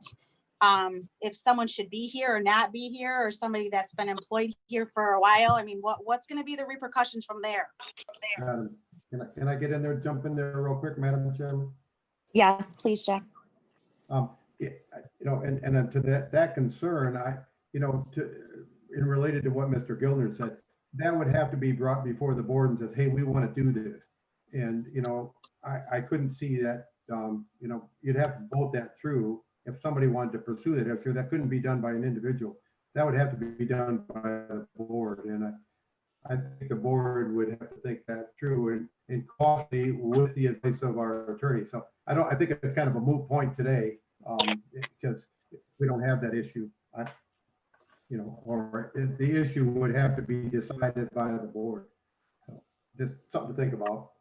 if someone should be here or not be here, or somebody that's been employed here for a while? I mean, what's gonna be the repercussions from there? Can I get in there, jump in there real quick, Madam Chairman? Yes, please, Jack. You know, and then to that concern, in related to what Mr. Gilner said, that would have to be brought before the board and says, hey, we want to do this. And, you know, I couldn't see that, you know, you'd have to vote that through if somebody wanted to pursue that issue. That couldn't be done by an individual. That would have to be done by the board. And I think the board would have to think that through and caution with the advice of our attorney. So I think it's kind of a moot point today, because we don't have that issue. You know, or the issue would have to be decided by the board. So just something to think about.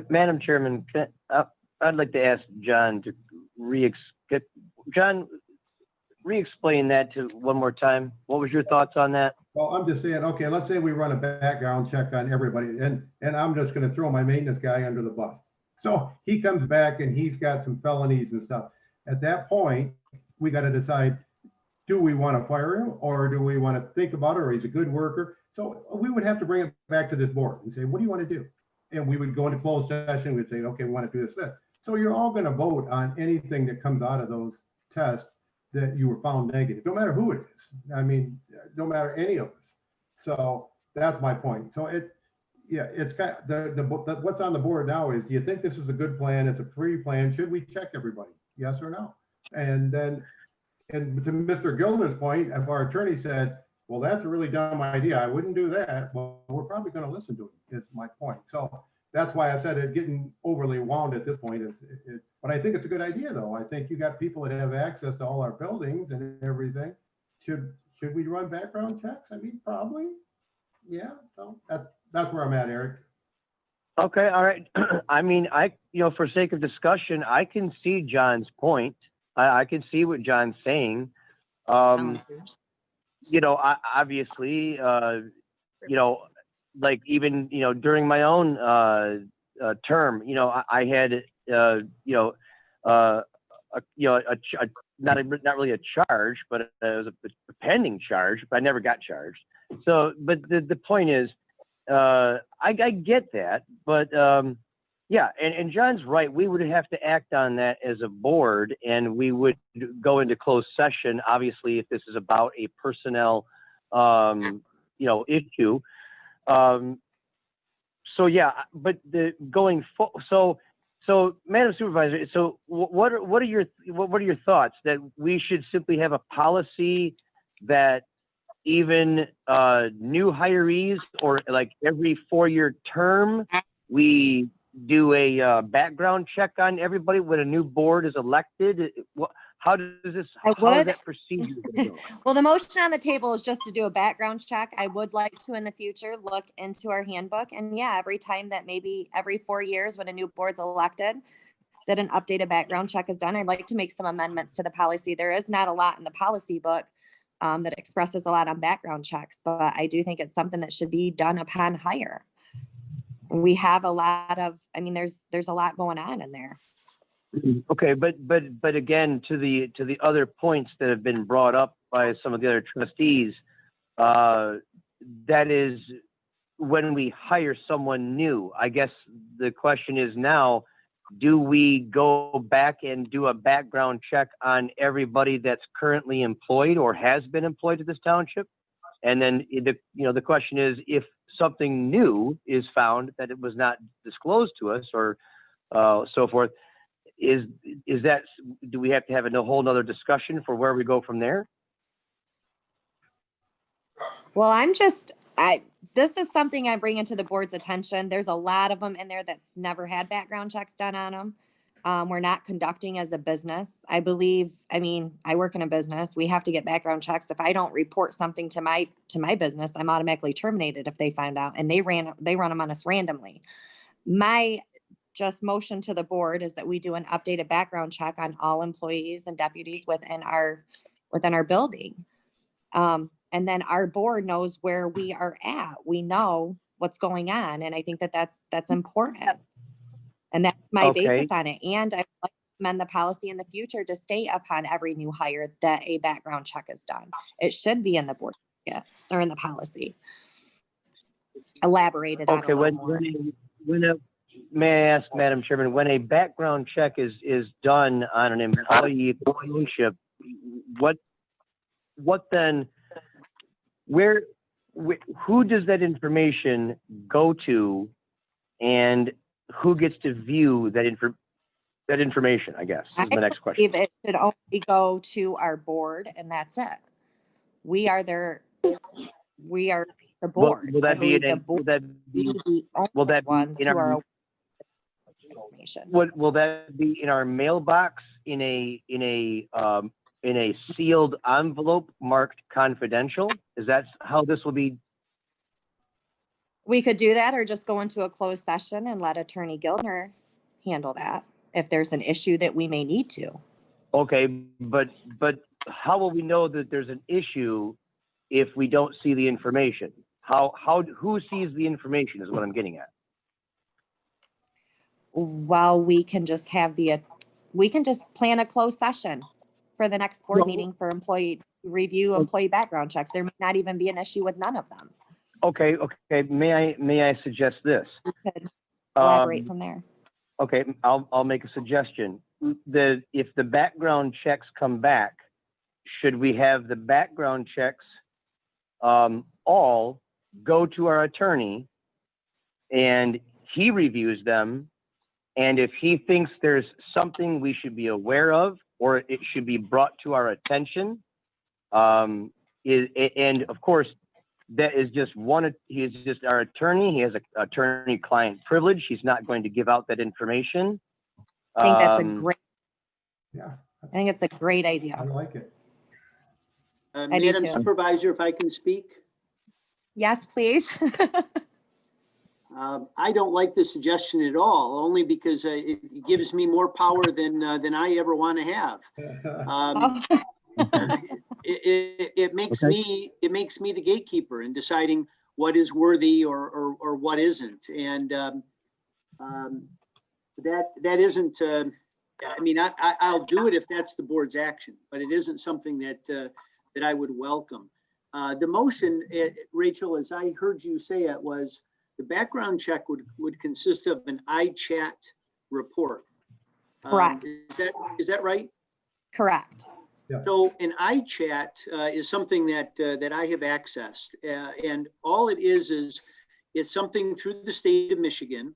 Madam Chairman, I'd like to ask John to re-explain that to one more time. What was your thoughts on that? Well, I'm just saying, okay, let's say we run a background check on everybody, and I'm just gonna throw my maintenance guy under the bus. So he comes back and he's got some felonies and stuff. At that point, we gotta decide, do we wanna fire him, or do we wanna think about it, or he's a good worker? So we would have to bring it back to this board and say, what do you wanna do? And we would go into closed session, we'd say, okay, we wanna do this. So you're all gonna vote on anything that comes out of those tests that you were found negative, no matter who it is. I mean, no matter any of us. So that's my point. So it's kind of what's on the board now is, do you think this is a good plan? It's a free plan. Should we check everybody? Yes or no? And then, and to Mr. Gilner's point, if our attorney said, well, that's a really dumb idea, I wouldn't do that. Well, we're probably going to listen to it, is my point. So that's why I said it getting overly wound at this point but I think it's a good idea though. I think you got people that have access to all our buildings and everything. Should we run background checks? I mean, probably. Yeah, so that's where I'm at, Eric. Okay, all right. I mean, for sake of discussion, I can see John's point. I can see what John's saying. You know, obviously, you know, like even, you know, during my own term, you know, I had, not really a charge, but it was a pending charge, but I never got charged. So, but the point is, I get that, but yeah, and John's right. We would have to act on that as a board, and we would go into closed session, obviously, if this is about a personnel, you know, issue. So yeah, but so Madam Supervisor, so what are your thoughts that we should simply have a policy that even new hirees, or like every 4-year term, we do a background check on everybody when a new board is elected? How does that procedure go? Well, the motion on the table is just to do a background check. I would like to in the future look into our handbook, and yeah, every time that maybe every 4 years when a new board's elected, that an updated background check is done. I'd like to make some amendments to the policy. There is not a lot in the policy book that expresses a lot on background checks, but I do think it's something that should be done upon hire. We have a lot of, I mean, there's a lot going on in there. Okay, but again, to the other points that have been brought up by some of the other trustees, that is when we hire someone new. I guess the question is now, do we go back and do a background check on everybody that's currently employed or has been employed at this township? And then the question is, if something new is found that it was not disclosed to us, or so forth, do we have to have a whole nother discussion for where we go from there? Well, this is something I bring into the board's attention. There's a lot of them in there that's never had background checks done on them. We're not conducting as a business. I mean, I work in a business. We have to get background checks. If I don't report something to my business, I'm automatically terminated if they find out, and they run them on us randomly. My just motion to the board is that we do an updated background check on all employees and deputies within our building. And then our board knows where we are at. We know what's going on. And I think that that's important. And that's my Okay. basis on it. And I would like to amend the policy in the future to state upon every new hire that a background check is done. It should be in the board, yeah, or in the policy. Elaborated on a Okay, little more. may I ask, Madam Chairman, when a background check is done on an employee at the township, what then, who does that information go to, and who gets to view that information, I guess, is the next question. If it should only go to our board and that's it. We are the board. Will I that be believe the board the ones in who are our, aware of information. will that be in our mailbox in a sealed envelope marked confidential? Is that how this will be? We could do that, or just go into a closed session and let Attorney Gildner handle that if there's an issue that we may need to. Okay, but how will we know that there's an issue if we don't see the information? Who sees the information is what I'm getting at. Well, we can just plan a closed session for the next board meeting for review employee background checks. There may not even be an issue with none of them. Okay. May I suggest this? We could elaborate from there. Okay, I'll make a suggestion. If the background checks come back, should we have the background checks all go to our attorney, and he reviews them, and if he thinks there's something we should be aware of or it should be brought to our attention, and of course that is just he is just our attorney. He has an attorney-client privilege. He's not going to give out that information. I think that's a great. Yeah, I think it's a great idea. I like it. do Madam too. Supervisor, if I can speak. Yes, please. I don't like this suggestion at all, only because it gives me more power than I ever want to have. It makes me the gatekeeper in deciding what is worthy or what isn't, and that isn't. I mean, I'll do it if that's the board's action, but it isn't something that I would welcome. The motion, Rachel, as I heard you say it, was the background check would consist of an iChat report. Correct. Is that right? Correct. Yeah. So an iChat is something that I have accessed, and all it is it's something through the state of Michigan,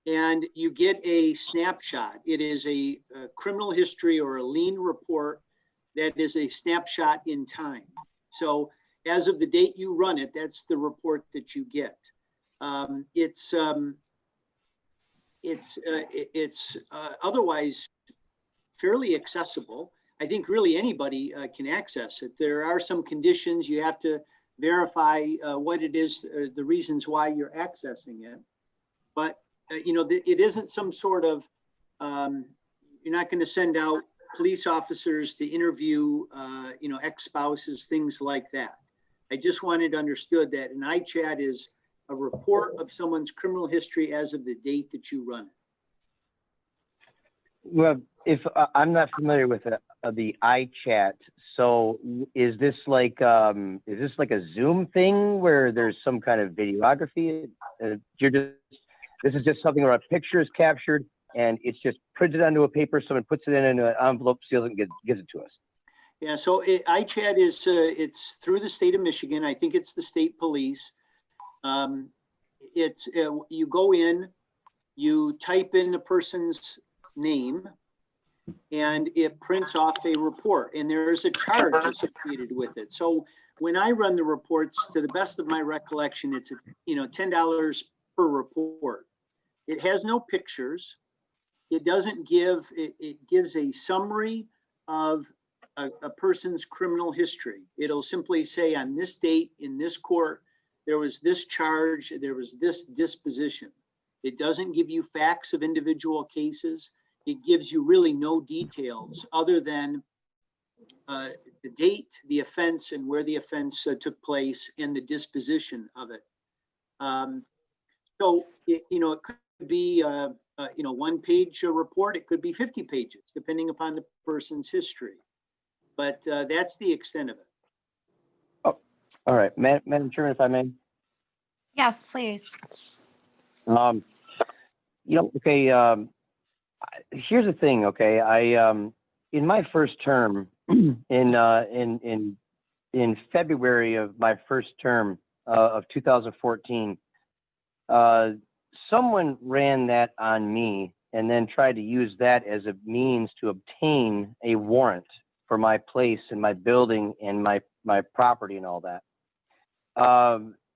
and you get a snapshot. It is a criminal history or a lien report that is a snapshot in time. So as of the date you run it, that's the report that you get. It's otherwise fairly accessible. I think really anybody can access it. There are some conditions you have to verify what it is, the reasons why you're accessing it. But it isn't some sort of you're not going to send out police officers to interview ex-spouses, things like that. I just wanted understood that an iChat is a report of someone's criminal history as of the date that you run it. Well, if I'm not familiar with the iChat, so is this like a Zoom thing where there's some kind of videography? This is just something where a picture is captured and it's just printed onto a paper. Someone puts it in an envelope, seals it, and gives it to us. Yeah, so iChat is it's through the state of Michigan. I think it's the state police. It's you go in, you type in the person's name, and it prints off a report, and there is a charge associated with it. So when I run the reports, to the best of my recollection, it's $10 per report. It has no pictures. It doesn't give. It gives a summary of a person's criminal history. It'll simply say on this date in this court, there was this charge, there was this disposition. It doesn't give you facts of individual cases. It gives you really no details other than the date, the offense, and where the offense took place, and the disposition of it. So, it could be, 1-page report. It could be 50 pages, depending upon the person's history. But that's the extent of it. All right, Madam Chairman, if I may. Yes, please. Okay, here's the thing, okay? In my first term, in February of my first term of 2014, someone ran that on me and then tried to use that as a means to obtain a warrant for my place and my building and my property and all that.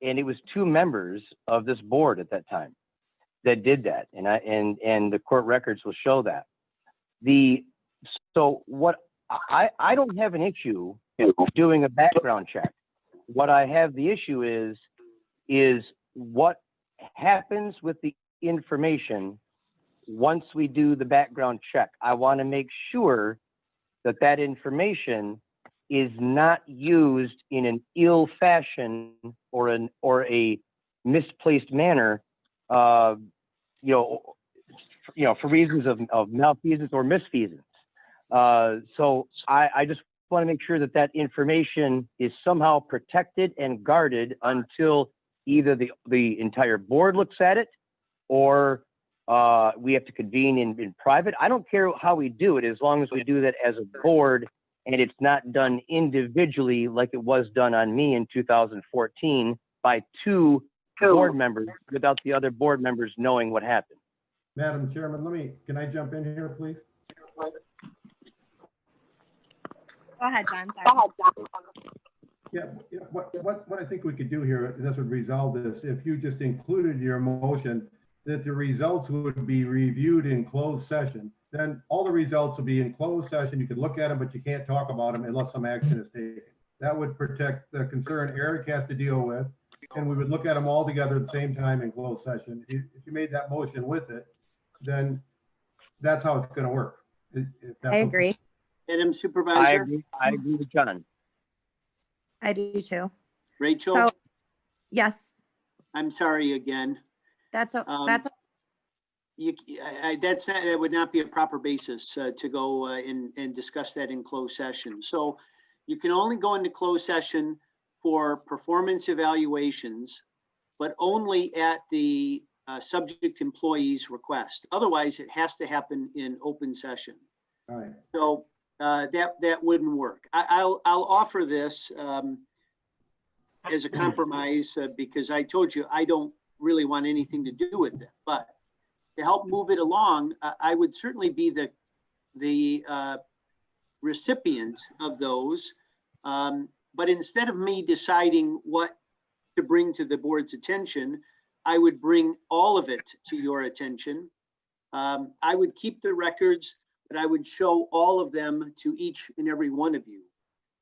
And it was 2 members of this board at that time that did that, and the court records will show that. So what I don't have an issue doing a background check. What I have the issue is what happens with the information once we do the background check. I want to make sure that information is not used in an ill fashion or a misplaced manner, for reasons of malfeasance or misfeasance. So I just want to make sure that information is somehow protected and guarded until either the entire board looks at it, or we have to convene in private. I don't care how we do it, as long as we do that as a board and it's not done individually like it was done on me in 2014 by 2 board members without the other board members knowing what happened. Madam Chairman, can I jump in here, please? Go ahead, John. Sorry. Yeah, what I think we could do here, and this would resolve this, if you just included your motion that the results would be reviewed in closed session, then all the results will be in closed session. You could look at them, but you can't talk about them unless some action is taken. That would protect the concern Eric has to deal with, and we would look at them all together at the same time in closed session. If you made that motion with it, then that's how it's going to work. I agree. Madam Supervisor? I agree with John. I do too. Rachel? So, yes, I'm sorry again. that's That would not be a proper basis to go and discuss that in closed session. So you can only go into closed session for performance evaluations, but only at the subject employee's request. Otherwise, it has to happen in open session. All right. So that wouldn't work. I'll offer this as a compromise because I told you I don't really want anything to do with it. But to help move it along, I would certainly be the recipient of those. But instead of me deciding what to bring to the board's attention, I would bring all of it to your attention. I would keep the records, but I would show all of them to each and every one of you.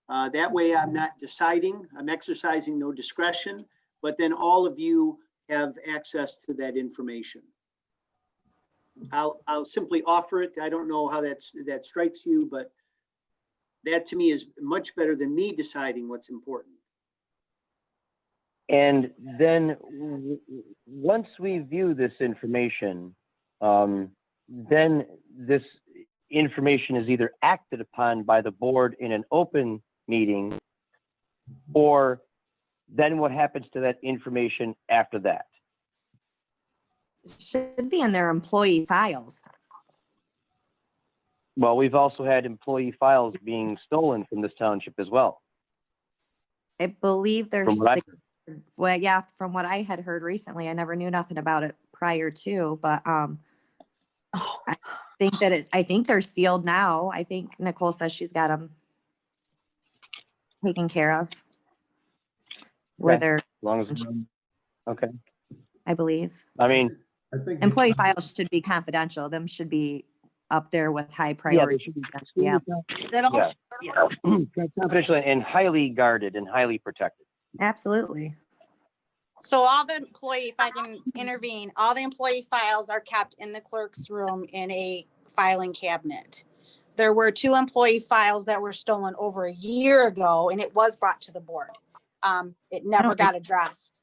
That way I'm not deciding, I'm exercising no discretion, but then all of you have access to that information. I'll simply offer it. I don't know how that strikes you, but that to me is much better than me deciding what's important. And then once we view this information, then this information is either acted upon by the board in an open meeting, or then what happens to that information after that? it should be in their employee files. Well, we've also had employee files being stolen from this township as well. I believe there's, From what well, yeah, from what I had heard recently, I never knew nothing about it prior to, but I think that I think they're sealed now. I think Nicole says she's got them taken care of. Where Okay. they're, As long as, okay. I believe. I mean, I think Employee files should be confidential. Them should be up there with high yeah, they priority. should be Yeah, confidential and highly guarded and highly protected. absolutely. So all the employee, if I can intervene, all the employee files are kept in the clerk's room in a filing cabinet. There were 2 employee files that were stolen over a year ago, and it was brought to the board. It never Okay. got addressed.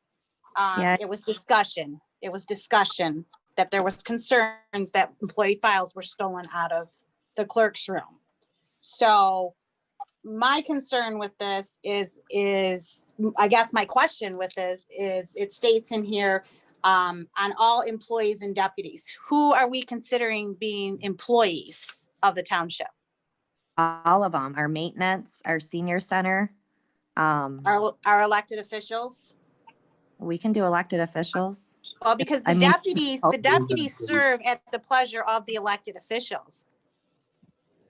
Yeah. It was discussion. It was discussion that there was concerns that employee files were stolen out of the clerk's room. So my concern with this is, I guess my question with this is, it states in here, on all employees and deputies, who are we considering being employees of the township? All of them, our maintenance, our senior center. Our elected officials? We can do elected officials. Well, because I mean, the deputies serve at the pleasure of the elected officials.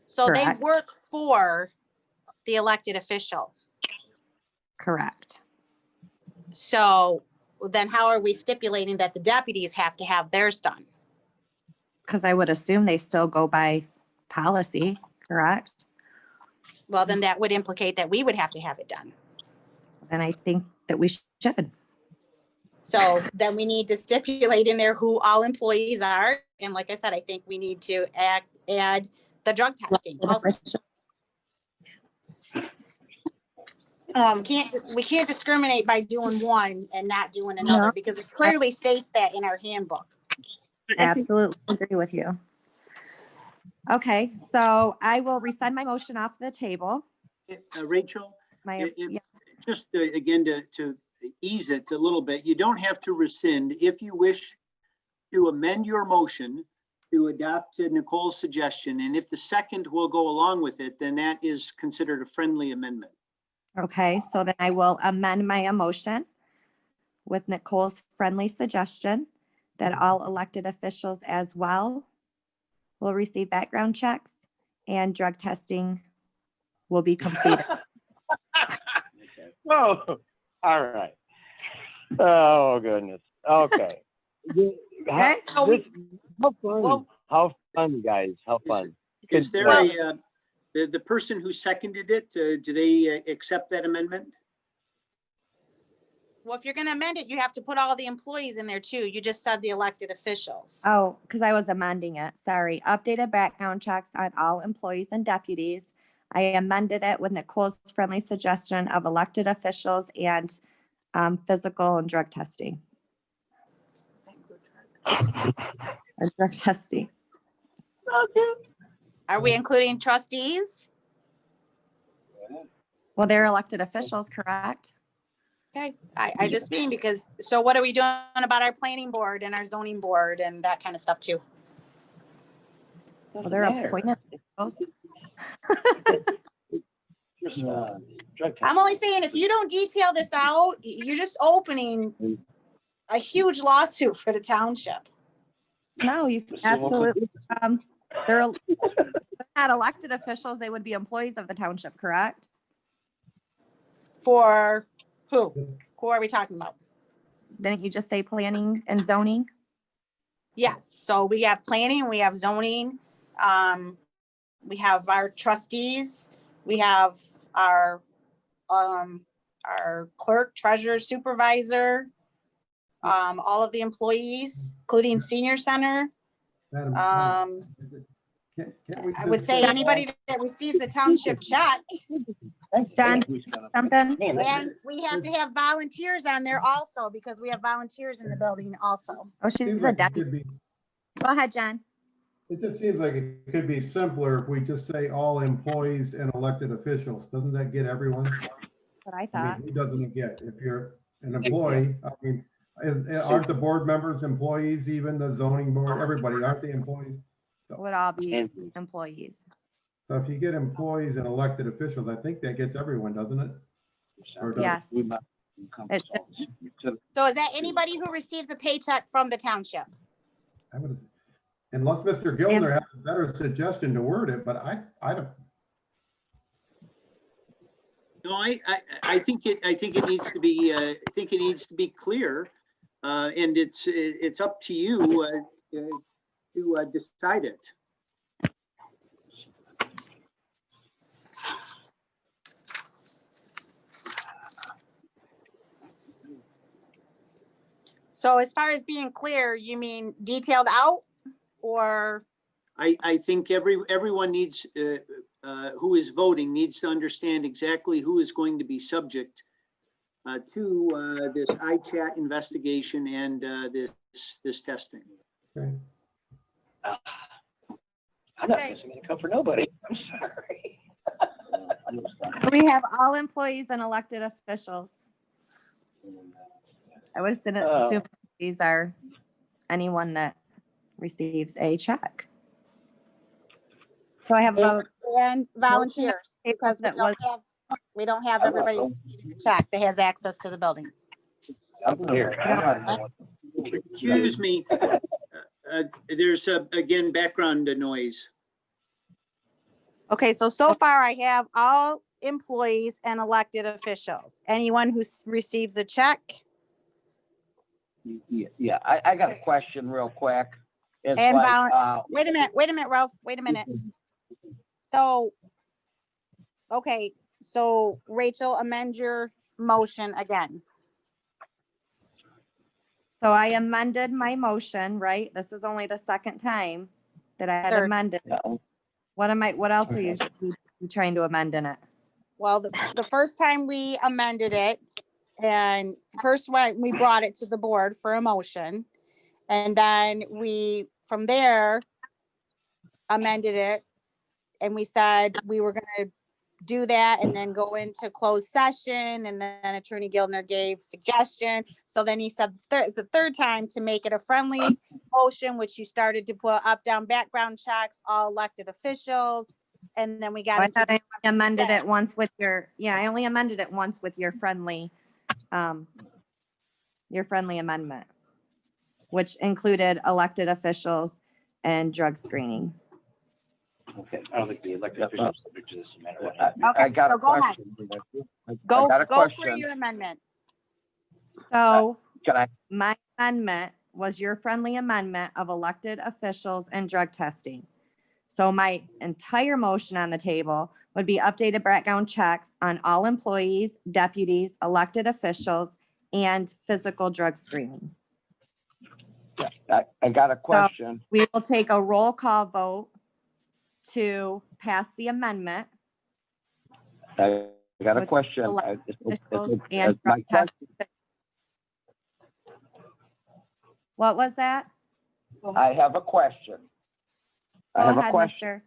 So they Correct. work for the elected official. Correct. So then how are we stipulating that the deputies have to have theirs done? Because I would assume they still go by policy, correct? Well, then that would implicate that we would have to have it done. Then I think that we should. So then we need to stipulate in there who all employees are. And like I said, I think we need to add the drug testing also. We can't discriminate by doing one and not doing another, No. because it clearly states that in our handbook. Absolutely agree with you. Okay, so I will rescind my motion off the table. Rachel, My, yeah, just again, to ease it a little bit, you don't have to rescind. If you wish to amend your motion to adopt Nicole's suggestion, and if the second will go along with it, then that is considered a friendly amendment. okay, so then I will amend my motion with Nicole's friendly suggestion that all elected officials as well will receive background checks and drug testing will be completed. Oh, all right. Oh, goodness. Okay. Okay. How fun. How fun, guys. How fun. Is there the person who seconded it, do they accept that amendment? Well, if you're going to amend it, you have to put all the employees in there too. You just said the elected officials. Oh, because I was amending it. Sorry. Updated background checks on all employees and deputies. I amended it with Nicole's friendly suggestion of elected officials and physical and drug testing. Or drug testing. Are we including trustees? Well, they're elected officials, correct? Okay, I just mean because, so what are we doing about our planning board and our zoning board and that kind of stuff too? Well, they're appointed officials. I'm only saying, if you don't detail this out, you're just opening a huge lawsuit for the township. No, you can absolutely, they're not elected officials, they would be employees of the township, correct? For who? Who are we talking about? Didn't you just say planning and zoning? Yes, so we have planning, we have zoning, we have our trustees, we have our clerk, treasurer, supervisor, all of the employees, including senior center. I would say anybody that receives a township check. John, something? And we have to have volunteers on there also, because we have volunteers in the building also. Oh, she's a deputy. Go ahead, John. It just seems like it could be simpler if we just say all employees and elected officials. Doesn't that get everyone? What I I thought. mean, who doesn't get? If you're an employee, I mean, aren't the board members employees, even the zoning board, everybody, aren't they employees? Would all be employees. So if you get employees and elected officials, I think that gets everyone, doesn't it? Or does it? Yes. It should. So is that anybody who receives a paycheck from the township? I would, unless Mr. Gilner has a better suggestion to word it, but I don't. No, I think it needs to be, I think it needs to be clear, and it's up to you to decide it. So as far as being clear, you mean detailed out, or? I think everyone needs, who is voting needs to understand exactly who is going to be subject to this iChat investigation and this testing. Okay. I'm not missing an income for nobody. I'm sorry. We have all employees and elected officials. I would assume these are anyone that receives a check. So I have a And volunteers, because we don't have everybody check that has access to the building. I'm here. Excuse me. There's again background noise. Okay, so far I have all employees and elected officials. Anyone who receives a check? Yeah, I got a question real quick. It's And like, wait a minute, Ralph, wait a minute. So, okay, so Rachel, amend your motion again. So I amended my motion, right? This is only the second time that I had Third. amended. What else are you trying to amend in it? Well, the first time we amended it, and first when we brought it to the board for a motion, and then we, from there, amended it, and we said we were gonna do that and then go into closed session, and then Attorney Gildner gave suggestion. So then he said it's the third time to make it a friendly motion, which you started to put up, down background checks, all elected officials. And then we got I into thought I amended it once with your, I only amended it once with your friendly amendment, which included elected officials and drug screening. Okay, I don't think the elected officials are subject to this no matter what. Okay, I got so a go ahead. question. Go, I got a go for question. your amendment. So Can I? my amendment was your friendly amendment of elected officials and drug testing. So my entire motion on the table would be updated background checks on all employees, deputies, elected officials, and physical drug screening. I got a question. So we will take a roll call vote to pass the amendment. I got a which question. elected It's officials my and drug question. testing. What was that? I have a question. Go I have ahead, a question. mister.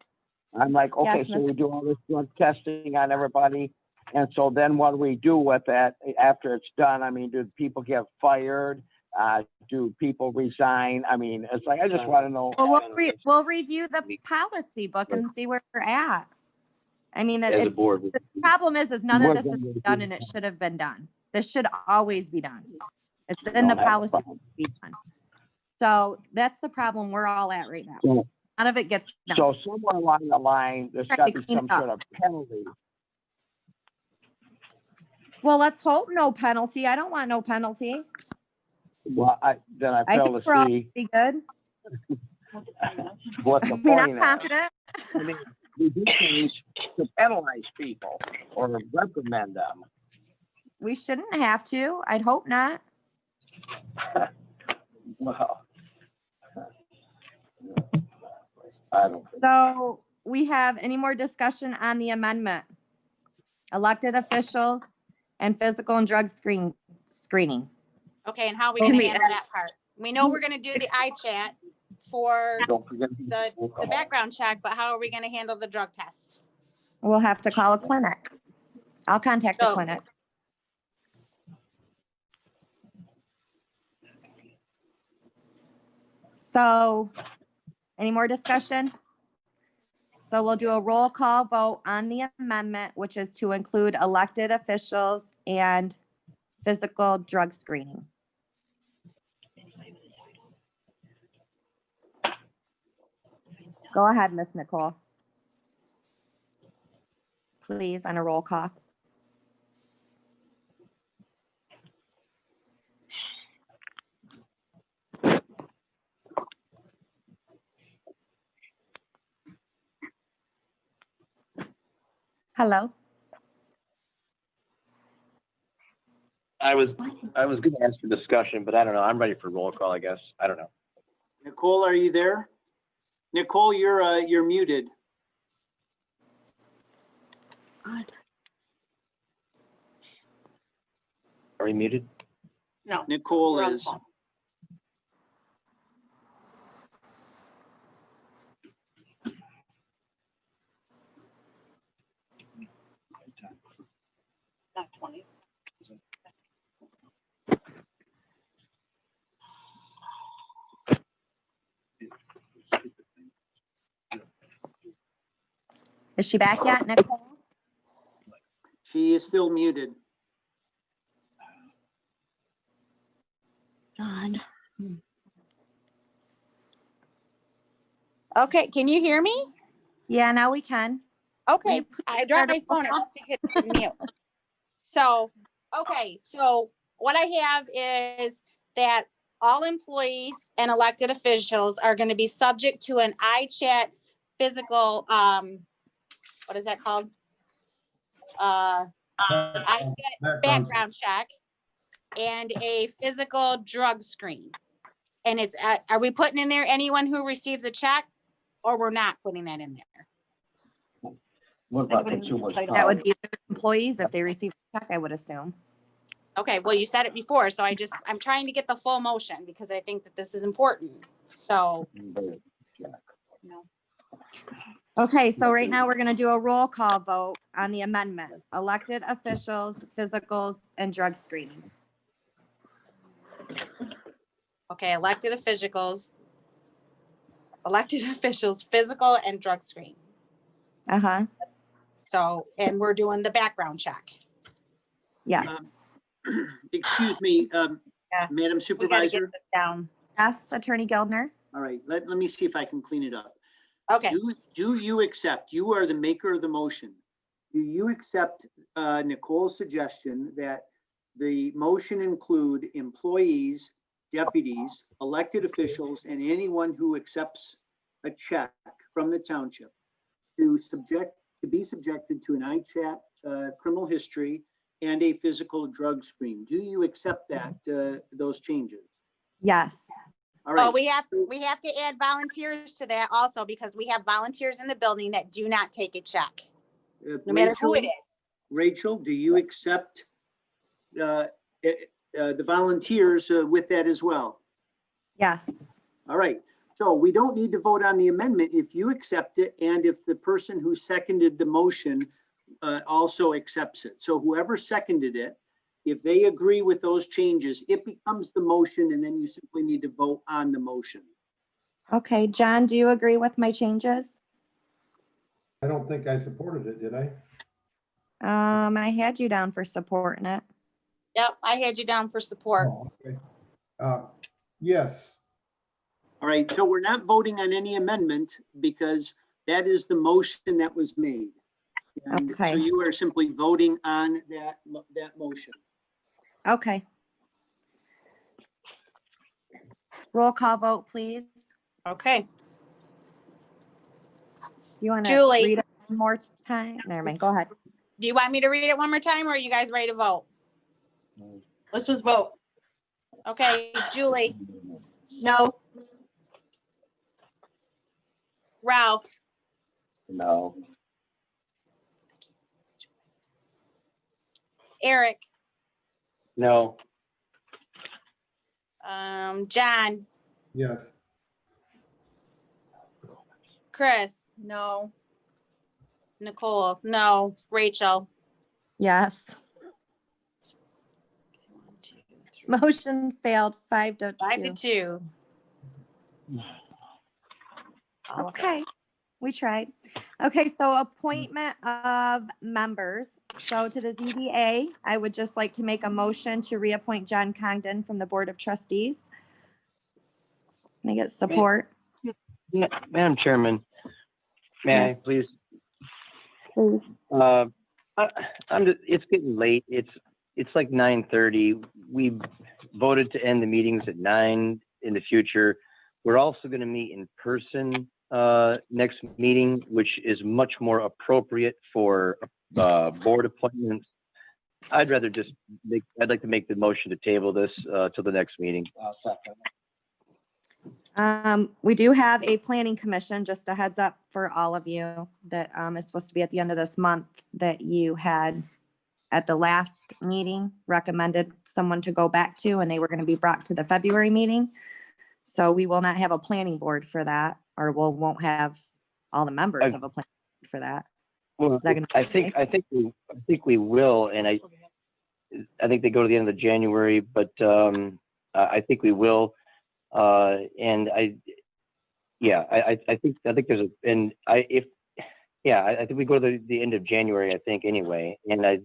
I'm like, okay, Yes, so we do all this drug testing on everybody. And so then what do we do with that after it's done? I mean, do people get fired? Do people resign? I mean, it's like, I just want to know. Well, we'll review the policy book and see where we're at. I mean, As a board. the problem is none of this is done and it should have been done. This should always be done. It's in the policy to be done. So that's the problem we're all at right now. So, None of it gets done. so somewhere along the line, there's got to be some sort of penalty. Well, let's hope no penalty. I don't want no penalty. Well, I I fail think to we're all see be good. what the I mean, point I'm is. confident. I mean, we do things to penalize people or reprimand them. We shouldn't have to. I'd hope not. Well, I don't think. So we have any more discussion on the amendment? Elected officials and physical and drug screening. Okay, and how are we Can gonna we handle that part? We know we're gonna do the iChat for Don't forget the background check, but how are we gonna handle the drug test? We'll have to call a clinic. I'll contact the So- clinic. So, any more discussion? So we'll do a roll call vote on the amendment, which is to include elected officials and physical drug screening. Go ahead, Miss Nicole. Please, on a roll call. Hello. I was going to ask for discussion, but I don't know. I'm ready for roll call, I guess. I don't know. Nicole, are you there? Nicole, you're muted. we muted? No. Nicole we're on the is. phone. Not 20. Is she back yet, Nicole? She is still muted. God. Okay, can you hear me? Yeah, now we can. Will you Okay, please I start dropped my a roll phone. It call? must have hit mute. So, okay, so what I have is that all employees and elected officials are going to be subject to an iChat physical, what is that called? iChat background check and a physical drug screen. And it's, are we putting in there anyone who receives a check, or we're not putting that in there? What about the two was That would be their employees if they receive a check, I would assume. Okay, well, you said it before, so I'm trying to get the full motion because I think that this is important. So, No. Okay, so right now we're gonna do a roll call vote on the amendment, elected officials, physicals, and drug screening. okay, elected officials, physical and drug screen. Uh-huh, So, and we're doing the background check. yes. Excuse me, Yeah. Madam We gotta get Supervisor. this down. Yes, Attorney Gildner? All right, let me see if I can clean it up. Okay, Do you accept, you are the maker of the motion. Do you accept Nicole's suggestion that the motion include employees, deputies, elected officials, and anyone who accepts a check from the township to be subjected to an iChat criminal history and a physical drug screen? Do you accept that, those changes? Yes. All right. oh, we have to add volunteers to that also because we have volunteers in the building that do not take a check, no matter who it is. Rachel, do you accept the volunteers with that as well? Yes. All right, so we don't need to vote on the amendment if you accept it and if the person who seconded the motion also accepts it. So whoever seconded it, if they agree with those changes, it becomes the motion and then you simply need to vote on the motion. Okay, John, do you agree with my changes? I don't think I supported it, did I? I had you down for supporting it. Yep, I had you down for support. Oh, okay. Yes, All right, so we're not voting on any amendment because that is the motion that was made. And so Okay. you are simply voting on that motion. Okay. Roll call vote, please. Okay, You want to Julie. read it one more time? Never mind, go ahead. do you want me to read it one more time or are you guys ready to vote? Let's just vote. Okay, Julie, No. Ralph, No. Eric, No. John, yes. Chris, No. Nicole, no, Rachel. Yes. Motion failed 5-2. 5-2. Okay, we tried. Okay, so appointment of members. So to the ZBA, I would just like to make a motion to reappoint John Congdon from the Board of Trustees. Can I get support, Madam Chairman, may I Yes. please? please? It's getting late. It's like 9:30. We voted to end the meetings at 9 in the future. We're also going to meet in person next meeting, which is much more appropriate for board appointments. I'd like to make the motion to table this till the next meeting. We do have a planning commission, just a heads up for all of you that is supposed to be at the end of this month that you had at the last meeting recommended someone to go back to, and they were going to be brought to the February meeting. So we will not have a planning board for that, or won't have all the members of a planning board for that. Well, Is that gonna be okay? I think we will, and I think they go to the end of January, but I think we will, and I think there's a, and I think we go to the end of January, I think anyway, and I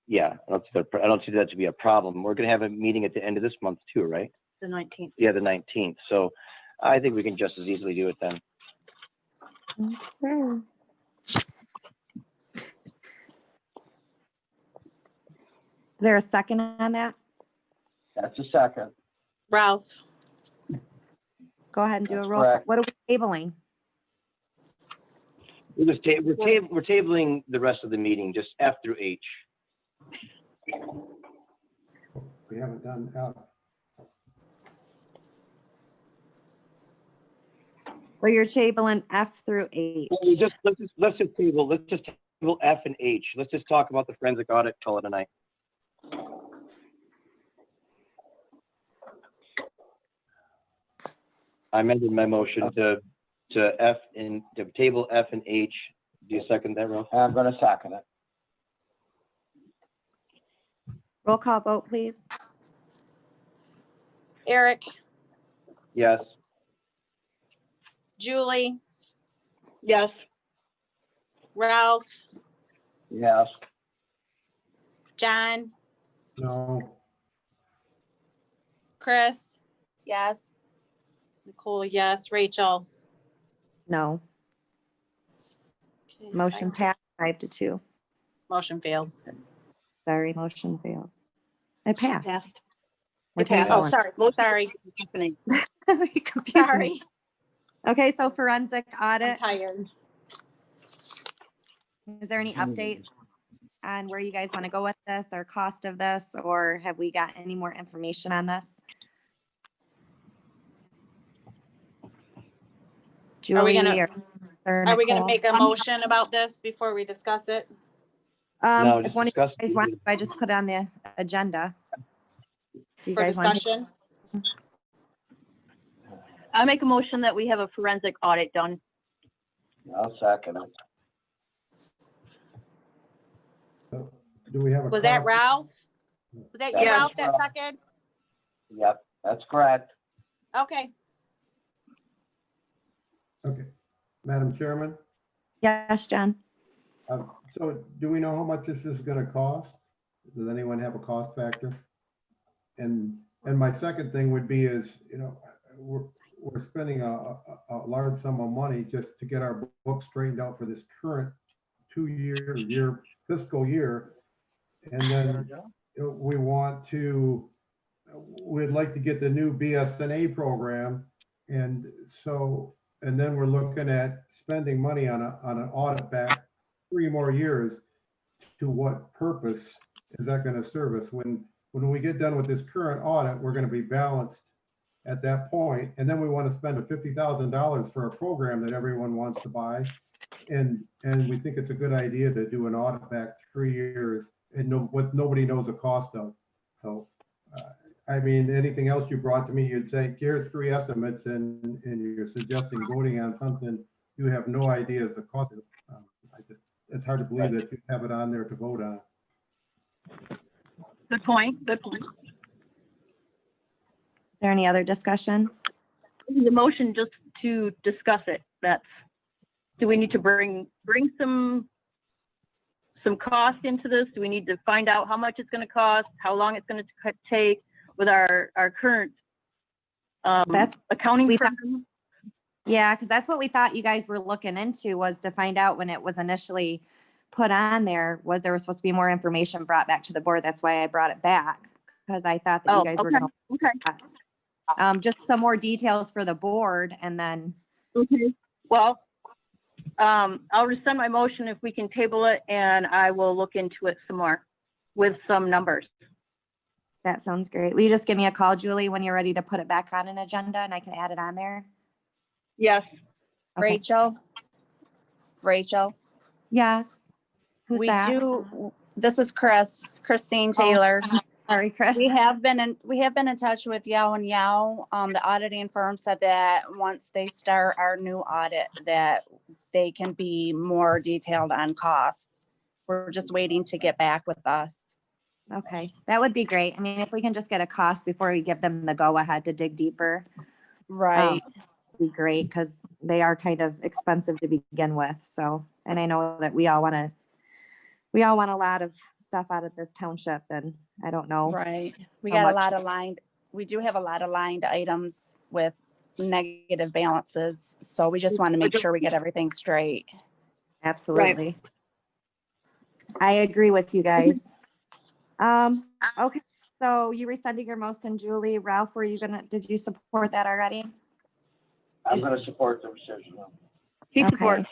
don't see that to be a problem. We're gonna have a meeting at the end of this month too, right? The 19th. Yeah, the 19th. So I think we can just as easily do it then. Okay. Is there a second on that? That's a second. Ralph, Go ahead and do a That's roll. correct. What are we tabling? We're tabling the rest of the meeting, just F through H. We haven't done F. So you're tabling F through H. Let's just table F and H. Let's just talk about the forensic audit, call it a night. I amended my motion to table F and H. Do you second that, Ralph? I'm gonna second it. Roll call vote, please. Eric, Yes. Julie, Yes. Ralph, Yes. John, No, Chris, Yes. Nicole, yes, Rachel. No. Okay, Motion passed 5-2. Motion failed. Sorry, motion failed. It passed. Passed. We're It passed. tabling. Oh, sorry, Motion- sorry, Happening. You confused me. sorry. Okay, so forensic I'm audit, tired. is there any updates on where you guys want to go with this or cost of this, or have we got any more information on this? Are we Julie gonna- or Are we gonna Nicole? make a motion about this before we discuss it? No, If just one of discuss. you guys want, I just put it on the agenda. Do you For guys want to? discussion? I make a motion that we have a forensic audit done. I'll second it. do we have a? Was that cost? Ralph? Was that you, Yeah. Ralph, that second? Yep, that's correct. Okay, Okay, Madam Chairman, Yes, John. so do we know how much this is gonna cost? Does anyone have a cost factor? And my second thing would be is, we're spending a large sum of money just to get our books straightened out for this current 2-year fiscal year. And then we'd like to get the new BSNA program. And then we're looking at spending money on an audit back 3 more years. To what purpose is that going to serve us? When we get done with this current audit, we're going to be balanced at that point, and then we want to spend $50,000 for a program that everyone wants to buy. And we think it's a good idea to do an audit back 3 years and what nobody knows the cost of. So, I mean, anything else you brought to me, you'd say, here's 3 estimates, and you're suggesting voting on something you have no idea is the cost of. It's hard to believe that you have it on there to vote on. Good point. Good point. Is there any other discussion? The motion just to discuss it. Do we need to bring some cost into this? Do we need to find out how much it's going to cost, how long it's going to take with our current That's accounting we firm? Yeah, because that's what we thought you guys were looking into, was to find out when it was initially put on there, was there was supposed to be more information brought back to the board. That's why I brought it back, because I thought that you guys were going to just some more details for the board, and then. Okay. Well, I'll rescind my motion if we can table it, and I will look into it some more with some numbers. That sounds great. Will you just give me a call, Julie, when you're ready to put it back on an agenda and I can add it on there? Yes. Okay. Rachel? Yes. Who's We that? do, This is Christine Taylor. Sorry, Chris. We have been in touch with Yao and Yao. The auditing firm said that once they start our new audit, that they can be more detailed on costs. We're just waiting to get back with us. Okay, that would be great. I mean, if we can just get a cost before we give them the go ahead to dig deeper. Right. Be great, because they are kind of expensive to begin with. So, and I know that we all want a lot of stuff out of this township, and I don't know. Right. We how got much. we do have a lot of lined items with negative balances. So we just want to make sure we get everything straight. Absolutely. I agree with you guys. Okay, so you rescinding your motion, Julie. Ralph, did you support that already? I'm gonna support the rescission. He Okay. supports.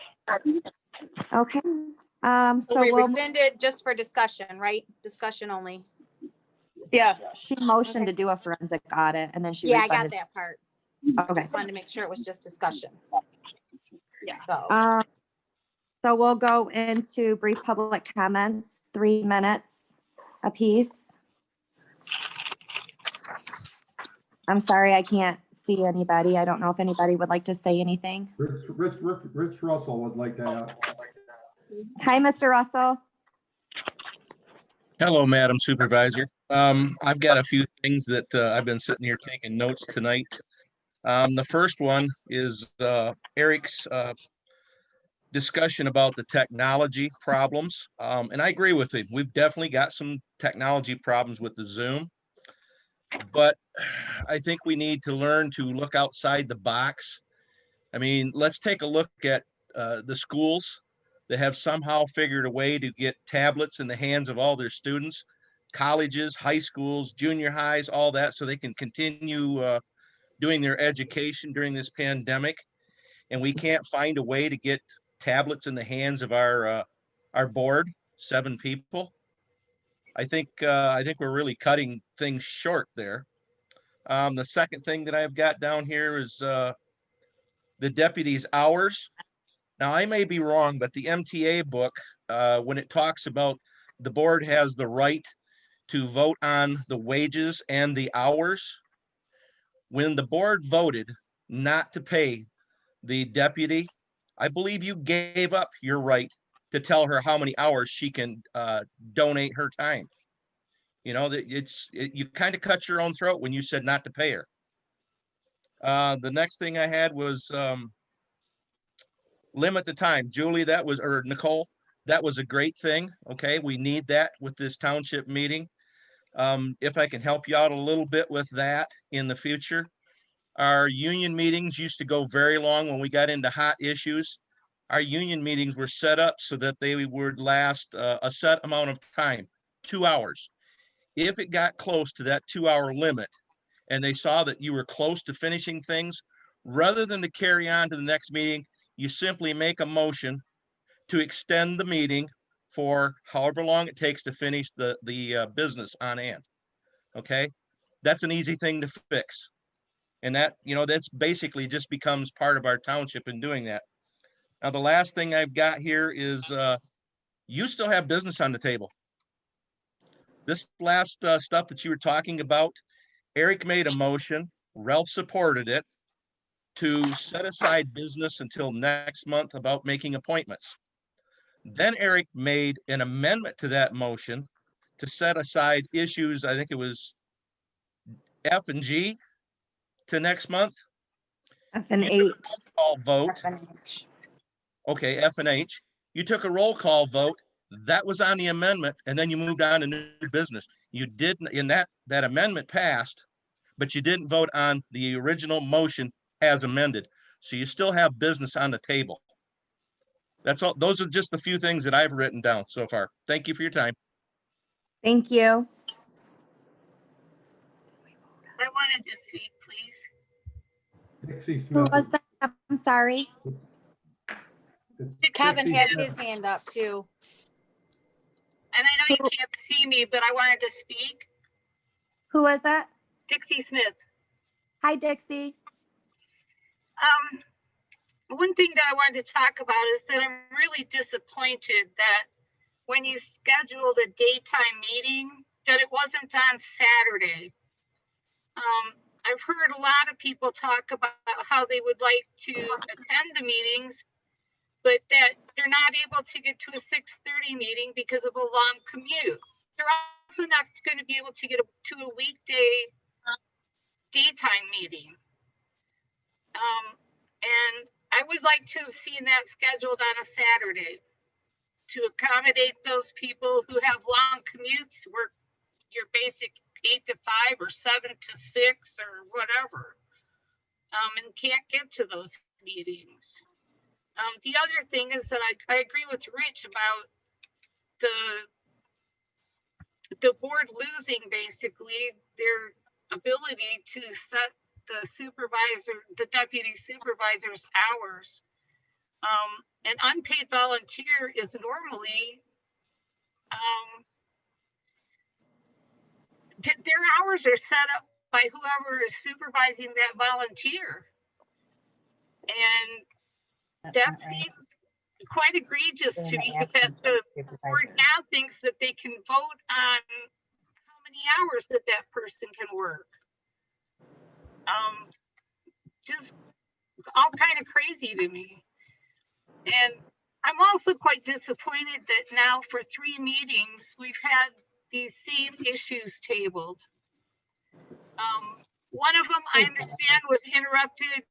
Okay. So So we we'll, rescinded just for discussion, right? Discussion only. Yeah. she motioned to do a forensic audit, and then she Yeah, I got rescinded. that part. Okay. Just wanted to make sure it was just discussion. Yeah. So, So we'll go into brief public comments, 3 minutes apiece. I'm sorry, I can't see anybody. I don't know if anybody would like to say anything. Rich Russell would like to ask. Hi, Mr. Russell. Hello, Madam Supervisor. I've got a few things that I've been sitting here taking notes tonight. The first one is Eric's discussion about the technology problems. And I agree with him. We've definitely got some technology problems with the Zoom. But I think we need to learn to look outside the box. I mean, let's take a look at the schools that have somehow figured a way to get tablets in the hands of all their students, colleges, high schools, junior highs, all that, so they can continue doing their education during this pandemic. And we can't find a way to get tablets in the hands of our board, 7 people. I think we're really cutting things short there. The second thing that I've got down here is the deputies' hours. Now, I may be wrong, but the MTA book, when it talks about the board has the right to vote on the wages and the hours, when the board voted not to pay the deputy, I believe you gave up your right to tell her how many hours she can donate her time. You know, you kind of cut your own throat when you said not to pay her. The next thing I had was limit the time. Julie, or Nicole, that was a great thing. Okay, we need that with this township meeting. If I can help you out a little bit with that in the future. Our union meetings used to go very long when we got into hot issues. Our union meetings were set up so that they would last a set amount of time, 2 hours. If it got close to that 2-hour limit and they saw that you were close to finishing things, rather than to carry on to the next meeting, you simply make a motion to extend the meeting for however long it takes to finish the business on hand. Okay, that's an easy thing to fix. And that, that's basically just becomes part of our township in doing that. Now, the last thing I've got here is you still have business on the table. This last stuff that you were talking about, Eric made a motion, Ralph supported it, to set aside business until next month about making appointments. Then Eric made an amendment to that motion to set aside issues, I think it was F and G, to next month. F and H. Call vote. F and H. Okay, F and H. You took a roll call vote. That was on the amendment, and then you moved on to new business. You didn't, in that amendment passed, but you didn't vote on the original motion as amended. So you still have business on the table. That's all. Those are just the few things that I've written down so far. Thank you for your time. Thank you. I wanted to speak, please. Dixie Who Smith. was that? I'm sorry. Kevin Dixie has Smith. his hand up too. And I know you can't see me, but I wanted to speak. Who was that? Dixie Smith. Hi, Dixie. One thing that I wanted to talk about is that I'm really disappointed that when you scheduled a daytime meeting, that it wasn't on Saturday. I've heard a lot of people talk about how they would like to attend the meetings, but that they're not able to get to a 6:30 meeting because of a long commute. They're also not going to be able to get to a weekday daytime meeting. And I would like to have seen that scheduled on a Saturday to accommodate those people who have long commutes, work your basic 8 to 5 or 7 to 6 or whatever, and can't get to those meetings. The other thing is that I agree with Rich about the board losing basically their ability to set the deputy supervisor's hours. An unpaid volunteer is normally, their hours are set up by whoever is supervising that volunteer. And that seems quite egregious to me that the board now thinks that they can vote on how many hours that person can work. Just all kind of crazy to me. And I'm also quite disappointed that now for 3 meetings, we've had these same issues tabled. One of them I understand was interrupted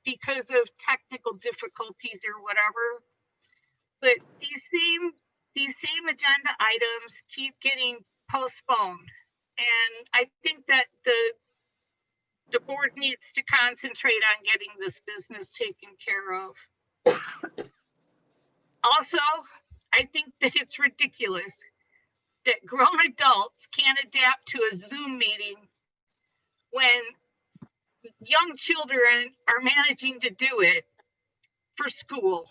because of technical difficulties or whatever. But these same agenda items keep getting postponed. And I think that the board needs to concentrate on getting this business taken care of. Also, I think that it's ridiculous that grown adults can't adapt to a Zoom meeting when young children are managing to do it for school.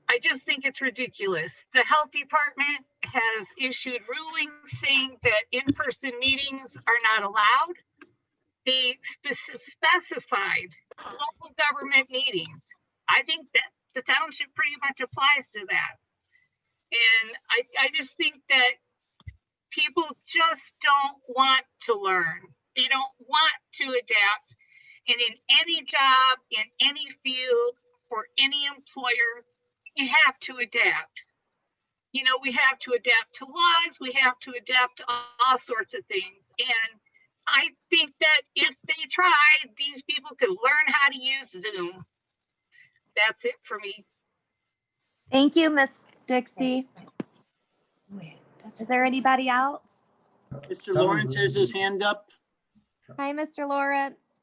I just think it's ridiculous. The health department has issued rulings saying that in-person meetings are not allowed. They specified local government meetings. I think that the township pretty much applies to that. And I just think that people just don't want to learn. They don't want to adapt. And in any job, in any field, for any employer, you have to adapt. You know, we have to adapt to laws. We have to adapt to all sorts of things. And I think that if they tried, these people could learn how to use Zoom. That's it for me. Thank you, Miss Dixie. Is there anybody else? Mr. Lawrence has his hand up. Hi, Mr. Lawrence.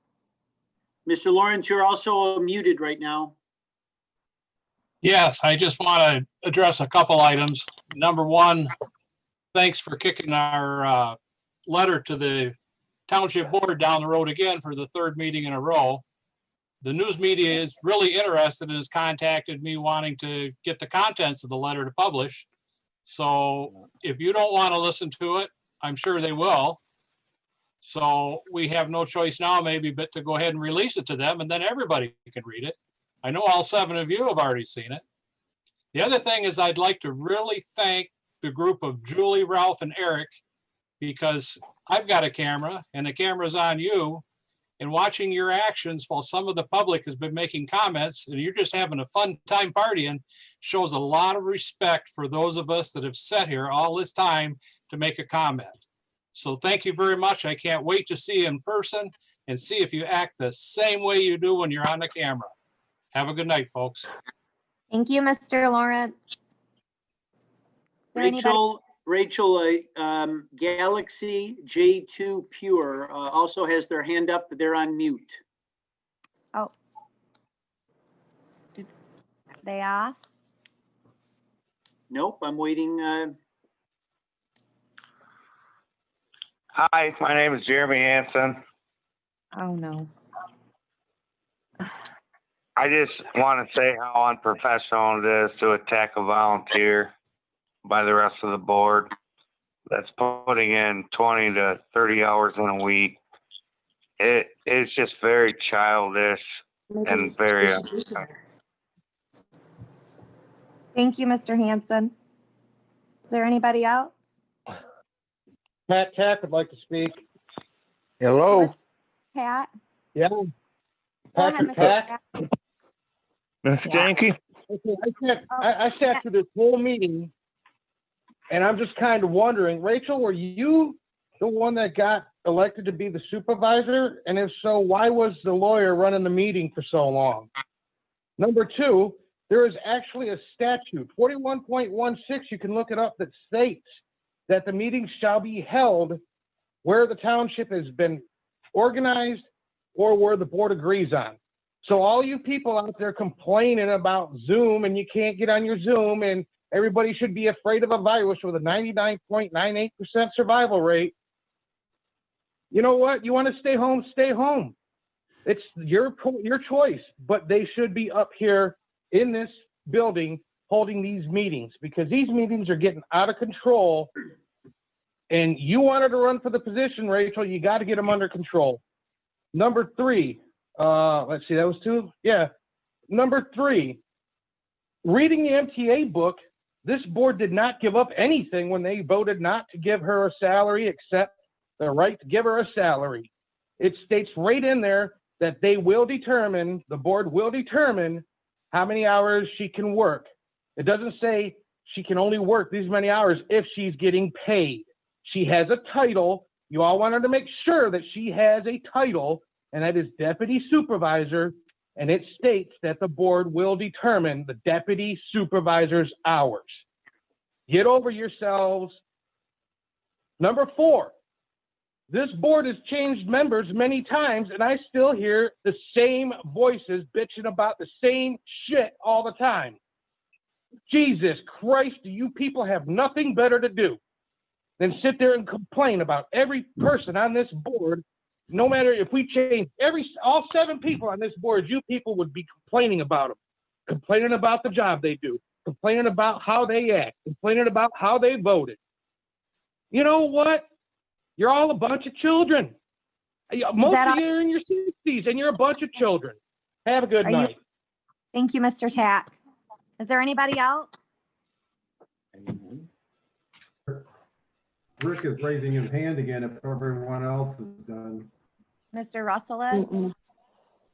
Mr. Lawrence, you're also muted right now. Yes, I just want to address a couple items. Number one, thanks for kicking our letter to the township board down the road again for the 3rd meeting in a row. The news media is really interested and has contacted me wanting to get the contents of the letter to publish. So if you don't want to listen to it, I'm sure they will. So we have no choice now maybe but to go ahead and release it to them, and then everybody can read it. I know all 7 of you have already seen it. The other thing is I'd like to really thank the group of Julie, Ralph, and Eric, because I've got a camera and the camera's on you, and watching your actions while some of the public has been making comments and you're just having a fun time partying shows a lot of respect for those of us that have sat here all this time to make a comment. So thank you very much. I can't wait to see you in person and see if you act the same way you do when you're on the camera. Have a good night, folks. Thank you, Mr. Lawrence. Rachel, Galaxy J2 Pure also has their hand up, but they're on mute. Oh. They off? Nope, I'm waiting. Hi, my name is Jeremy Hansen. Oh, no. I just want to say how unprofessional it is to attack a volunteer by the rest of the board that's putting in 20 to 30 hours in a week. It's just very childish and very Thank you, Mr. Hanson. Is there anybody else? Pat Tack would like to speak. Hello, Pat? Yeah. Go ahead, Patrick Mr. Tack. Pat. Ms. Stanky. Okay, I sat through this whole meeting, and I'm just kind of wondering, Rachel, were you the one that got elected to be the supervisor? And if so, why was the lawyer running the meeting for so long? Number two, there is actually a statute, 41.16, you can look it up, that states that the meeting shall be held where the township has been organized or where the board agrees on. So all you people out there complaining about Zoom and you can't get on your Zoom and everybody should be afraid of a virus with a 99.98% survival rate, you know what? You want to stay home, stay home. It's your choice, but they should be up here in this building holding these meetings, because these meetings are getting out of control. And you wanted to run for the position, Rachel, you got to get them under control. Number three, let's see, that was two? Yeah. Number three, reading the MTA book, this board did not give up anything when they voted not to give her a salary except the right to give her a salary. It states right in there that they will determine, the board will determine how many hours she can work. It doesn't say she can only work these many hours if she's getting paid. She has a title. You all wanted to make sure that she has a title, and that is deputy supervisor, and it states that the board will determine the deputy supervisor's hours. Get over yourselves. Number four, this board has changed members many times, and I still hear the same voices bitching about the same shit all the time. Jesus Christ, do you people have nothing better to do than sit there and complain about every person on this board? No matter if we change all 7 people on this board, you people would be complaining about them, complaining about the job they do, complaining about how they act, complaining about how they voted. You know what? You're all a bunch of children. Most of you are in your 60s and you're a bunch of children. Have a good night. Thank you, Mr. Tack. Is there anybody else? Rick is raising his hand again if everyone else is done. Mr. Russell is?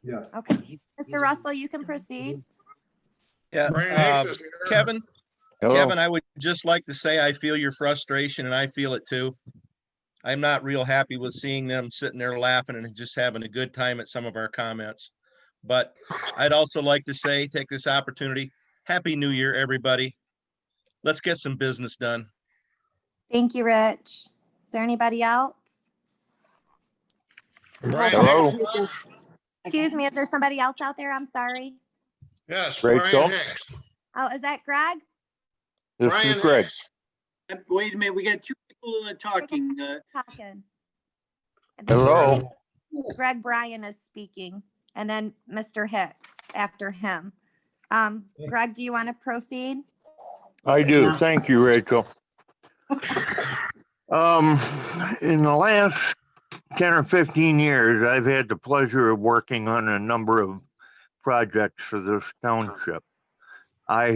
Yes. Okay. Mr. Russell, you can proceed. Yeah, Brian Hicks is here. Kevin, Hello. Kevin, I would just like to say I feel your frustration and I feel it too. I'm not real happy with seeing them sitting there laughing and just having a good time at some of our comments. But I'd also like to say, take this opportunity, Happy New Year, everybody. Let's get some business done. Thank you, Rich. Is there anybody else? Hello. Excuse me, is there somebody else out there? I'm sorry. Yes, Rachel. Brian Hicks. Oh, is that Greg? This Brian is Greg. Hicks. Wait a minute, we got 2 people talking. Talking. Hello. Greg Bryan is speaking, and then Mr. Hicks after him. Greg, do you want to proceed? I do. Thank you, Rachel. In the last 10 or 15 years, I've had the pleasure of working on a number of projects for this township. I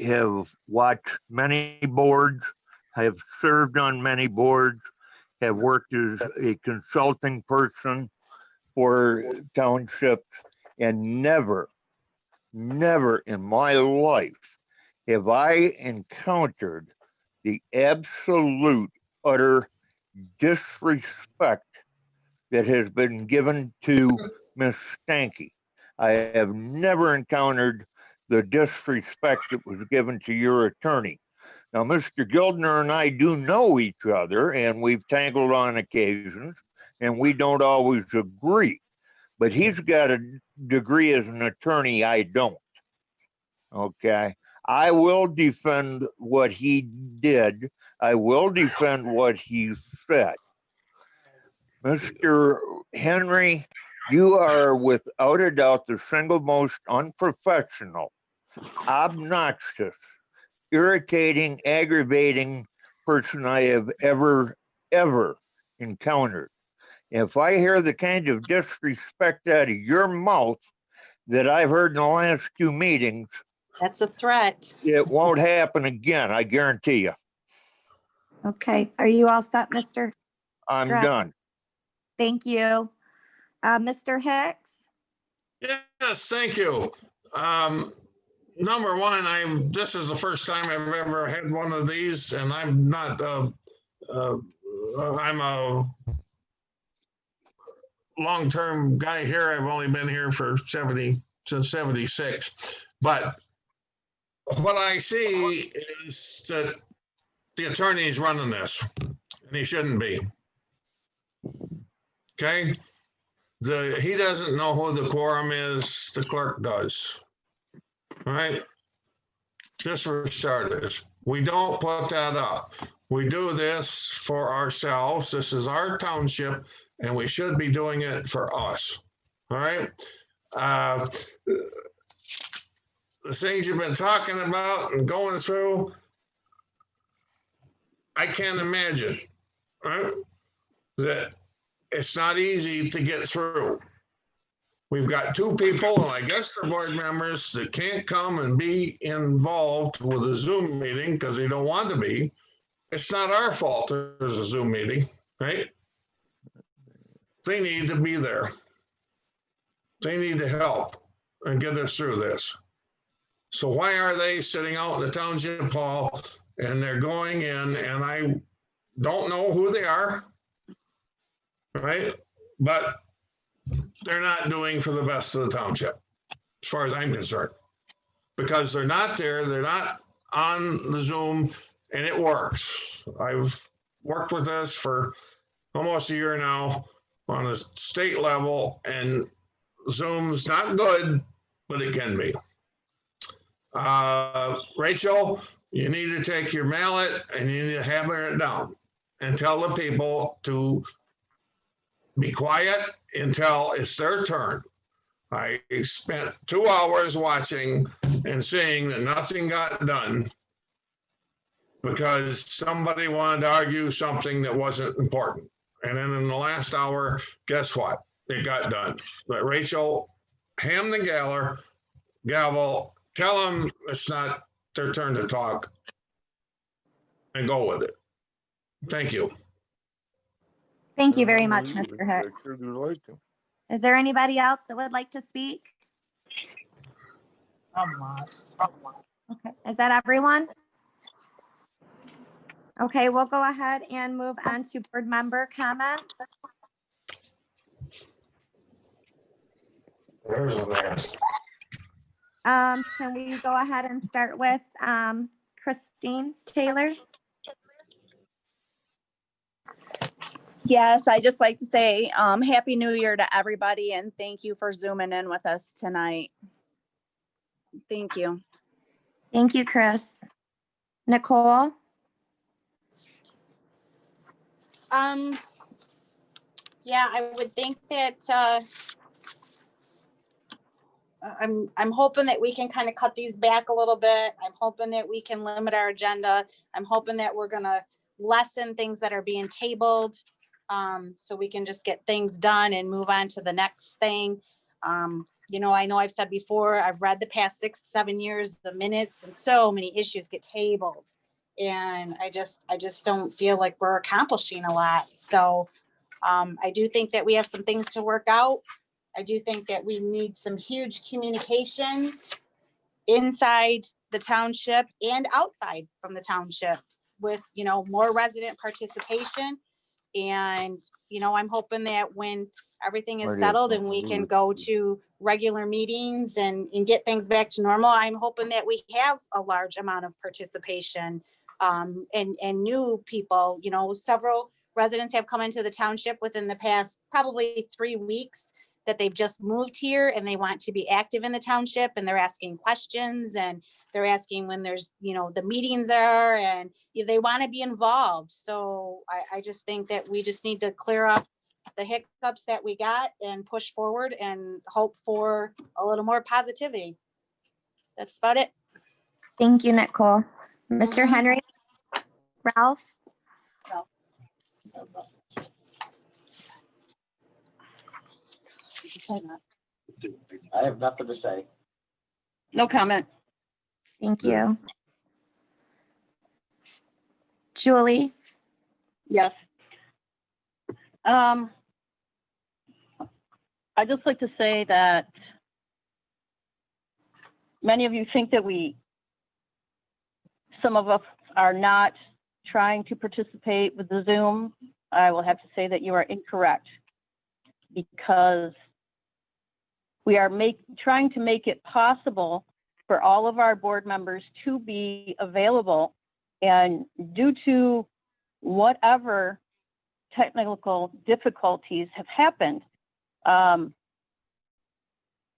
have watched many boards, have served on many boards, have worked as a consulting person for townships, and never in my life have I encountered the absolute utter disrespect that has been given to Miss Stanky. I have never encountered the disrespect that was given to your attorney. Now, Mr. Gildner and I do know each other, and we've tangled on occasions, and we don't always agree. But he's got a degree as an attorney, I don't. Okay? I will defend what he did. I will defend what he said. Mr. Henry, you are without a doubt the single most unprofessional, obnoxious, irritating, aggravating person I have ever encountered. If I hear the kind of disrespect out of your mouth that I've heard in the last 2 meetings, That's a threat. it won't happen again, I guarantee you. Okay, are you all set, Mr.? I'm Greg? done. Thank you. Mr. Hicks? Yes, thank you. Number one, this is the first time I've ever had one of these, and I'm not, I'm a long-term guy here. I've only been here since 76. But what I see is that the attorney's running this, and he shouldn't be. Okay? He doesn't know who the quorum is, the clerk does. All right? Just for starters, we don't put that up. We do this for ourselves. This is our township, and we should be doing it for us. All right? The things you've been talking about and going through, I can't imagine, right? That it's not easy to get through. We've got two people, and I guess they're board members, that can't come and be involved with a Zoom meeting because they don't want to be. It's not our fault there's a Zoom meeting, right? They need to be there. They need to help and get us through this. So why are they sitting out in the township hall and they're going in, and I don't know who they are, right? But they're not doing for the best of the township, as far as I'm concerned, because they're not there. They're not on the Zoom, and it works. I've worked with this for almost a year now on a state level, and Zoom's not good, but it can be. Rachel, you need to take your mallet and you need to hammer it down and tell the people to be quiet until it's their turn. I spent 2 hours watching and seeing that nothing got done because somebody wanted to argue something that wasn't important. And then in the last hour, guess what? It got done. But Rachel, ham the gavel, tell them it's not their turn to talk, and go with it. Thank you. Thank you very much, Mr. Hicks. Is there anybody else that would like to speak? I'm lost. Okay, is that everyone? Okay, we'll go ahead and move on to board member comments. There's a mess. Can we go ahead and start with Christine Taylor? Yes, I just like to say Happy New Year to everybody and thank you for zooming in with us tonight. Thank you. Thank you, Chris. Nicole? Yeah, I would think that I'm hoping that we can kind of cut these back a little bit. I'm hoping that we can limit our agenda. I'm hoping that we're gonna lessen things that are being tabled, so we can just get things done and move on to the next thing. You know I've said before, I've read the past 6-7 years, the minutes, and so many issues get tabled. And I just don't feel like we're accomplishing a lot. So I do think that we have some things to work out. I do think that we need some huge communication inside the township and outside from the township with, more resident participation. And, I'm hoping that when everything is settled and we can go to regular meetings and get things back to normal, I'm hoping that we have a large amount of participation and new people. Several residents have come into the township within the past probably 3 weeks that they've just moved here and they want to be active in the township, and they're asking questions and they're asking when there's, the meetings are, and they want to be involved. So I just think that we just need to clear up the hiccups that we got and push forward and hope for a little more positivity. That's about it. Thank you, Nicole. Mr. Henry? Ralph? I have nothing to say. No comment. Thank you. Julie? Yes. I'd just like to say that many of you think that some of us are not trying to participate with the Zoom. I will have to say that you are incorrect, because we are trying to make it possible for all of our board members to be available, and due to whatever technical difficulties have happened,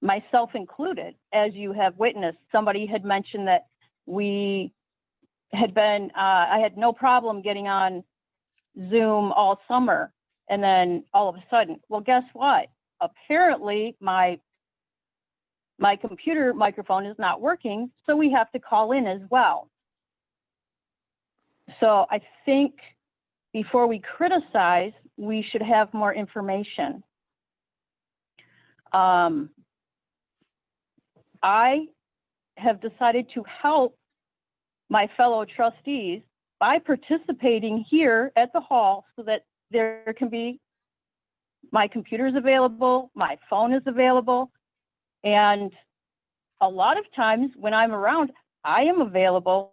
myself included, as you have witnessed. Somebody had mentioned that I had no problem getting on Zoom all summer, and then all of a sudden, well, guess what? Apparently my computer microphone is not working, so we have to call in as well. So I think before we criticize, we should have more information. I have decided to help my fellow trustees by participating here at the hall, so that there can be, my computer is available, my phone is available, and a lot of times when I'm around, I am available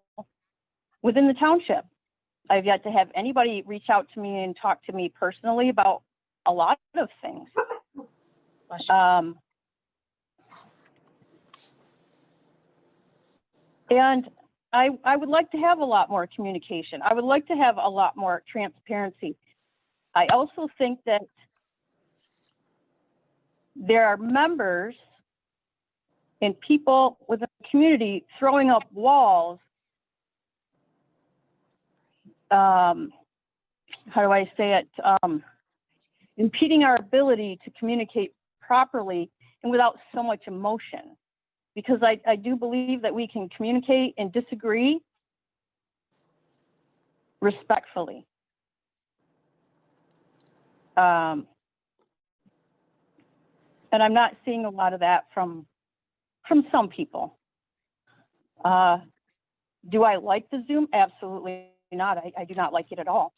within the township. I've yet to have anybody reach out to me and talk to me personally about a lot of things. And I would like to have a lot more communication. I would like to have a lot more transparency. I also think that there are members and people within the community throwing up walls. How do I say it? Impeding our ability to communicate properly and without so much emotion. Because I do believe that we can communicate and disagree respectfully. And I'm not seeing a lot of that from some people. Do I like the Zoom? Absolutely not. I do not like it at all.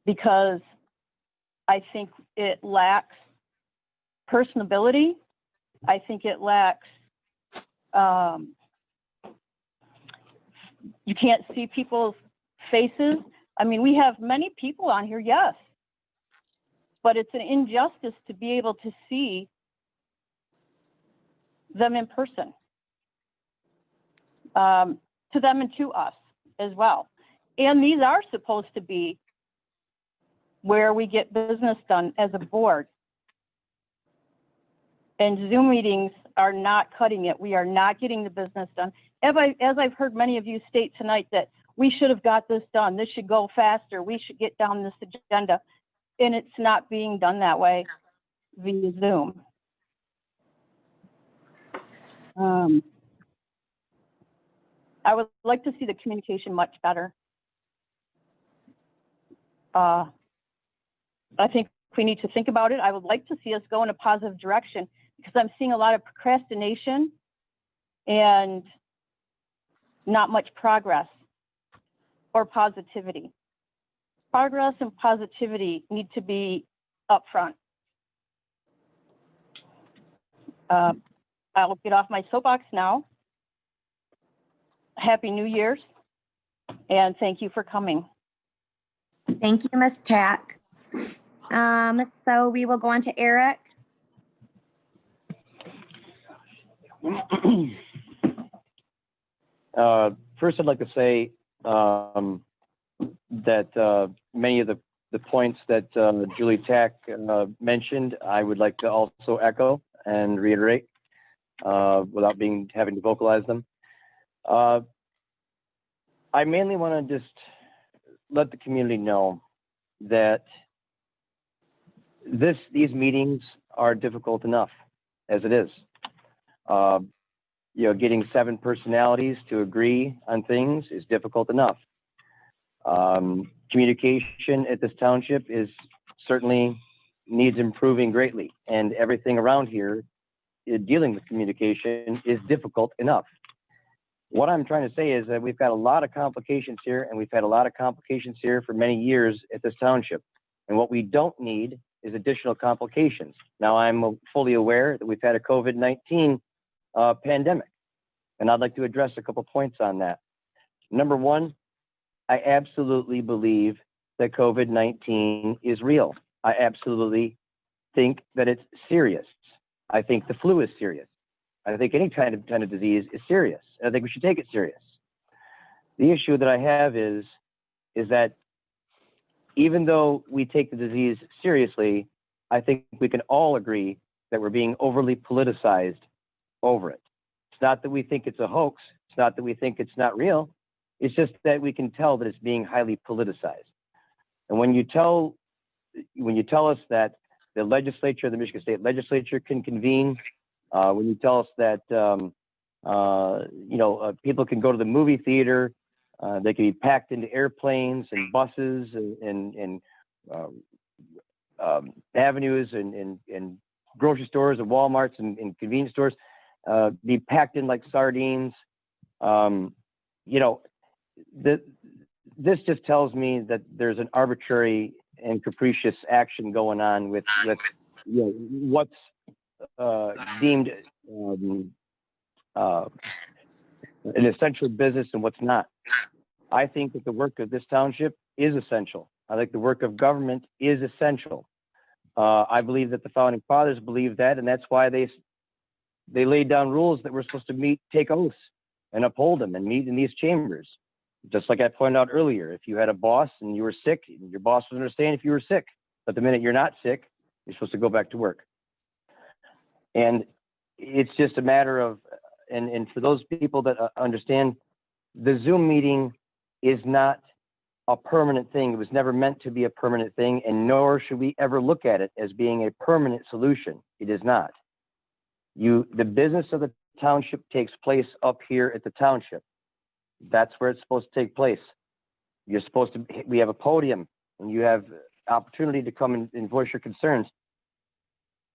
Because I think it lacks personability. I think it lacks, you can't see people's faces. I mean, we have many people on here, yes, but it's an injustice to be able to see them in person, to them and to us as well. And these are supposed to be where we get business done as a board. And Zoom meetings are not cutting it. We are not getting the business done. As I've heard many of you state tonight, that we should have got this done. This should go faster. We should get down this agenda. And it's not being done that way via Zoom. I would like to see the communication much better. I think we need to think about it. I would like to see us go in a positive direction, because I'm seeing a lot of procrastination and not much progress or positivity. Progress and positivity need to be upfront. I'll get off my soapbox now. Happy New Year's, and thank you for coming. Thank you, Ms. Tack. So we will go on to Eric. First, I'd like to say that many of the points that Julie Tack mentioned, I would like to also echo and reiterate without having to vocalize them. I mainly want to just let the community know that these meetings are difficult enough as it is. Getting 7 personalities to agree on things is difficult enough. Communication at this township certainly needs improving greatly, and everything around here dealing with communication is difficult enough. What I'm trying to say is that we've got a lot of complications here, and we've had a lot of complications here for many years at this township. And what we don't need is additional complications. Now, I'm fully aware that we've had a COVID-19 pandemic, and I'd like to address a couple points on that. Number one, I absolutely believe that COVID-19 is real. I absolutely think that it's serious. I think the flu is serious. I think any kind of disease is serious. I think we should take it serious. The issue that I have is that even though we take the disease seriously, I think we can all agree that we're being overly politicized over it. It's not that we think it's a hoax. It's not that we think it's not real. It's just that we can tell that it's being highly politicized. And when you tell us that the legislature, the Michigan State Legislature can convene, when you tell us that people can go to the movie theater, they can be packed into airplanes and buses and avenues and grocery stores and Walmarts and convenience stores, be packed in like sardines. This just tells me that there's an arbitrary and capricious action going on with what's deemed an essential business and what's not. I think that the work of this township is essential. I think the work of government is essential. I believe that the founding fathers believed that, and that's why they laid down rules that we're supposed to meet, take oaths, and uphold them, and meet in these chambers. Just like I pointed out earlier, if you had a boss and you were sick, your boss would understand if you were sick. But the minute you're not sick, you're supposed to go back to work. And it's just a matter of, and for those people that understand, the Zoom meeting is not a permanent thing. It was never meant to be a permanent thing, and nor should we ever look at it as being a permanent solution. It is not. The business of the township takes place up here at the township. That's where it's supposed to take place. We have a podium, and you have opportunity to come and voice your concerns.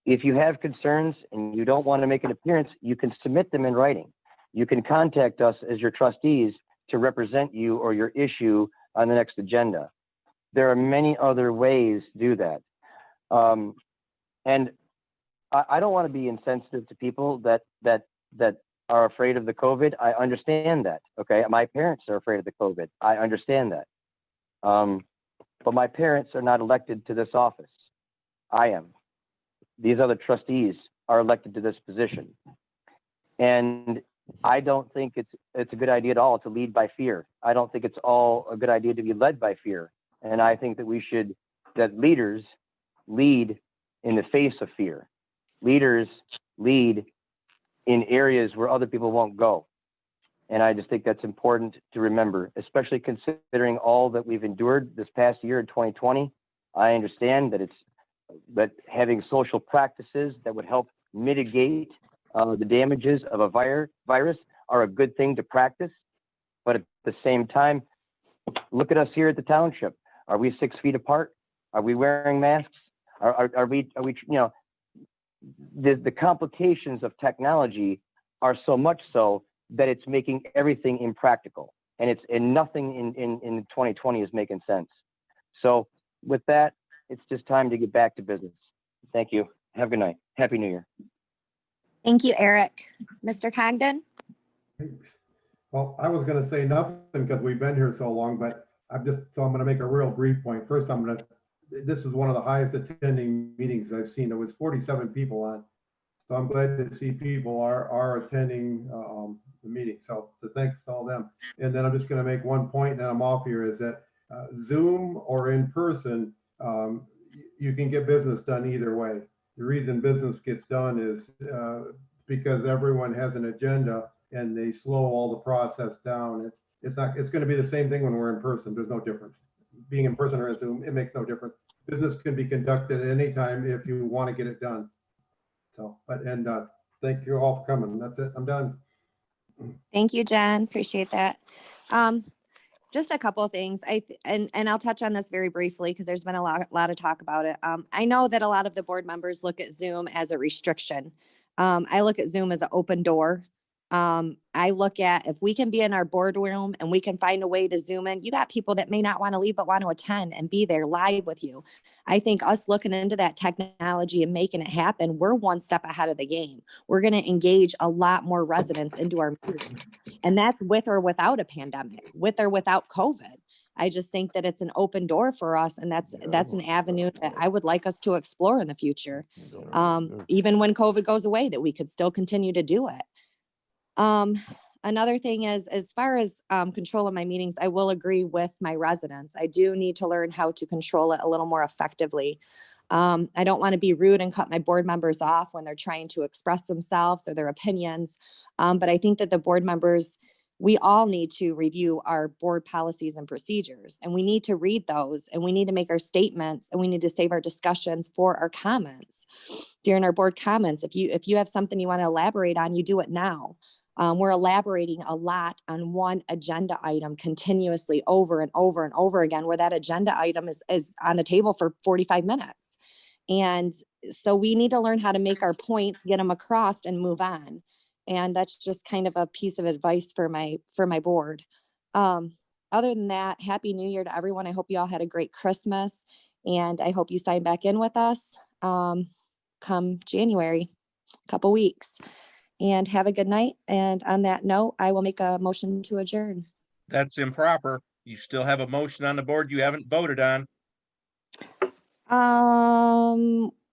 If you have concerns and you don't want to make an appearance, you can submit them in writing. You can contact us as your trustees to represent you or your issue on the next agenda. There are many other ways to do that. And I don't want to be insensitive to people that are afraid of the COVID. I understand that. Okay. My parents are afraid of the COVID. I understand that. But my parents are not elected to this office. I am. These other trustees are elected to this position. And I don't think it's a good idea at all to lead by fear. I don't think it's all a good idea to be led by fear. And I think that that leaders lead in the face of fear. Leaders lead in areas where other people won't go. And I just think that's important to remember, especially considering all that we've endured this past year in 2020. I understand that having social practices that would help mitigate the damages of a virus are a good thing to practice. But at the same time, look at us here at the township. Are we 6 feet apart? Are we wearing masks? Are we, the complications of technology are so much so that it's making everything impractical, and nothing in 2020 is making sense. So with that, it's just time to get back to business. Thank you. Have a good night. Happy New Year. Thank you, Eric. Mr. Congdon? Thanks. Well, I was going to say nothing because we've been here so long, but I'm going to make a real brief point. First, this is one of the highest attending meetings I've seen. There was 47 people on. So I'm glad to see people are attending the meeting. So thanks to all them. And then I'm just going to make one point, and I'm off here, is that Zoom or in person, you can get business done either way. The reason business gets done is because everyone has an agenda and they slow all the process down. It's going to be the same thing when we're in person. There's no difference. Being in person or in Zoom, it makes no difference. Business can be conducted at any time if you want to get it done. So, thank you all for coming. That's it. I'm done. Thank you, Jen. Appreciate that. Just a couple of things. And I'll touch on this very briefly because there's been a lot of talk about it. I know that a lot of the board members look at Zoom as a restriction. I look at Zoom as an open door. I look at if we can be in our boardroom and we can find a way to Zoom in, you got people that may not want to leave but want to attend and be there live with you. I think us looking into that technology and making it happen, we're one step ahead of the game. We're going to engage a lot more residents into our meetings. And that's with or without a pandemic, with or without COVID. I just think that it's an open door for us, and that's an avenue that I would like us to explore in the future. Even when COVID goes away, that we could still continue to do it. Another thing is, as far as control of my meetings, I will agree with my residents. I do need to learn how to control it a little more effectively. I don't want to be rude and cut my board members off when they're trying to express themselves or their opinions. But I think that the board members, we all need to review our board policies and procedures, and we need to read those, and we need to make our statements, and we need to save our discussions for our comments during our board comments. If you have something you want to elaborate on, you do it now. We're elaborating a lot on one agenda item continuously over and over and over again, where that agenda item is on the table for 45 minutes. And so we need to learn how to make our points, get them across, and move on. And that's just kind of a piece of advice for my board. Other than that, Happy New Year to everyone. I hope you all had a great Christmas, and I hope you sign back in with us come January, a couple weeks. And have a good night. And on that note, I will make a motion to adjourn. That's improper. You still have a motion on the board you haven't voted on.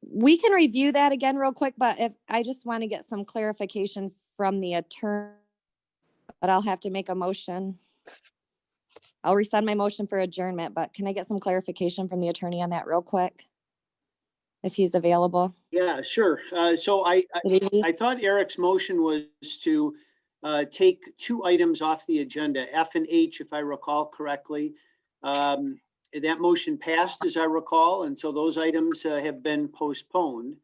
We can review that again real quick, but if I just want to get some clarification from the attorney, but I'll have to make a motion. I'll resend my motion for adjournment, but can I get some clarification from the attorney on that real quick? If he's available. Yeah, sure. So I thought Eric's motion was to take two items off the agenda, F and H, if I recall correctly. That motion passed, as I recall, and so those items have been postponed.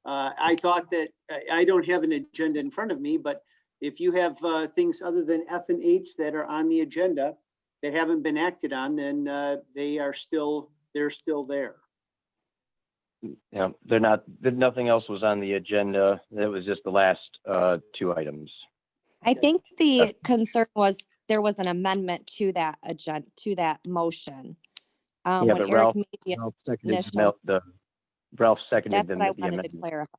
I thought that I don't have an agenda in front of me, but if you have things other than F and H that are on the agenda that haven't been acted on, then they're still there. Yeah, nothing else was on the agenda. It was just the last two items. I think the concern was there was an amendment to that agenda, to that motion. Yeah, when but Eric Ralph made the seconded initial- Ralph seconded That's what I the wanted to amendment. clarify.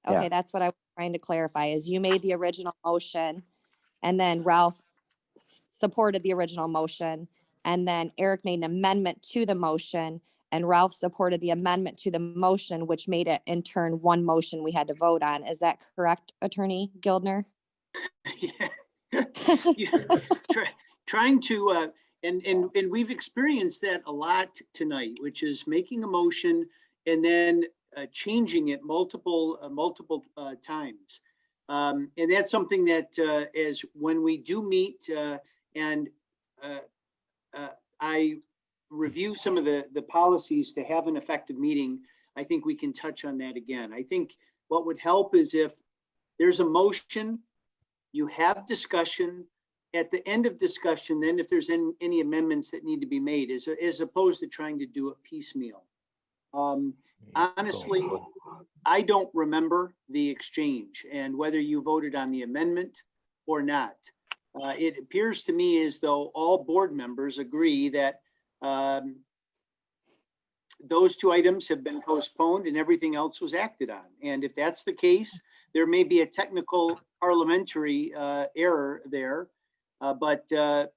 Yeah. Okay, that's what I was trying to clarify, is you made the original motion, and then Ralph supported the original motion, and then Eric made an amendment to the motion, and Ralph supported the amendment to the motion, which made it in turn one motion we had to vote on. Is that correct, Attorney Gildner? Trying to, and we've experienced that a lot tonight, which is making a motion and then changing it multiple times. And that's something that is when we do meet and I review some of the policies to have an effective meeting, I think we can touch on that again. I think what would help is if there's a motion, you have discussion. At the end of discussion, then if there's any amendments that need to be made, as opposed to trying to do it piecemeal. Honestly, I don't remember the exchange and whether you voted on the amendment or not. It appears to me as though all board members agree that those two items have been postponed and everything else was acted on. And if that's the case, there may be a technical parliamentary error there, but the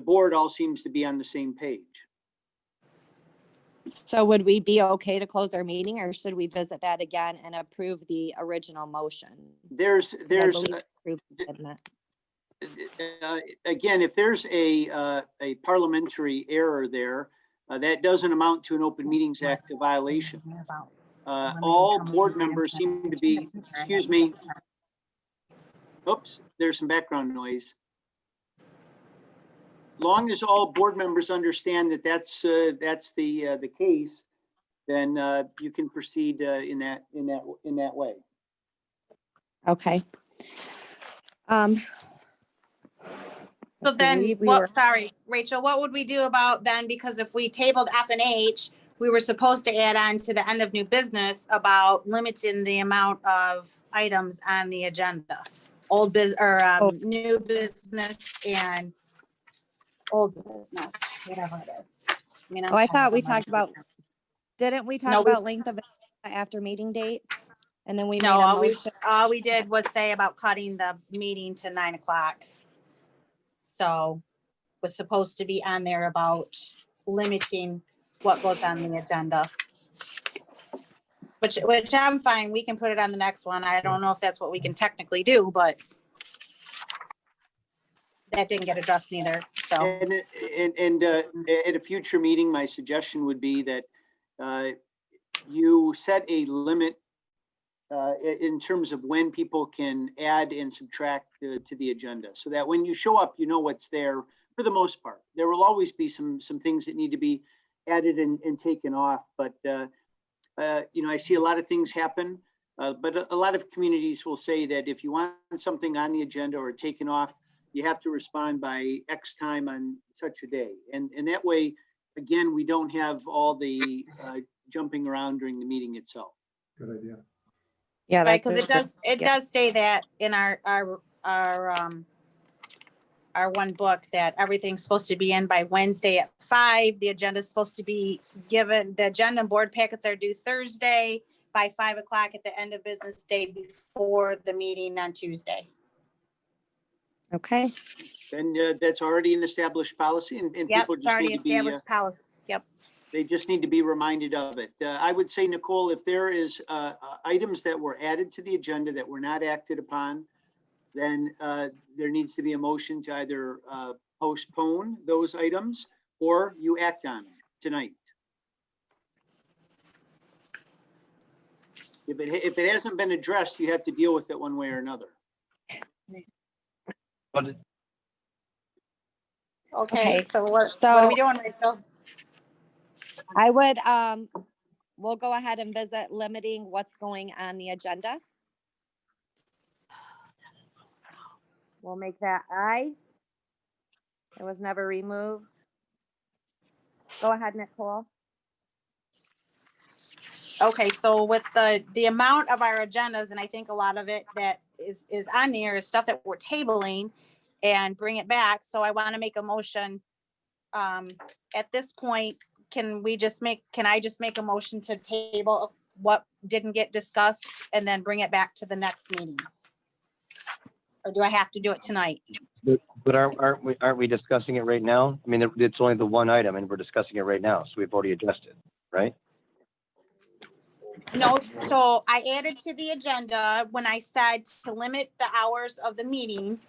board all seems to be on the same page. So would we be okay to close our meeting, or should we visit that again and approve the original motion? Again, if there's a parliamentary error there, that doesn't amount to an Open Meetings Act violation. All board members seem to be, excuse me. Oops, there's some background noise. Long as all board members understand that that's the case, then you can proceed in that way. Okay. So then, sorry, Rachel, what would we do about then? Because if we tabled F and H, we were supposed to add on to the end of new business about limiting the amount of items on the agenda. new business and old business, whatever it is. I mean, I'm Oh, I tired thought we of my- talked about, didn't we talk No, we about s- length of after meeting dates? And then we made No, a all motion. we did was say about cutting the meeting to 9 o'clock. So was supposed to be on there about limiting what goes on the agenda. Which I'm fine. We can put it on the next one. I don't know if that's what we can technically do, but that didn't get addressed neither, so. And at a future meeting, my suggestion would be that you set a limit in terms of when people can add and subtract to the agenda, so that when you show up, you know what's there for the most part. There will always be some things that need to be added and taken off, but I see a lot of things happen, but a lot of communities will say that if you want something on the agenda or taken off, you have to respond by X time on such a day. And that way, again, we don't have all the jumping around during the meeting itself. Good idea. Yeah, Right, because it does say that in our one book that everything's supposed to be in by Wednesday at 5. The agenda is supposed to be given, the agenda and board packets are due Thursday by 5 o'clock at the end of business day before the meeting on Tuesday. Okay. And that's already an established policy, and Yep, people it's just already need to be, established policy. Yep. they just need to be reminded of it. I would say, Nicole, if there is items that were added to the agenda that were not acted upon, then there needs to be a motion to either postpone those items or you act on them tonight. If it hasn't been addressed, you have to deal with it one way or another. But Okay, so what So are we doing, Rachel? I would, we'll go ahead and visit limiting what's going on the agenda. We'll make that I. It was never removed. Go ahead, Nicole. Okay, so with the amount of our agendas, and I think a lot of it that is on there is stuff that we're tabling and bring it back. So I want to make a motion. At this point, can I just make a motion to table what didn't get discussed and then bring it back to the next meeting? Or do I have to do it tonight? but aren't we discussing it right now? I mean, it's only the one item and we're discussing it right now, so we've already addressed it, right? No, so I added to the agenda when I said to limit the hours of the meeting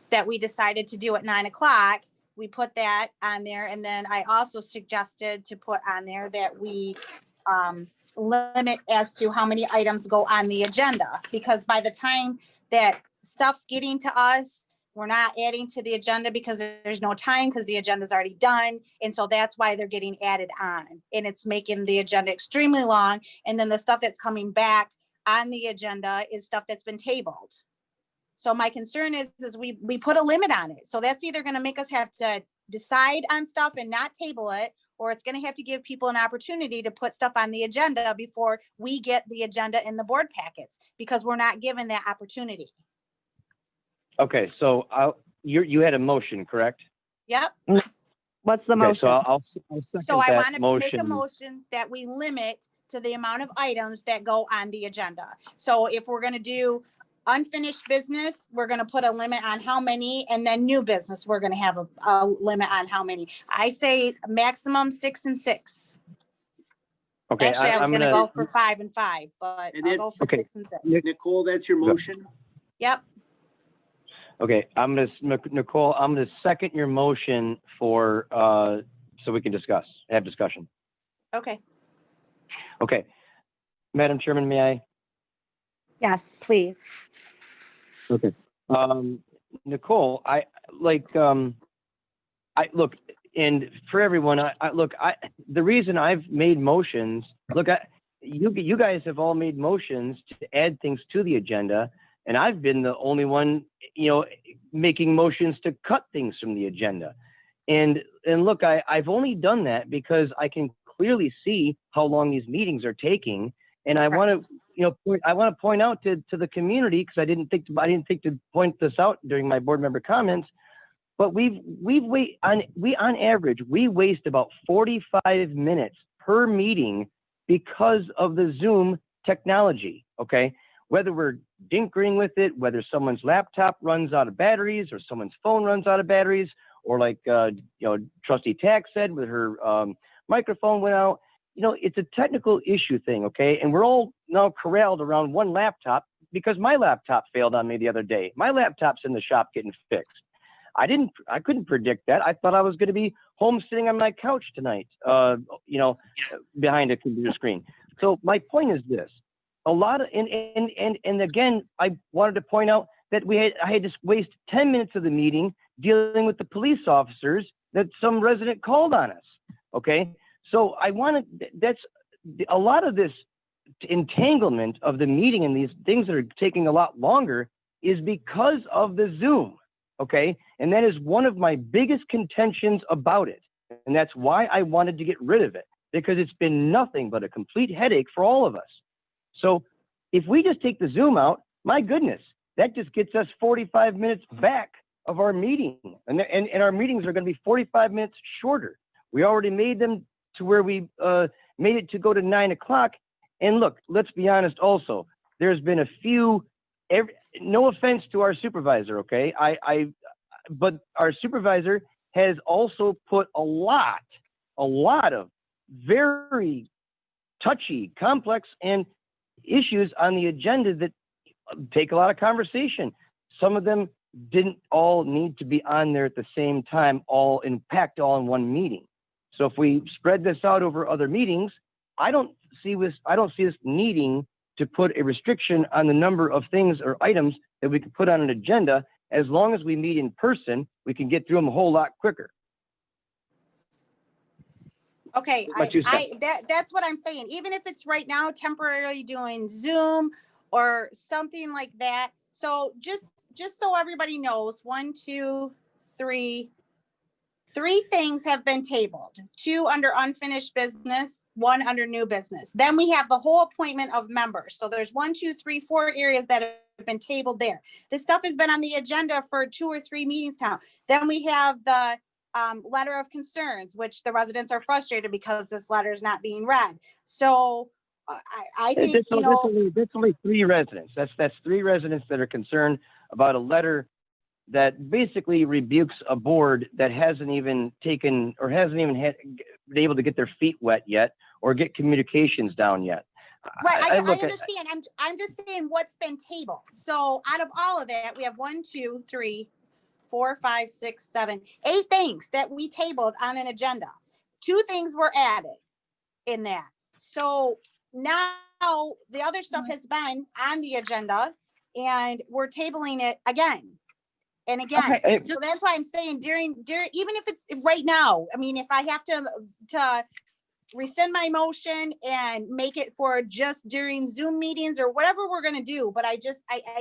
that we decided to do at 9 o'clock. We put that on there. And then I also suggested to put on there that we limit as to how many items go on the agenda, because by the time that stuff's getting to us, we're not adding to the agenda because there's no time, because the agenda's already done. And so that's why they're getting added on, and it's making the agenda extremely long. And then the stuff that's coming back on the agenda is stuff that's been tabled. So my concern is we put a limit on it. So that's either going to make us have to decide on stuff and not table it, or it's going to have to give people an opportunity to put stuff on the agenda before we get the agenda in the board packets, because we're not given that opportunity. Okay, so you had a motion, correct? Yep. What's the Okay, motion? so I'll second So I that want to make a motion. motion that we limit to the amount of items that go on the agenda. So if we're going to do unfinished business, we're going to put a limit on how many, and then new business, we're going to have a limit on how many. I say maximum 6 and 6. Okay, Actually, I was I'm going to gonna. go for 5 and 5, but I'll go for Okay. 6 and 6. Nicole, that's your motion? Yep. Okay, Nicole, I'm gonna second your motion for, so we can have discussion. Okay. Okay. Madam Chairman, may I? Yes, please. Okay. Nicole, look, and for everyone, the reason I've made motions, you guys have all made motions to add things to the agenda, and I've been the only one, making motions to cut things from the agenda. And look, I've only done that because I can clearly see how long these meetings are taking, And I want to, I want to point out to the community, because I didn't think to point this out during my board member comments, but on average, we waste about 45 minutes per meeting because of the Zoom technology, okay? Whether we're dinkering with it, whether someone's laptop runs out of batteries or someone's phone runs out of batteries, or like, Trustee Tack said, with her microphone went out, it's a technical issue thing, okay? And we're all now corralled around one laptop because my laptop failed on me the other day. My laptop's in the shop getting fixed. I couldn't predict that. I thought I was going to be home sitting on my couch tonight, behind a computer screen. So my point is this: a lot of, and again, I wanted to point out that I had to waste 10 minutes of the meeting dealing with the police officers that some resident called on us. Okay, so that's a lot of this entanglement of the meeting and these things that are taking a lot longer is because of the Zoom. Okay, and that is one of my biggest contentions about it. And that's why I wanted to get rid of it, because it's been nothing but a complete headache for all of us. So if we just take the Zoom out, my goodness, that just gets us 45 minutes back of our meeting. And our meetings are going to be 45 minutes shorter. We already made them to where we made it to go to 9 o'clock. And look, let's be honest also, there's been a few, no offense to our supervisor, okay? But our supervisor has also put a lot of very touchy, complex, and issues on the agenda that take a lot of conversation. Some of them didn't all need to be on there at the same time, all packed all in one meeting. So if we spread this out over other meetings, I don't see us needing to put a restriction on the number of things or items that we can put on an agenda. As long as we meet in person, we can get through them a whole lot quicker. Okay, that's what I'm saying. Even if it's right now temporarily doing Zoom or something like that. So just so everybody knows, 3 things have been tabled. 2 under unfinished business, 1 under new business. Then we have the whole appointment of members. So there's 1, 2, 3, 4 areas that have been tabled there. This stuff has been on the agenda for 2 or 3 meetings now. Then we have the letter of concerns, which the residents are frustrated because this letter is not being read. So I think, that's only 3 residents. That's 3 residents that are concerned about a letter that basically rebukes a board that hasn't even been able to get their feet wet yet or get communications down yet. Right, I understand. I'm just saying what's been tabled. So out of all of that, we have 1, 2, 3, 4, 5, 6, 7, 8 things that we tabled on an agenda. 2 things were added in that. So now the other stuff has been on the agenda and we're tabling it again and again. Okay. So that's why I'm saying during, even if it's right now, I mean, if I have to rescind my motion and make it for just during Zoom meetings or whatever we're going to do. But I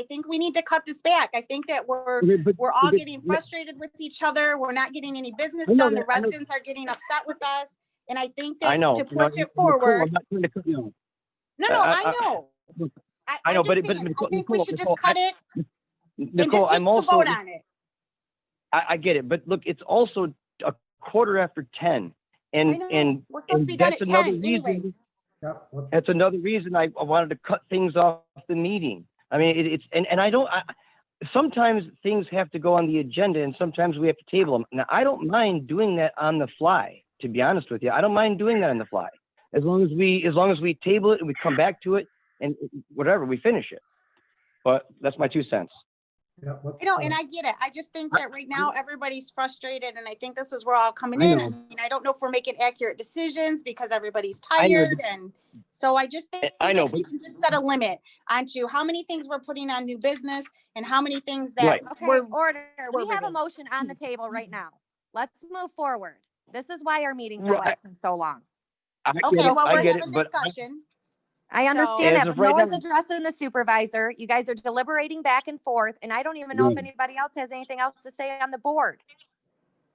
think we need to cut this back. I think that we're all getting frustrated with each other. We're not getting any business done. The residents are getting upset with us. And I think that to push it forward. No, I know. I know, but I think we should just cut it and just take the vote on it. I get it. But look, it's also a 10:15. And we're supposed to be done at 10 anyways. That's another reason I wanted to cut things off the meeting. I mean, sometimes things have to go on the agenda and sometimes we have to table them. Now, I don't mind doing that on the fly, to be honest with you. I don't mind doing that on the fly. As long as we table it and we come back to it and whatever, we finish it. But that's my 2 cents. And I get it. I just think that right now everybody's frustrated, and I think this is where we're all coming in. I mean, I don't know if we're making accurate decisions because everybody's tired, and so I just think we can just set a limit onto how many things we're putting on new business and how many things that order. We have a motion on the table right now. Let's move forward. This is why our meetings are lasting so long. We're having discussion. I understand that, but no one's addressing the supervisor. You guys are deliberating back and forth, and I don't even know if anybody else has anything else to say on the board.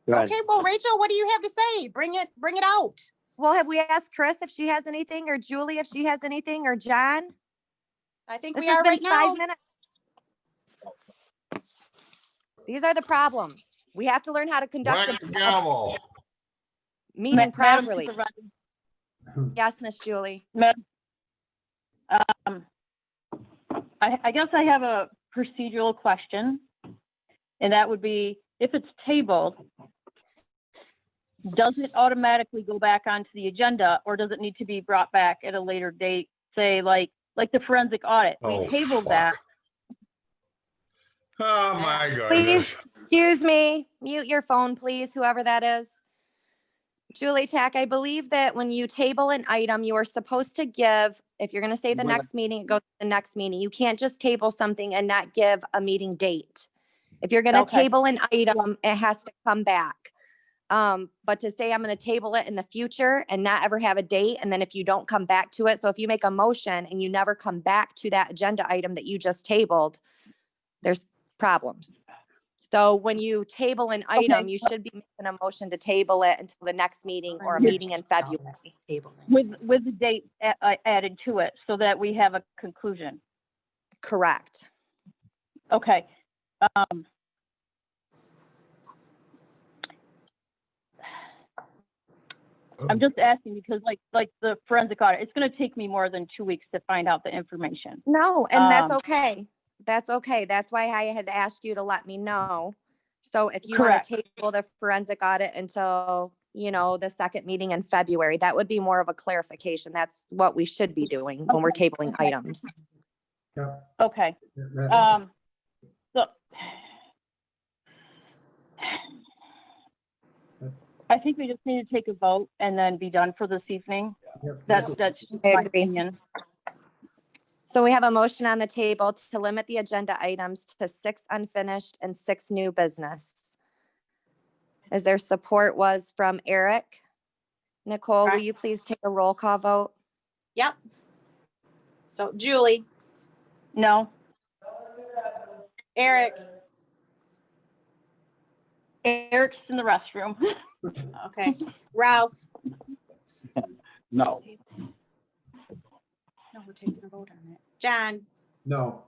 Okay, well, Rachel, what do you have to say? Bring it out. Well, have we asked Chris if she has anything, or Julie if she has anything, or John? I think This we has are been right now. 5 minutes. These are the problems. We have to learn how to conduct Whack the a gavel. meeting Madam properly. Supervisor, Yes, Miss Julie. I guess I have a procedural question, and that would be, if it's tabled, does it automatically go back onto the agenda, or does it need to be brought back at a later date? Say like the forensic audit, we Oh, tabled fuck. that. Oh, my Please, goodness. excuse me, mute your phone, please, whoever that is. Julie Tack, I believe that when you table an item, you are supposed to give, if you're going to say the next meeting, it goes to the next meeting. You can't just table something and not give a meeting date. If you're going to Okay. table an item, it has to come back. But to say I'm going to table it in the future and not ever have a date, and then if you don't come back to it, so if you make a motion and you never come back to that agenda item that you just tabled, there's problems. So when you table an item, you should be making a motion to table it until the next meeting or a meeting in February. With the date added to it, so that we have a conclusion. Correct. Okay. I'm just asking because like the forensic audit, it's going to take me more than 2 weeks to find out the information. No, and that's okay. That's okay. That's why I had asked you to let me know. So if you want Correct. to table the forensic audit until, the second meeting in February, that would be more of a clarification. That's what we should be doing when we're tabling items. Okay. So I think we just need to take a vote and then be done for this evening. That's just I my agree. opinion. So we have a motion on the table to limit the agenda items to 6 unfinished and 6 new business. As their support was from Eric. Nicole, will Correct. you please take a roll call vote? Yep. So Julie, No. Eric, Eric's in the restroom. okay, Ralph. No. No, we're taking a vote on it. John, No.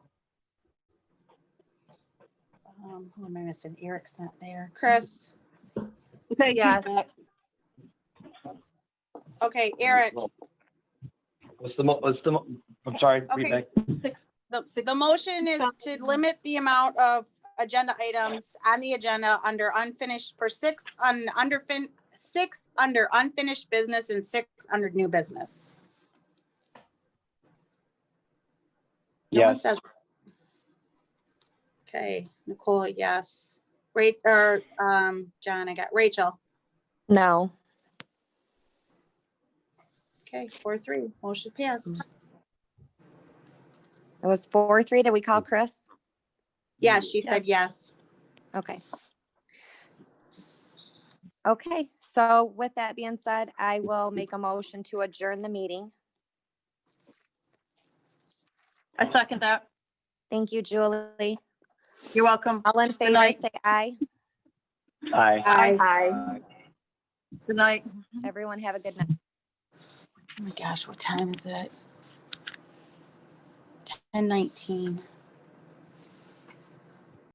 who am I missing? Eric's not there. Chris, Okay. Yes. okay, Eric. I'm sorry. Okay. The motion is to limit the amount of agenda items on the agenda under unfinished for 6 under unfinished business and 6 under new business. No one Yes. says. Okay, Nicole, yes. John, I got Rachel. No. Okay, 4-3, motion passed. It was 4-3. Did we call Chris? Yeah, she said yes. Okay. Okay, so with that being said, I will make a motion to adjourn the meeting. I second that. Thank you, Julie. You're welcome. All in Good favor, night. say aye. Aye. Aye. Good night. Everyone have a good night. Oh my gosh, what time is it? 10:19.